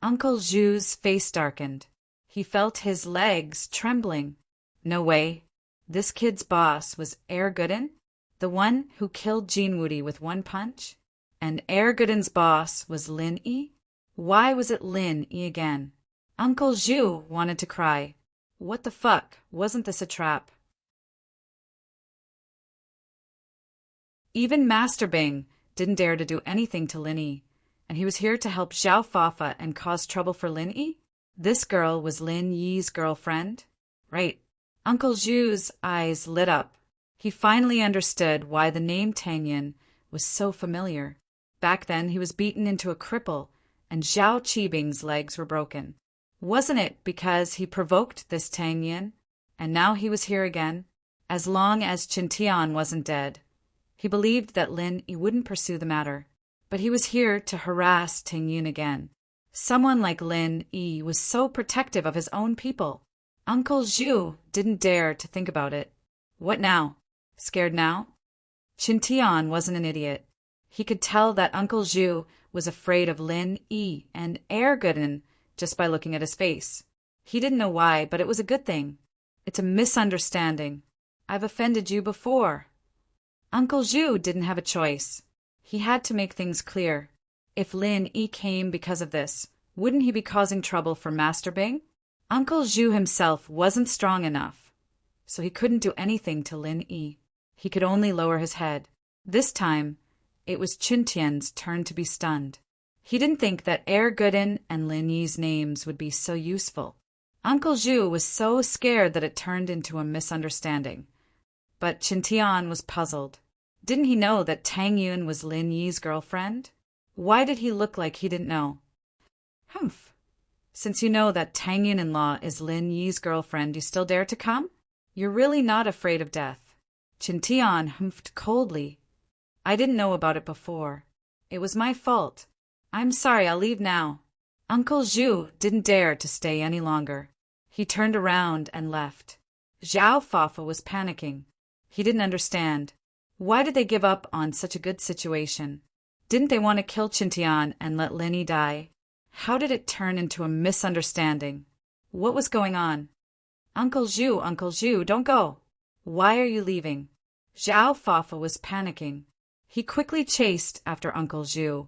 Uncle Zhu's face darkened. He felt his legs trembling. No way. This kid's boss was Air Gooden, the one who killed Jean Woody with one punch? And Air Gooden's boss was Lin Yi? Why was it Lin Yi again? Uncle Zhu wanted to cry. What the fuck? Wasn't this a trap? Even Master Bing didn't dare to do anything to Lin Yi, and he was here to help Zhao Fafa and cause trouble for Lin Yi? This girl was Lin Yi's girlfriend? Right. Uncle Zhu's eyes lit up. He finally understood why the name Tang Yin was so familiar. Back then he was beaten into a cripple, and Zhao Qibing's legs were broken. Wasn't it because he provoked this Tang Yin? And now he was here again. As long as Qintian wasn't dead, he believed that Lin Yi wouldn't pursue the matter. But he was here to harass Tang Yin again. Someone like Lin Yi was so protective of his own people. Uncle Zhu didn't dare to think about it. What now? Scared now? Qintian wasn't an idiot. He could tell that Uncle Zhu was afraid of Lin Yi and Air Gooden just by looking at his face. He didn't know why, but it was a good thing. It's a misunderstanding. I've offended you before. Uncle Zhu didn't have a choice. He had to make things clear. If Lin Yi came because of this, wouldn't he be causing trouble for Master Bing? Uncle Zhu himself wasn't strong enough, so he couldn't do anything to Lin Yi. He could only lower his head. This time, it was Qintian's turn to be stunned. He didn't think that Air Gooden and Lin Yi's names would be so useful. Uncle Zhu was so scared that it turned into a misunderstanding. But Qintian was puzzled. Didn't he know that Tang Yun was Lin Yi's girlfriend? Why did he look like he didn't know? Humph. Since you know that Tang Yin-in-law is Lin Yi's girlfriend, you still dare to come? You're really not afraid of death. Qin Tian humphed coldly. I didn't know about it before. It was my fault. I'm sorry, I'll leave now. Uncle Zhu didn't dare to stay any longer. He turned around and left. Zhao Fafa was panicking. He didn't understand. Why did they give up on such a good situation? Didn't they want to kill Qin Tian and let Lin Yi die? How did it turn into a misunderstanding? What was going on? Uncle Zhu, don't go. Why are you leaving? Zhao Fafa was panicking. He quickly chased after Uncle Zhu,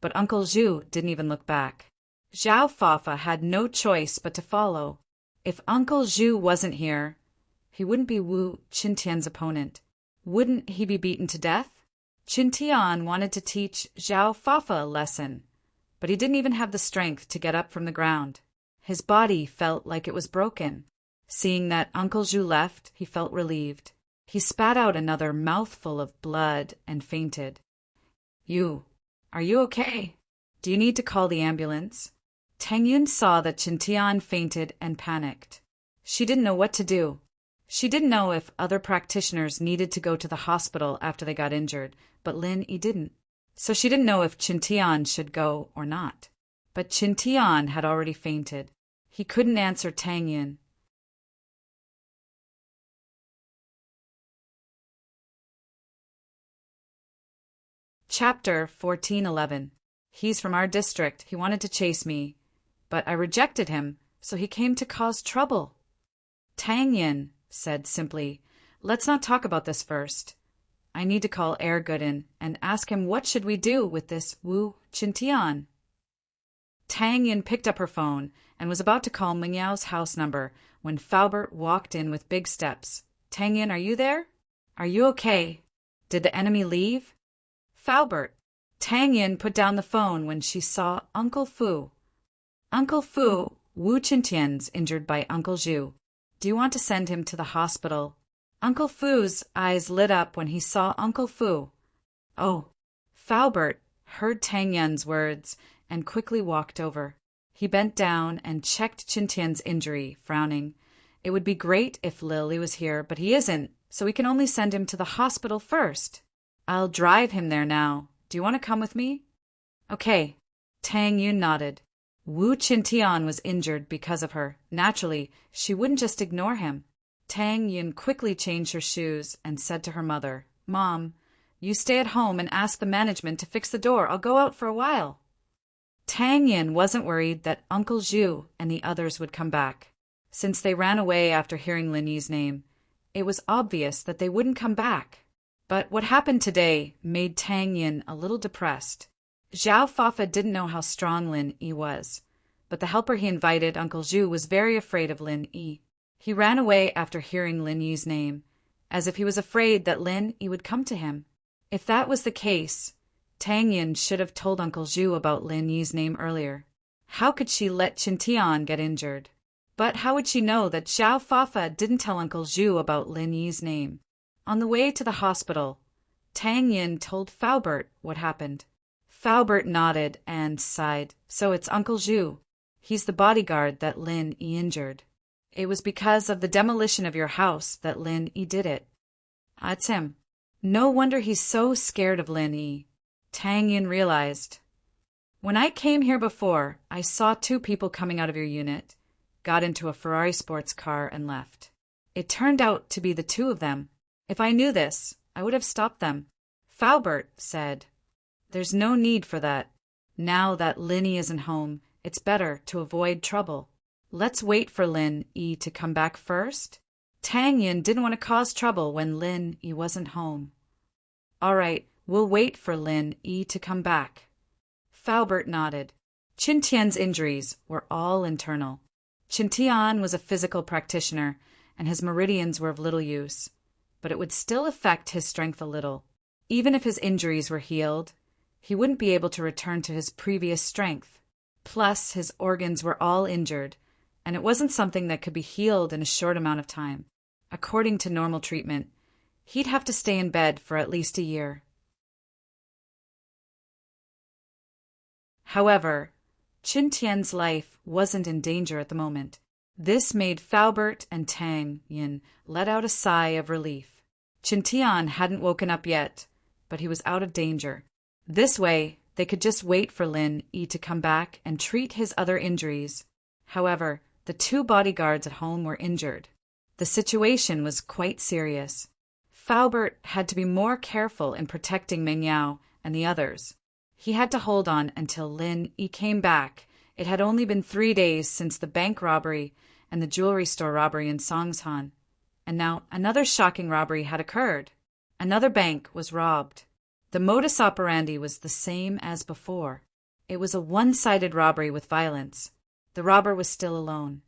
but Uncle Zhu didn't even look back. Zhao Fafa had no choice but to follow. If Uncle Zhu wasn't here, he wouldn't be Wu Qintian's opponent. Wouldn't he be beaten to death? Qin Tian wanted to teach Zhao Fafa a lesson, but he didn't even have the strength to get up from the ground. His body felt like it was broken. Seeing that Uncle Zhu left, he felt relieved. He spat out another mouthful of blood and fainted. Are you okay? Do you need to call the ambulance? Tang Yun saw that Qin Tian fainted and panicked. She didn't know what to do. She didn't know if other practitioners needed to go to the hospital after they got injured, but Lin Yi didn't. So she didn't know if Qin Tian should go or not. But Qin Tian had already fainted. He couldn't answer Tang Yun. Chapter 1411. He's from our district. He wanted to chase me, but I rejected him, so he came to cause trouble. Tang Yin said simply, let's not talk about this first. I need to call Air Gooden and ask him what should we do with this Wu Qintian. Tang Yin picked up her phone and was about to call Mingyao's house number when Faubert walked in with big steps. Tang Yin, are you there? Are you okay? Did the enemy leave? Faubert. Tang Yin put down the phone when she saw Uncle Fu. Uncle Fu, Wu Qintian's injured by Uncle Zhu. Do you want to send him to the hospital? Uncle Fu's eyes lit up when he saw Uncle Fu. Oh. Faubert heard Tang Yin's words and quickly walked over. He bent down and checked Qin Tian's injury, frowning. It would be great if Lily was here, but he isn't, so we can only send him to the hospital first. I'll drive him there now. Do you want to come with me? Okay. Tang Yun nodded. Wu Qintian was injured because of her. Naturally, she wouldn't just ignore him. Tang Yun quickly changed her shoes and said to her mother, Mom, you stay at home and ask the management to fix the door. I'll go out for a while. Tang Yin wasn't worried that Uncle Zhu and the others would come back. Since they ran away after hearing Lin Yi's name, it was obvious that they wouldn't come back. But what happened today made Tang Yin a little depressed. Zhao Fafa didn't know how strong Lin Yi was, but the helper he invited, Uncle Zhu, was very afraid of Lin Yi. He ran away after hearing Lin Yi's name, as if he was afraid that Lin Yi would come to him. If that was the case, Tang Yin should have told Uncle Zhu about Lin Yi's name earlier. How could she let Qin Tian get injured? But how would she know that Zhao Fafa didn't tell Uncle Zhu about Lin Yi's name? On the way to the hospital, Tang Yin told Faubert what happened. Faubert nodded and sighed. So it's Uncle Zhu. He's the bodyguard that Lin Yi injured. It was because of the demolition of your house that Lin Yi did it. It's him. No wonder he's so scared of Lin Yi. Tang Yin realized. When I came here before, I saw two people coming out of your unit, got into a Ferrari sports car and left. It turned out to be the two of them. If I knew this, I would have stopped them. Faubert said, There's no need for that. Now that Lin Yi isn't home, it's better to avoid trouble. Let's wait for Lin Yi to come back first. Tang Yin didn't want to cause trouble when Lin Yi wasn't home. All right, we'll wait for Lin Yi to come back. Faubert nodded. Qin Tian's injuries were all internal. Qin Tian was a physical practitioner, and his meridians were of little use, but it would still affect his strength a little. Even if his injuries were healed, he wouldn't be able to return to his previous strength. Plus, his organs were all injured, and it wasn't something that could be healed in a short amount of time. According to normal treatment, he'd have to stay in bed for at least a year. However, Qin Tian's life wasn't in danger at the moment. This made Faubert and Tang Yin let out a sigh of relief. Qin Tian hadn't woken up yet, but he was out of danger. This way, they could just wait for Lin Yi to come back and treat his other injuries. However, the two bodyguards at home were injured. The situation was quite serious. Faubert had to be more careful in protecting Meng Yao and the others. He had to hold on until Lin Yi came back. It had only been 3 days since the bank robbery and the jewelry store robbery in Songshan, and now another shocking robbery had occurred. Another bank was robbed. The modus operandi was the same as before. It was a one-sided robbery with violence. The robber was still alone.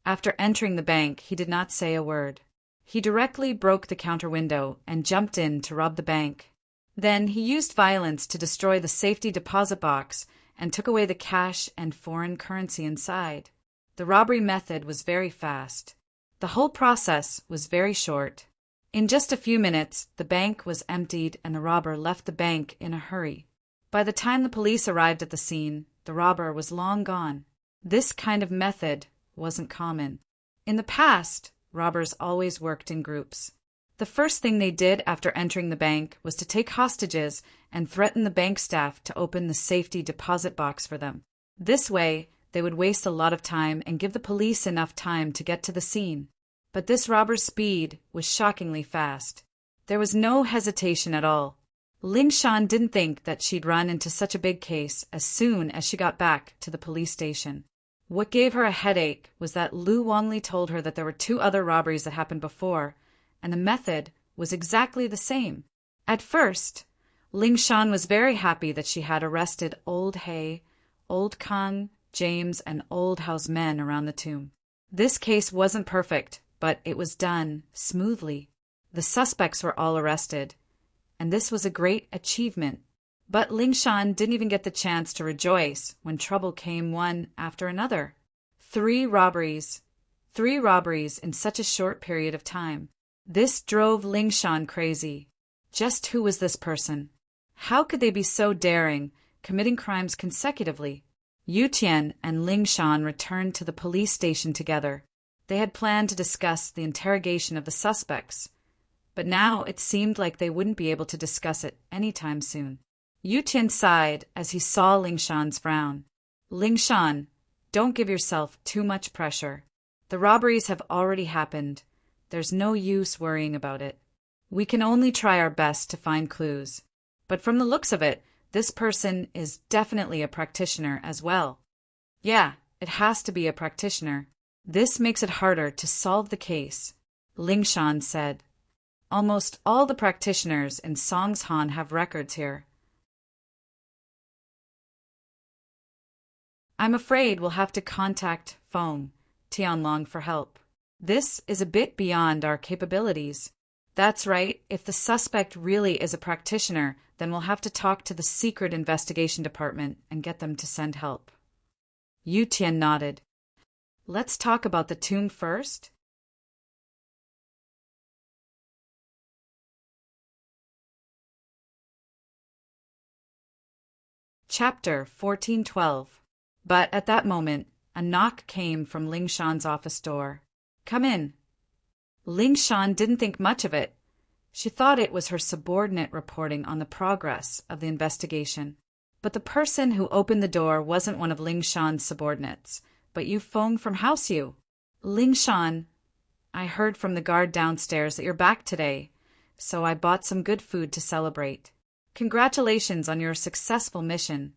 After entering the bank, he did not say a word. He directly broke the counter window and jumped in to rob the bank. Then he used violence to destroy the safety deposit box and took away the cash and foreign currency inside. The robbery method was very fast. The whole process was very short. In just a few minutes, the bank was emptied and the robber left the bank in a hurry. By the time the police arrived at the scene, the robber was long gone. This kind of method wasn't common. In the past, robbers always worked in groups. The first thing they did after entering the bank was to take hostages and threaten the bank staff to open the safety deposit box for them. This way, they would waste a lot of time and give the police enough time to get to the scene. But this robber's speed was shockingly fast. There was no hesitation at all. Ling Shan didn't think that she'd run into such a big case as soon as she got back to the police station. What gave her a headache was that Lu Wangli told her that there were 2 other robberies that happened before, and the method was exactly the same. At first, Ling Shan was very happy that she had arrested Old Hay, Old Kang, James, and Old House men around the tomb. This case wasn't perfect, but it was done smoothly. The suspects were all arrested, and this was a great achievement. But Ling Shan didn't even get the chance to rejoice when trouble came one after another. 3 robberies. 3 robberies in such a short period of time. This drove Ling Shan crazy. Just who was this person? How could they be so daring, committing crimes consecutively? Yu Tian and Ling Shan returned to the police station together. They had planned to discuss the interrogation of the suspects, but now it seemed like they wouldn't be able to discuss it anytime soon. Yu Tian sighed as he saw Ling Shan's frown. Ling Shan, don't give yourself too much pressure. The robberies have already happened. There's no use worrying about it. We can only try our best to find clues. But from the looks of it, this person is definitely a practitioner as well. Yeah, it has to be a practitioner. This makes it harder to solve the case, Ling Shan said. Almost all the practitioners in Songshan have records here. I'm afraid we'll have to contact Feng Tianlong for help. This is a bit beyond our capabilities. That's right, if the suspect really is a practitioner, then we'll have to talk to the secret investigation department and get them to send help. Yu Tian nodded. Let's talk about the tomb first. Chapter 1412. But at that moment, a knock came from Ling Shan's office door. Come in. Ling Shan didn't think much of it. She thought it was her subordinate reporting on the progress of the investigation. But the person who opened the door wasn't one of Ling Shan's subordinates, but Yu Feng from House Yu. Ling Shan, I heard from the guard downstairs that you're back today, so I bought some good food to celebrate. Congratulations on your successful mission.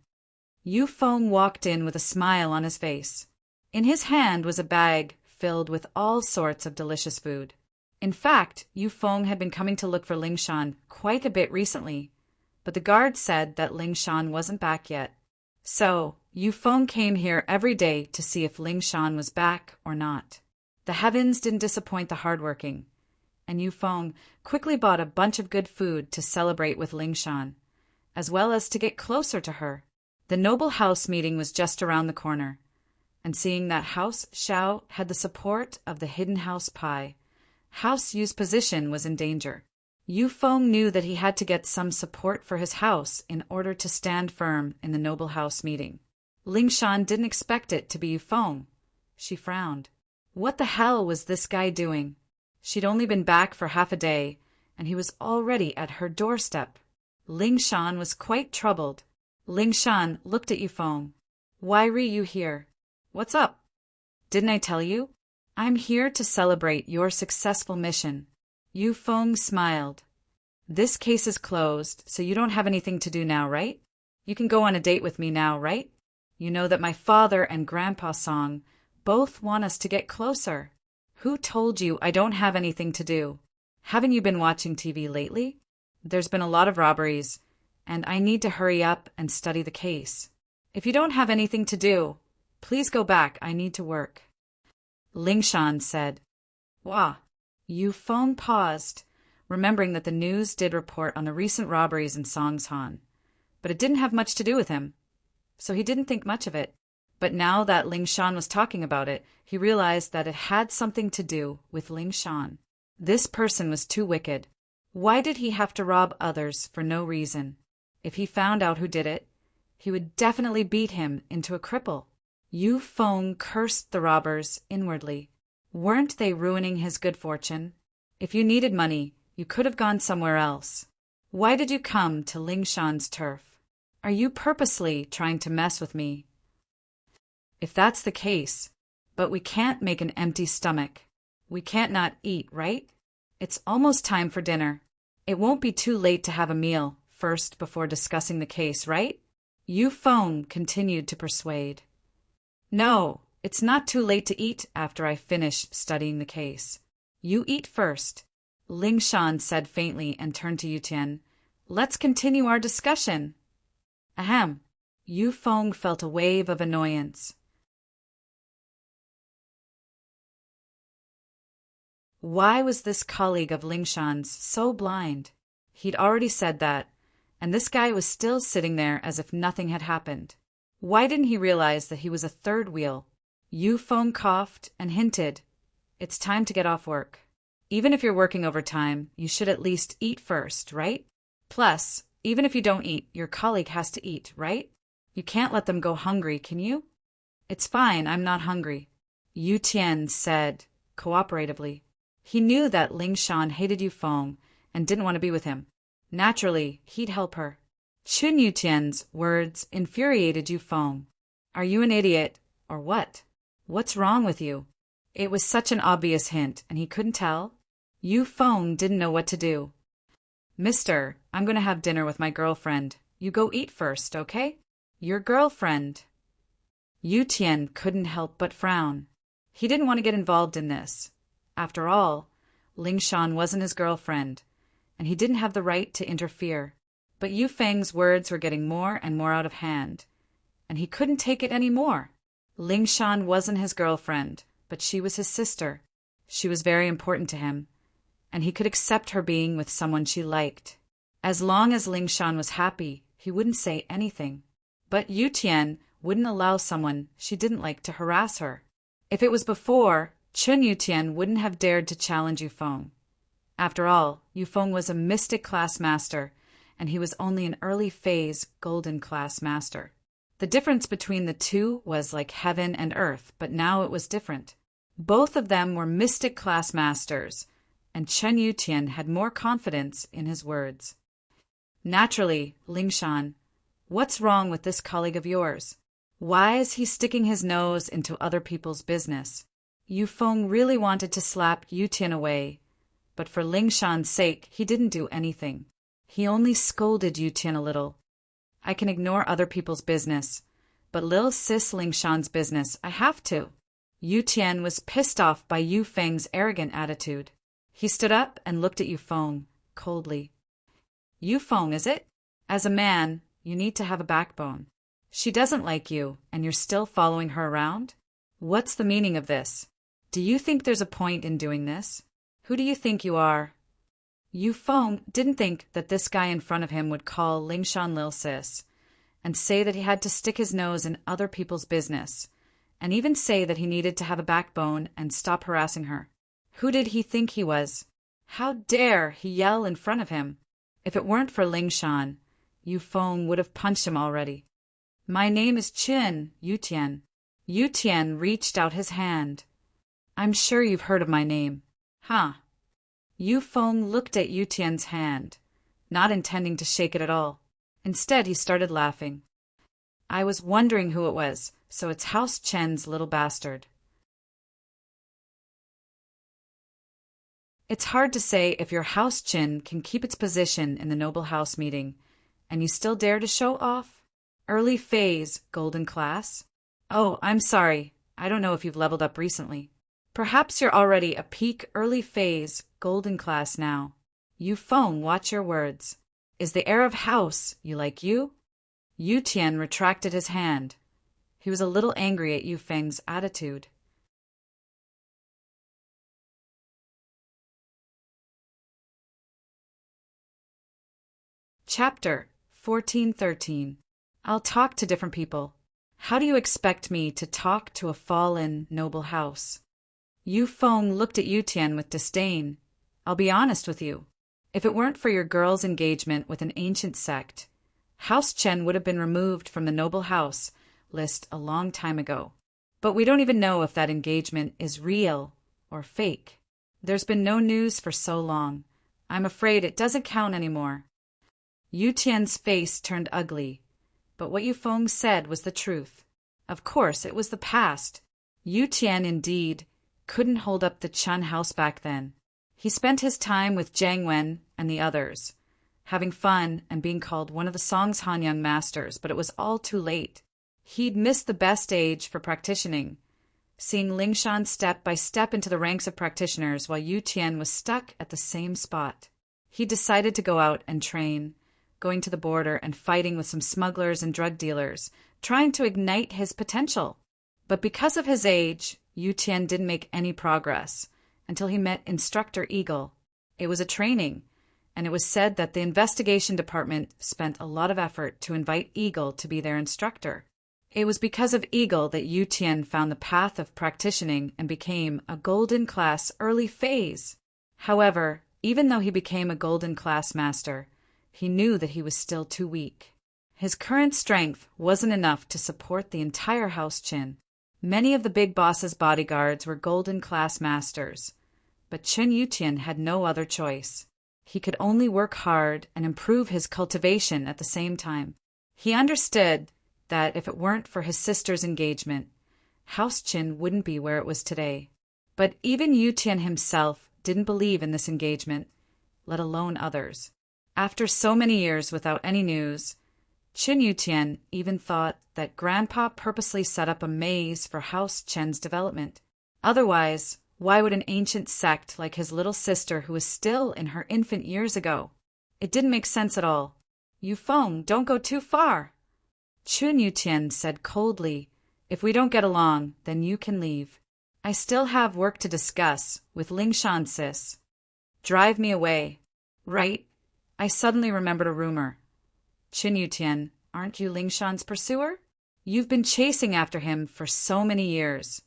Yu Feng walked in with a smile on his face. In his hand was a bag filled with all sorts of delicious food. In fact, Yu Feng had been coming to look for Ling Shan quite a bit recently, but the guard said that Ling Shan wasn't back yet. So, Yu Feng came here every day to see if Ling Shan was back or not. The heavens didn't disappoint the hardworking, and Yu Feng quickly bought a bunch of good food to celebrate with Ling Shan, as well as to get closer to her. The noble house meeting was just around the corner, and seeing that House Xiao had the support of the hidden house Pai, House Yu's position was in danger. Yu Feng knew that he had to get some support for his house in order to stand firm in the noble house meeting. Ling Shan didn't expect it to be Yufeng. She frowned. What the hell was this guy doing? She'd only been back for half a day, and he was already at her doorstep. Ling Shan was quite troubled. Ling Shan looked at Yufeng. Why are you here? What's up? Didn't I tell you? I'm here to celebrate your successful mission. Yufeng smiled. This case is closed, so you don't have anything to do now, right? You can go on a date with me now, right? You know that my father and Grandpa Song both want us to get closer. Who told you I don't have anything to do? Haven't you been watching TV lately? There's been a lot of robberies, and I need to hurry up and study the case. If you don't have anything to do, please go back. I need to work. Ling Shan said. Wah. Yufeng paused, remembering that the news did report on the recent robberies in Songshan, but it didn't have much to do with him, so he didn't think much of it. But now that Ling Shan was talking about it, he realized that it had something to do with Ling Shan. This person was too wicked. Why did he have to rob others for no reason? If he found out who did it, he would definitely beat him into a cripple. Yufeng cursed the robbers inwardly. Weren't they ruining his good fortune? If you needed money, you could have gone somewhere else. Why did you come to Ling Shan's turf? Are you purposely trying to mess with me? If that's the case, but we can't make an empty stomach. We can't not eat, right? It's almost time for dinner. It won't be too late to have a meal first before discussing the case, right? Yufeng continued to persuade. No, it's not too late to eat after I finish studying the case. You eat first. Ling Shan said faintly and turned to Yutian. Let's continue our discussion. Ahem. Yufeng felt a wave of annoyance. Why was this colleague of Ling Shan's so blind? He'd already said that, and this guy was still sitting there as if nothing had happened. Why didn't he realize that he was a third wheel? Yufeng coughed and hinted, It's time to get off work. Even if you're working overtime, you should at least eat first, right? Plus, even if you don't eat, your colleague has to eat, right? You can't let them go hungry, can you? It's fine, I'm not hungry, Yu Tian said, cooperatively. He knew that Ling Shan hated Yufeng and didn't want to be with him. Naturally, he'd help her. Chun Yutian's words infuriated Yufeng. Are you an idiot, or what? What's wrong with you? It was such an obvious hint, and he couldn't tell. Yufeng didn't know what to do. Mister, I'm going to have dinner with my girlfriend. You go eat first, okay? Your girlfriend. Yutian couldn't help but frown. He didn't want to get involved in this. After all, Ling Shan wasn't his girlfriend, and he didn't have the right to interfere. But Yufeng's words were getting more and more out of hand, and he couldn't take it any more. Ling Shan wasn't his girlfriend, but she was his sister. She was very important to him, and he could accept her being with someone she liked. As long as Ling Shan was happy, he wouldn't say anything. But Yu Tian wouldn't allow someone she didn't like to harass her. If it was before, Chun Yutian wouldn't have dared to challenge Yufeng. After all, Yufeng was a mystic class master, and he was only an early phase golden class master. The difference between the two was like heaven and earth, but now it was different. Both of them were mystic class masters, and Chen Yutian had more confidence in his words. Naturally, Ling Shan, what's wrong with this colleague of yours? Why is he sticking his nose into other people's business? Yufeng really wanted to slap Yutian away, but for Ling Shan's sake, he didn't do anything. He only scolded Yutian a little. I can ignore other people's business, but Lil Sis Ling Shan's business, I have to. Yutian was pissed off by Yufeng's arrogant attitude. He stood up and looked at Yufeng coldly. Yufeng, is it? As a man, you need to have a backbone. She doesn't like you, and you're still following her around? What's the meaning of this? Do you think there's a point in doing this? Who do you think you are? Yufeng didn't think that this guy in front of him would call Ling Shan Lil Sis, and say that he had to stick his nose in other people's business, and even say that he needed to have a backbone and stop harassing her. Who did he think he was? How dare he yell in front of him? If it weren't for Ling Shan, Yufeng would have punched him already. My name is Qin, Yu Tian. Yu Tian reached out his hand. I'm sure you've heard of my name. Huh? Yu Feng looked at Yu Tian's hand, not intending to shake it at all. Instead, he started laughing. I was wondering who it was, so it's House Chen's little bastard. It's hard to say if your House Chen can keep its position in the noble house meeting, and you still dare to show off? Early phase, golden class? Oh, I'm sorry. I don't know if you've leveled up recently. Perhaps you're already a peak early phase, golden class now. Yu Feng, watch your words. Is the heir of house you like you? Yu Tian retracted his hand. He was a little angry at Yu Feng's attitude. Chapter 1413. I'll talk to different people. How do you expect me to talk to a fallen, noble house? Yu Feng looked at Yu Tian with disdain. I'll be honest with you. If it weren't for your girl's engagement with an ancient sect, House Chen would have been removed from the noble house list a long time ago. But we don't even know if that engagement is real or fake. There's been no news for so long. I'm afraid it doesn't count anymore. Yu Tian's face turned ugly, but what Yu Feng said was the truth. Of course, it was the past. Yu Tian, indeed, couldn't hold up the Chun house back then. He spent his time with Jiang Wen and the others, having fun and being called one of the Song's Han young masters, but it was all too late. He'd missed the best age for practicing, seeing Lingshan step by step into the ranks of practitioners while Yu Tian was stuck at the same spot. He decided to go out and train, going to the border and fighting with some smugglers and drug dealers, trying to ignite his potential. But because of his age, Yu Tian didn't make any progress until he met Instructor Eagle. It was a training, and it was said that the investigation department spent a lot of effort to invite Eagle to be their instructor. It was because of Eagle that Yu Tian found the path of practicing and became a golden class early phase. However, even though he became a golden class master, he knew that he was still too weak. His current strength wasn't enough to support the entire House Qin. Many of the big boss's bodyguards were golden class masters, but Chen Yutian had no other choice. He could only work hard and improve his cultivation at the same time. He understood that if it weren't for his sister's engagement, House Qin wouldn't be where it was today. But even Yutian himself didn't believe in this engagement, let alone others. After so many years without any news, Qin Yutian even thought that Grandpa purposely set up a maze for House Chen's development. Otherwise, why would an ancient sect like his little sister who was still in her infant years ago? It didn't make sense at all. Yu Feng, don't go too far. Qin Yutian said coldly, if we don't get along, then you can leave. I still have work to discuss with Lingshan sis. Drive me away. Right? I suddenly remembered a rumor. Qin Yutian, aren't you Lingshan's pursuer? You've been chasing after him for so many years,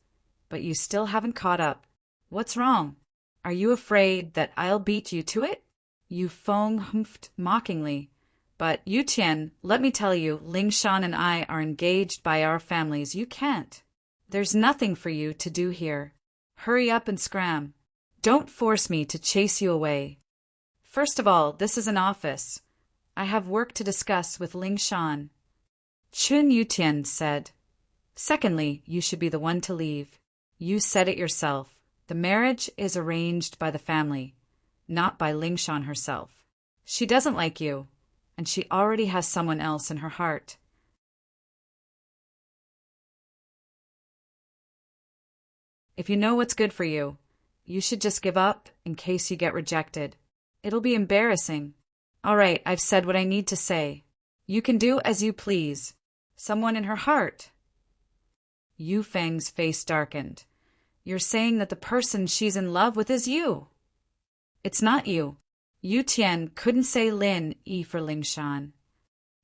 but you still haven't caught up. What's wrong? Are you afraid that I'll beat you to it? Yu Feng humphed mockingly. But Yutian, let me tell you, Lingshan and I are engaged by our families. You can't. There's nothing for you to do here. Hurry up and scram. Don't force me to chase you away. First of all, this is an office. I have work to discuss with Lingshan. Qin Yutian said. Secondly, you should be the one to leave. You said it yourself. The marriage is arranged by the family, not by Lingshan herself. She doesn't like you, and she already has someone else in her heart. If you know what's good for you, you should just give up in case you get rejected. It'll be embarrassing. All right, I've said what I need to say. You can do as you please. Someone in her heart. Yu Feng's face darkened. You're saying that the person she's in love with is you. It's not you. Yu Tian couldn't say Lin Yi for Lingshan.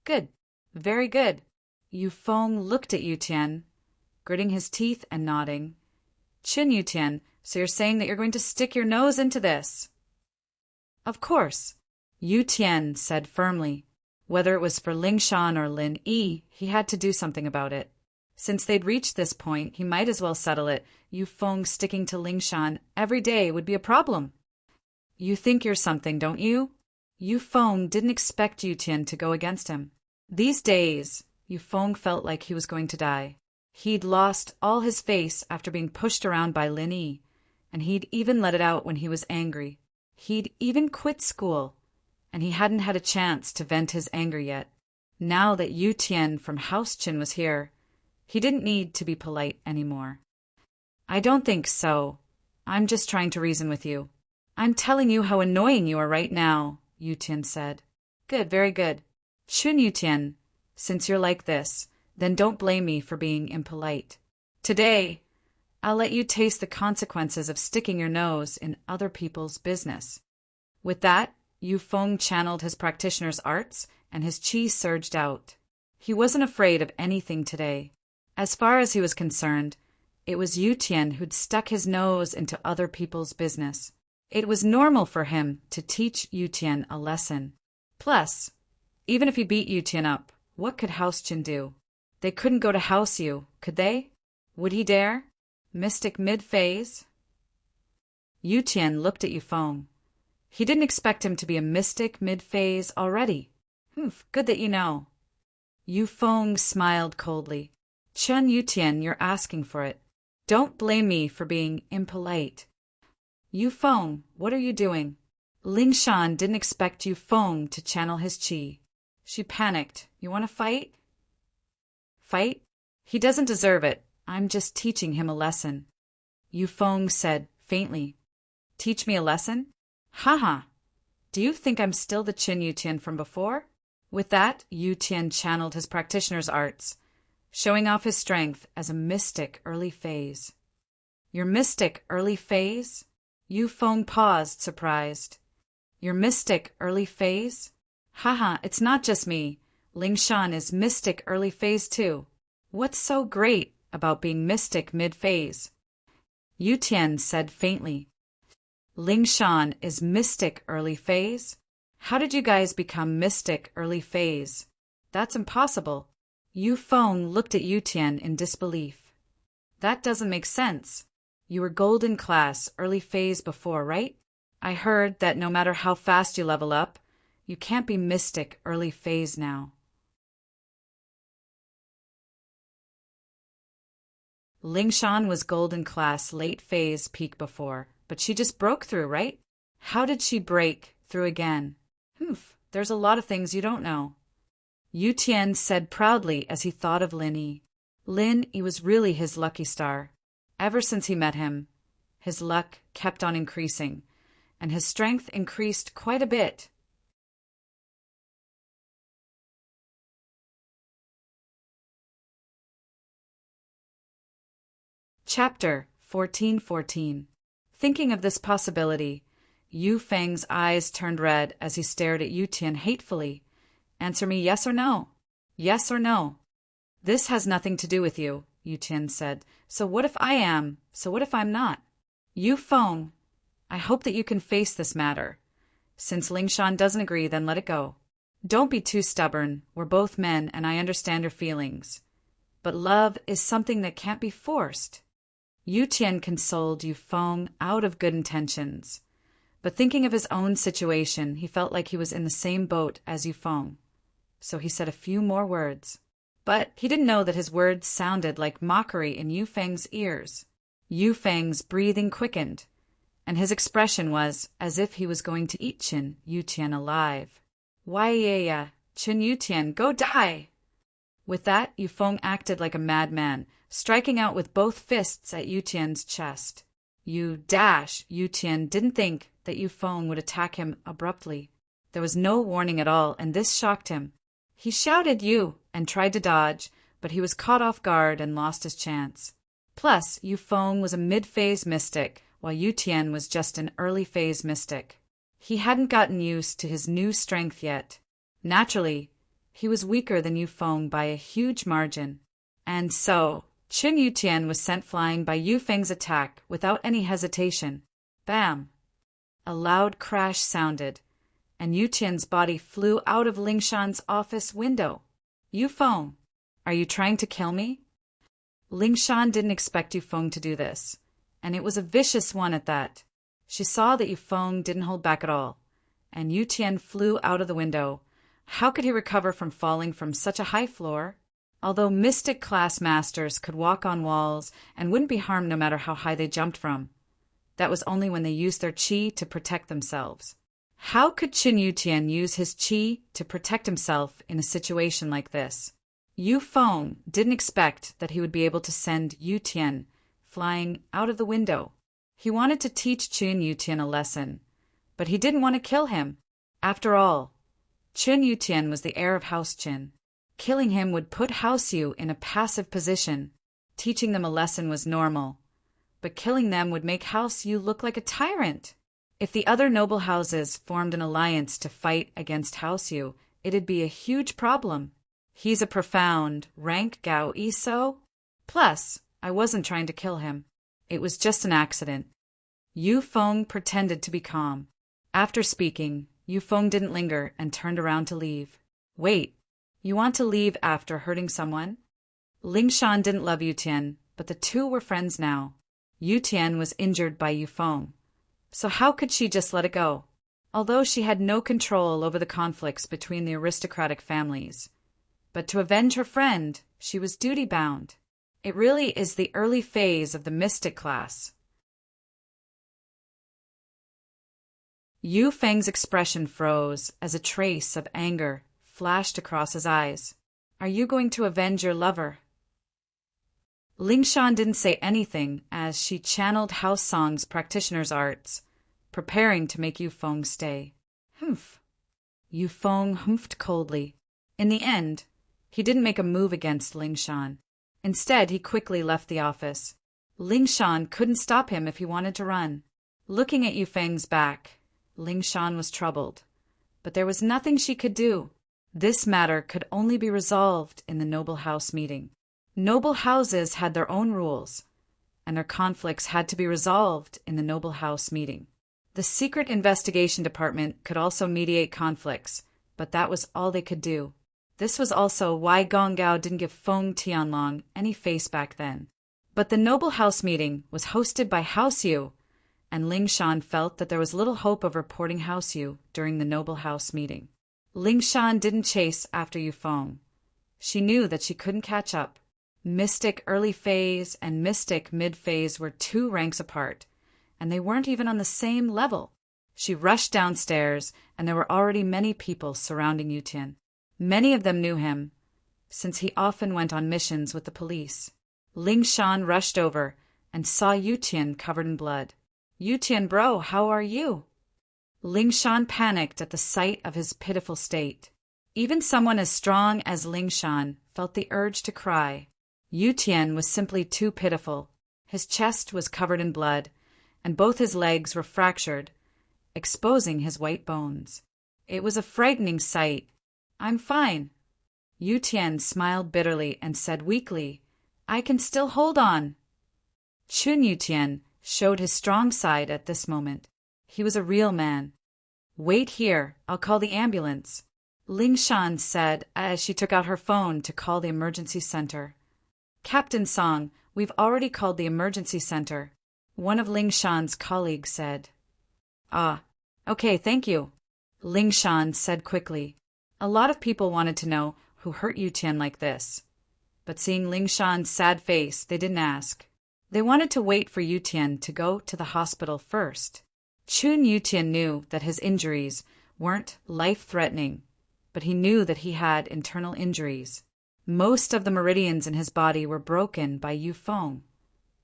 Good. Very good. Yu Feng looked at Yu Tian, gritting his teeth and nodding. Qin Yu Tian, so you're saying that you're going to stick your nose into this? Of course. Yu Tian said firmly. Whether it was for Ling Shan or Lin Yi, he had to do something about it. Since they'd reached this point, he might as well settle it. Yu Feng sticking to Ling Shan every day would be a problem. You think you're something, don't you? Yu Feng didn't expect Yu Tian to go against him. These days, Yu Feng felt like he was going to die. He'd lost all his face after being pushed around by Lin Yi, and he'd even let it out when he was angry. He'd even quit school, and he hadn't had a chance to vent his anger yet. Now that Yu Tian from House Chin was here, he didn't need to be polite anymore. I don't think so. I'm just trying to reason with you. I'm telling you how annoying you are right now, Yu Tian said. Good, very good. Chun Yu Tian, since you're like this, then don't blame me for being impolite. Today, I'll let you taste the consequences of sticking your nose in other people's business. With that, Yu Feng channeled his practitioner's arts, and his qi surged out. He wasn't afraid of anything today. As far as he was concerned, it was Yu Tian who'd stuck his nose into other people's business. It was normal for him to teach Yu Tian a lesson. Plus, even if he beat Yu Tian up, what could House Chin do? They couldn't go to House Yu, could they? Would he dare? Mystic mid-phase? Yu Tian looked at Yu Feng. He didn't expect him to be a mystic mid-phase already. Good that you know. Yu Feng smiled coldly. Chun Yu Tian, you're asking for it. Don't blame me for being impolite. Yu Feng, what are you doing? Ling Shan didn't expect Yu Feng to channel his qi. She panicked. You want to fight? Fight? He doesn't deserve it. I'm just teaching him a lesson. Yu Feng said faintly. Teach me a lesson? Haha. Do you think I'm still the Chin Yu Tian from before? With that, Yu Tian channeled his practitioner's arts, showing off his strength as a mystic early phase. Your mystic early phase? Yu Feng paused, surprised. Your mystic early phase? Haha, it's not just me. Ling Shan is mystic early phase too. What's so great about being mystic mid-phase? Yu Tian said faintly. Ling Shan is mystic early phase? How did you guys become mystic early phase? That's impossible. Yu Feng looked at Yu Tian in disbelief. That doesn't make sense. You were golden class early phase before, right? I heard that no matter how fast you level up, you can't be mystic early phase now. Ling Shan was golden class late phase peak before, but she just broke through, right? How did she break through again? There's a lot of things you don't know. Yu Tian said proudly as he thought of Lin Yi. Lin Yi was really his lucky star. Ever since he met him, his luck kept on increasing, and his strength increased quite a bit. Chapter 1414. Thinking of this possibility, Yu Feng's eyes turned red as he stared at Yu Tian hatefully. Answer me yes or no. Yes or no. This has nothing to do with you, Yu Tian said. So what if I am? So what if I'm not? Yu Feng, I hope that you can face this matter. Since Ling Shan doesn't agree, then let it go. Don't be too stubborn. We're both men, and I understand your feelings. But love is something that can't be forced. Yu Tian consoled Yu Feng out of good intentions. But thinking of his own situation, he felt like he was in the same boat as Yu Feng. So he said a few more words. But he didn't know that his words sounded like mockery in Yu Feng's ears. Yu Feng's breathing quickened, and his expression was as if he was going to eat Chin Yu Tian alive. Why, yeah, Chin Yu Tian, go die! With that, Yu Feng acted like a madman, striking out with both fists at Yu Tian's chest. Yu Tian didn't think that Yu Feng would attack him abruptly. There was no warning at all, and this shocked him. He shouted "Yu" and tried to dodge, but he was caught off guard and lost his chance. Plus, Yu Feng was a mid-phase mystic, while Yu Tian was just an early-phase mystic. He hadn't gotten used to his new strength yet. Naturally, he was weaker than Yu Feng by a huge margin. And so, Chin Yu Tian was sent flying by Yu Feng's attack without any hesitation. Bam! A loud crash sounded, and Yu Tian's body flew out of Ling Shan's office window. Yu Feng, are you trying to kill me? Ling Shan didn't expect Yu Feng to do this, and it was a vicious one at that. She saw that Yu Feng didn't hold back at all, and Yu Tian flew out of the window. How could he recover from falling from such a high floor? Although mystic class masters could walk on walls and wouldn't be harmed no matter how high they jumped from, that was only when they used their qi to protect themselves. How could Qin Yutian use his qi to protect himself in a situation like this? Yu Feng didn't expect that he would be able to send Yu Tian flying out of the window. He wanted to teach Qin Yutian a lesson, but he didn't want to kill him. After all, Qin Yutian was the heir of House Qin. Killing him would put House Yu in a passive position. Teaching them a lesson was normal, but killing them would make House Yu look like a tyrant. If the other noble houses formed an alliance to fight against House Yu, it'd be a huge problem. He's a profound, rank Gao Iso. Plus, I wasn't trying to kill him. It was just an accident. Yu Feng pretended to be calm. After speaking, Yu Feng didn't linger and turned around to leave. Wait, you want to leave after hurting someone? Ling Shan didn't love Yu Tian, but the two were friends now. Yu Tian was injured by Yu Feng, so how could she just let it go? Although she had no control over the conflicts between the aristocratic families. But to avenge her friend, she was duty-bound. It really is the early phase of the mystic class. Yu Feng's expression froze as a trace of anger flashed across his eyes. Are you going to avenge your lover? Ling Shan didn't say anything as she channeled House Song's practitioner's arts, preparing to make Yu Feng stay. Humph. Yu Feng humphed coldly. In the end, he didn't make a move against Ling Shan. Instead, he quickly left the office. Ling Shan couldn't stop him if he wanted to run. Looking at Yu Feng's back, Ling Shan was troubled. But there was nothing she could do. This matter could only be resolved in the noble house meeting. Noble houses had their own rules, and their conflicts had to be resolved in the noble house meeting. The secret investigation department could also mediate conflicts, but that was all they could do. This was also why Gong Gao didn't give Feng Tianlong any face back then. But the noble house meeting was hosted by House Yu, and Ling Shan felt that there was little hope of reporting House Yu during the noble house meeting. Ling Shan didn't chase after Yu Feng. She knew that she couldn't catch up. Mystic early phase and mystic mid-phase were 2 ranks apart, and they weren't even on the same level. She rushed downstairs, and there were already many people surrounding Yu Tian. Many of them knew him, since he often went on missions with the police. Ling Shan rushed over and saw Yu Tian covered in blood. Yu Tian bro, how are you? Ling Shan panicked at the sight of his pitiful state. Even someone as strong as Ling Shan felt the urge to cry. Yu Tian was simply too pitiful. His chest was covered in blood, and both his legs were fractured, exposing his white bones. It was a frightening sight. I'm fine. Yu Tian smiled bitterly and said weakly, I can still hold on. Chun Yu Tian showed his strong side at this moment. He was a real man. Wait here, I'll call the ambulance, Ling Shan said as she took out her phone to call the emergency center. Captain Song, we've already called the emergency center, one of Ling Shan's colleagues said. Ah, okay, thank you, Ling Shan said quickly. A lot of people wanted to know who hurt Yu Tian like this. But seeing Ling Shan's sad face, they didn't ask. They wanted to wait for Yu Tian to go to the hospital first. Chun Yu Tian knew that his injuries weren't life-threatening, but he knew that he had internal injuries. Most of the meridians in his body were broken by Yu Feng,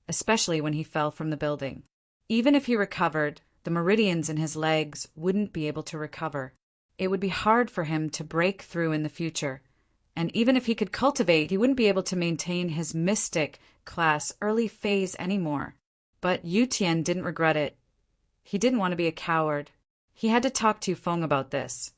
especially when he fell from the building. Even if he recovered, the meridians in his legs wouldn't be able to recover. It would be hard for him to break through in the future, and even if he could cultivate, he wouldn't be able to maintain his mystic class early phase anymore. But Yu Tian didn't regret it. He didn't want to be a coward. He had to talk to Yu Feng about this,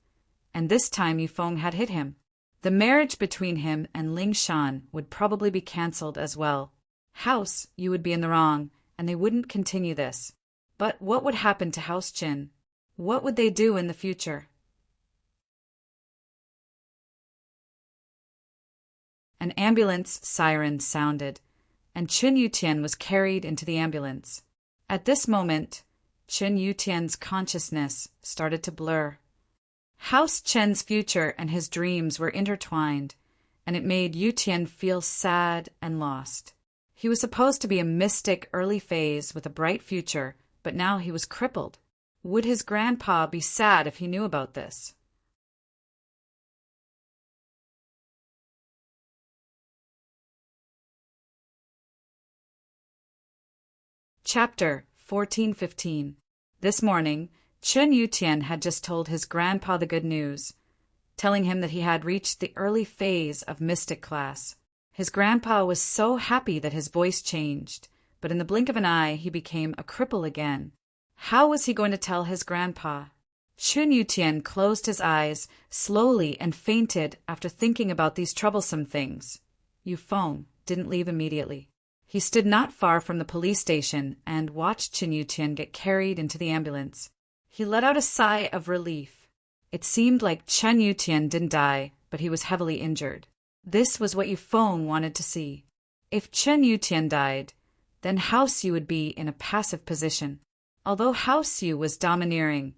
and this time Yu Feng had hit him. The marriage between him and Ling Shan would probably be cancelled as well. House Yu would be in the wrong, and they wouldn't continue this. But what would happen to House Qin? What would they do in the future? An ambulance siren sounded, and Chen Yutian was carried into the ambulance. At this moment, Chen Yutian's consciousness started to blur. House Chen's future and his dreams were intertwined, and it made Yutian feel sad and lost. He was supposed to be a mystic early phase with a bright future, but now he was crippled. Would his grandpa be sad if he knew about this? Chapter 1415. This morning, Chen Yutian had just told his grandpa the good news, telling him that he had reached the early phase of mystic class. His grandpa was so happy that his voice changed, but in the blink of an eye he became a cripple again. How was he going to tell his grandpa? Chen Yutian closed his eyes slowly and fainted after thinking about these troublesome things. Yufeng didn't leave immediately. He stood not far from the police station and watched Chen Yutian get carried into the ambulance. He let out a sigh of relief. It seemed like Chen Yutian didn't die, but he was heavily injured. This was what Yufeng wanted to see. If Chen Yutian died, then House Yu would be in a passive position. Although House Yu was domineering,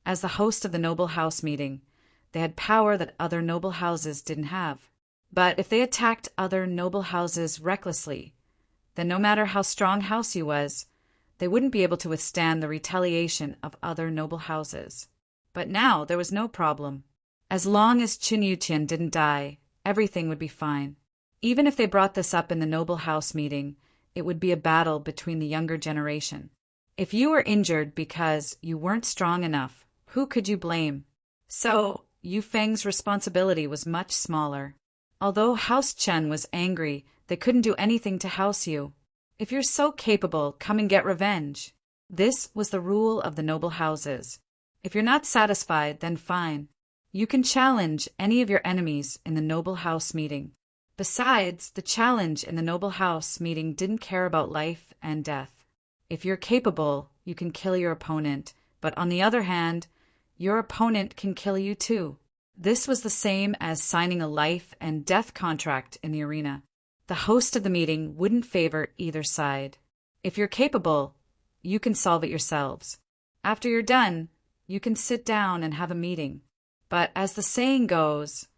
as the host of the noble house meeting, they had power that other noble houses didn't have. But if they attacked other noble houses recklessly, then no matter how strong House Yu was, they wouldn't be able to withstand the retaliation of other noble houses. But now there was no problem. As long as Chen Yutian didn't die, everything would be fine. Even if they brought this up in the noble house meeting, it would be a battle between the younger generation. If you were injured because you weren't strong enough, who could you blame? So, Yufeng's responsibility was much smaller. Although House Chen was angry, they couldn't do anything to House Yu. If you're so capable, come and get revenge. This was the rule of the noble houses. If you're not satisfied, then fine. You can challenge any of your enemies in the noble house meeting. Besides, the challenge in the noble house meeting didn't care about life and death. If you're capable, you can kill your opponent, but on the other hand, your opponent can kill you too. This was the same as signing a life and death contract in the arena. The host of the meeting wouldn't favor either side. If you're capable, you can solve it yourselves. After you're done, you can sit down and have a meeting. But as the saying goes,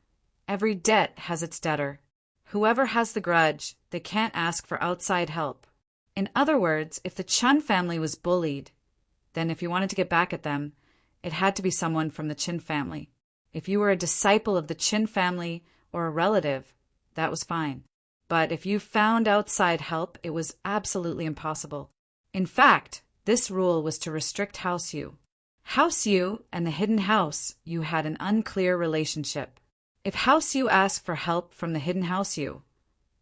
every debt has its debtor. Whoever has the grudge, they can't ask for outside help. In other words, if the Chun family was bullied, then if you wanted to get back at them, it had to be someone from the Qin family. If you were a disciple of the Qin family or a relative, that was fine. But if you found outside help, it was absolutely impossible. In fact, this rule was to restrict House Yu. House Yu and the hidden house Yu had an unclear relationship. If House Yu asked for help from the hidden house Yu,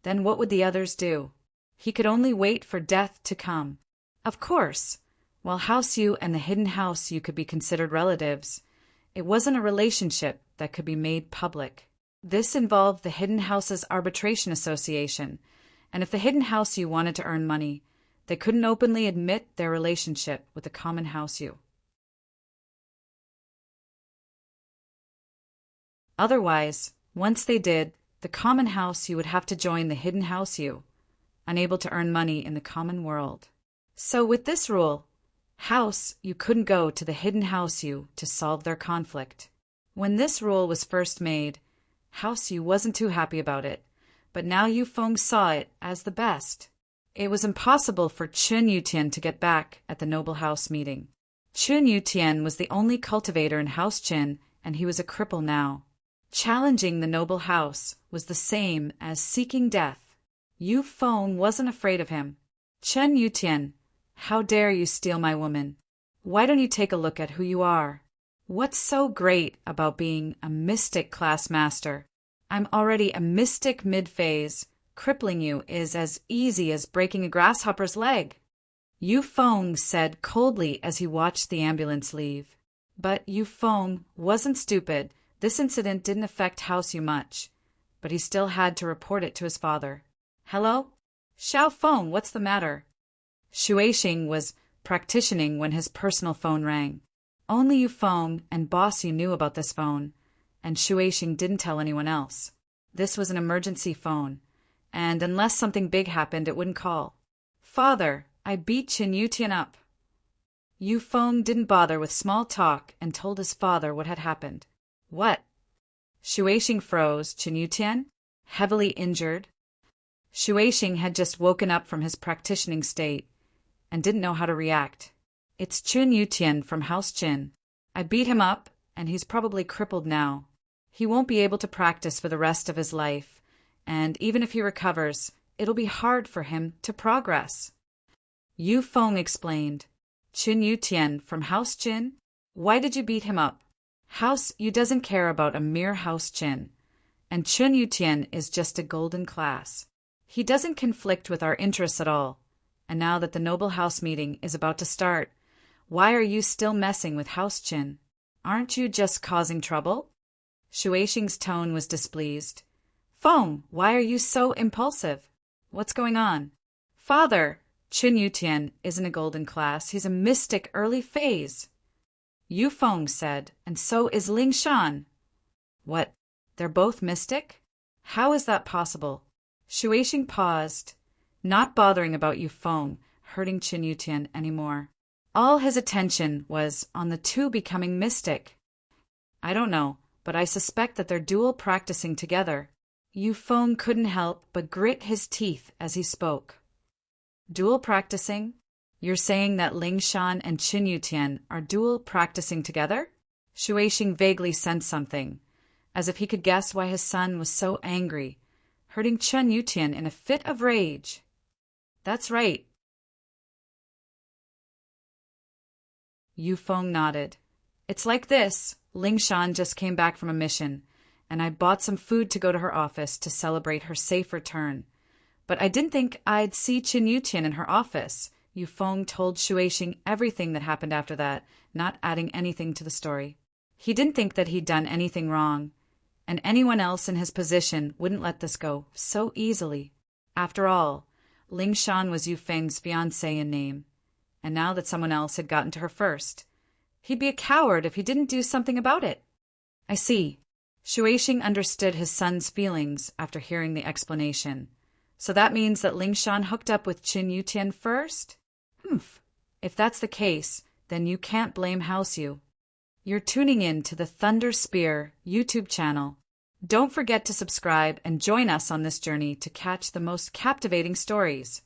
then what would the others do? He could only wait for death to come. Of course, while House Yu and the hidden house Yu could be considered relatives, it wasn't a relationship that could be made public. This involved the Hidden Houses Arbitration Association, and if the Hidden House Yu wanted to earn money, they couldn't openly admit their relationship with the common House Yu. Otherwise, once they did, the common House Yu would have to join the Hidden House Yu, unable to earn money in the common world. So with this rule, House Yu couldn't go to the Hidden House Yu to solve their conflict. When this rule was first made, House Yu wasn't too happy about it, but now Yufeng saw it as the best. It was impossible for Chen Yutian to get back at the noble house meeting. Chen Yutian was the only cultivator in House Qin, and he was a cripple now. Challenging the noble house was the same as seeking death. Yufeng wasn't afraid of him. Chen Yutian, how dare you steal my woman? Why don't you take a look at who you are? What's so great about being a mystic class master? I'm already a mystic mid-phase. Crippling you is as easy as breaking a grasshopper's leg. Yufeng said coldly as he watched the ambulance leave. But Yufeng wasn't stupid. This incident didn't affect House Yu much, but he still had to report it to his father. Hello? Xiao Feng, what's the matter? Shuixing was practicing when his personal phone rang. Only Yufeng and Boss Yu knew about this phone, and Shuixing didn't tell anyone else. This was an emergency phone, and unless something big happened, it wouldn't call. Father, I beat Chin Yutian up. Yu Feng didn't bother with small talk and told his father what had happened. What? Shuaixing froze. Chin Yutian? Heavily injured? Shuaixing had just woken up from his practicing state and didn't know how to react. It's Chin Yutian from House Chin. I beat him up, and he's probably crippled now. He won't be able to practice for the rest of his life, and even if he recovers, it'll be hard for him to progress. Yu Feng explained. Chin Yutian from House Chin? Why did you beat him up? House Yu doesn't care about a mere House Chin, and Chin Yutian is just a golden class. He doesn't conflict with our interests at all, and now that the Noble House meeting is about to start, why are you still messing with House Chin? Aren't you just causing trouble? Shuaixing's tone was displeased. Feng, why are you so impulsive? What's going on? Father, Chin Yutian isn't a golden class, he's a mystic early phase. Yu Feng said, and so is Ling Shan. What? They're both mystic? How is that possible? Shuaixing paused, not bothering about Yu Feng hurting Chin Yutian anymore. All his attention was on the two becoming mystic. I don't know, but I suspect that they're dual practicing together. Yu Feng couldn't help but grit his teeth as he spoke. Dual practicing? You're saying that Ling Shan and Chin Yutian are dual practicing together? Shuaixing vaguely sensed something, as if he could guess why his son was so angry, hurting Chin Yutian in a fit of rage. That's right. Yu Feng nodded. It's like this. Ling Shan just came back from a mission, and I bought some food to go to her office to celebrate her safe return. But I didn't think I'd see Chin Yutian in her office. Yu Feng told Shuaixing everything that happened after that, not adding anything to the story. He didn't think that he'd done anything wrong, and anyone else in his position wouldn't let this go so easily. After all, Ling Shan was Yu Feng's fiancée in name, and now that someone else had gotten to her first, he'd be a coward if he didn't do something about it. I see. Shuaixing understood his son's feelings after hearing the explanation. So that means that Ling Shan hooked up with Chin Yutian first? Humph. If that's the case, then you can't blame House Yu. You're tuning in to the Thunder Spear YouTube channel. Don't forget to subscribe and join us on this journey to catch the most captivating stories.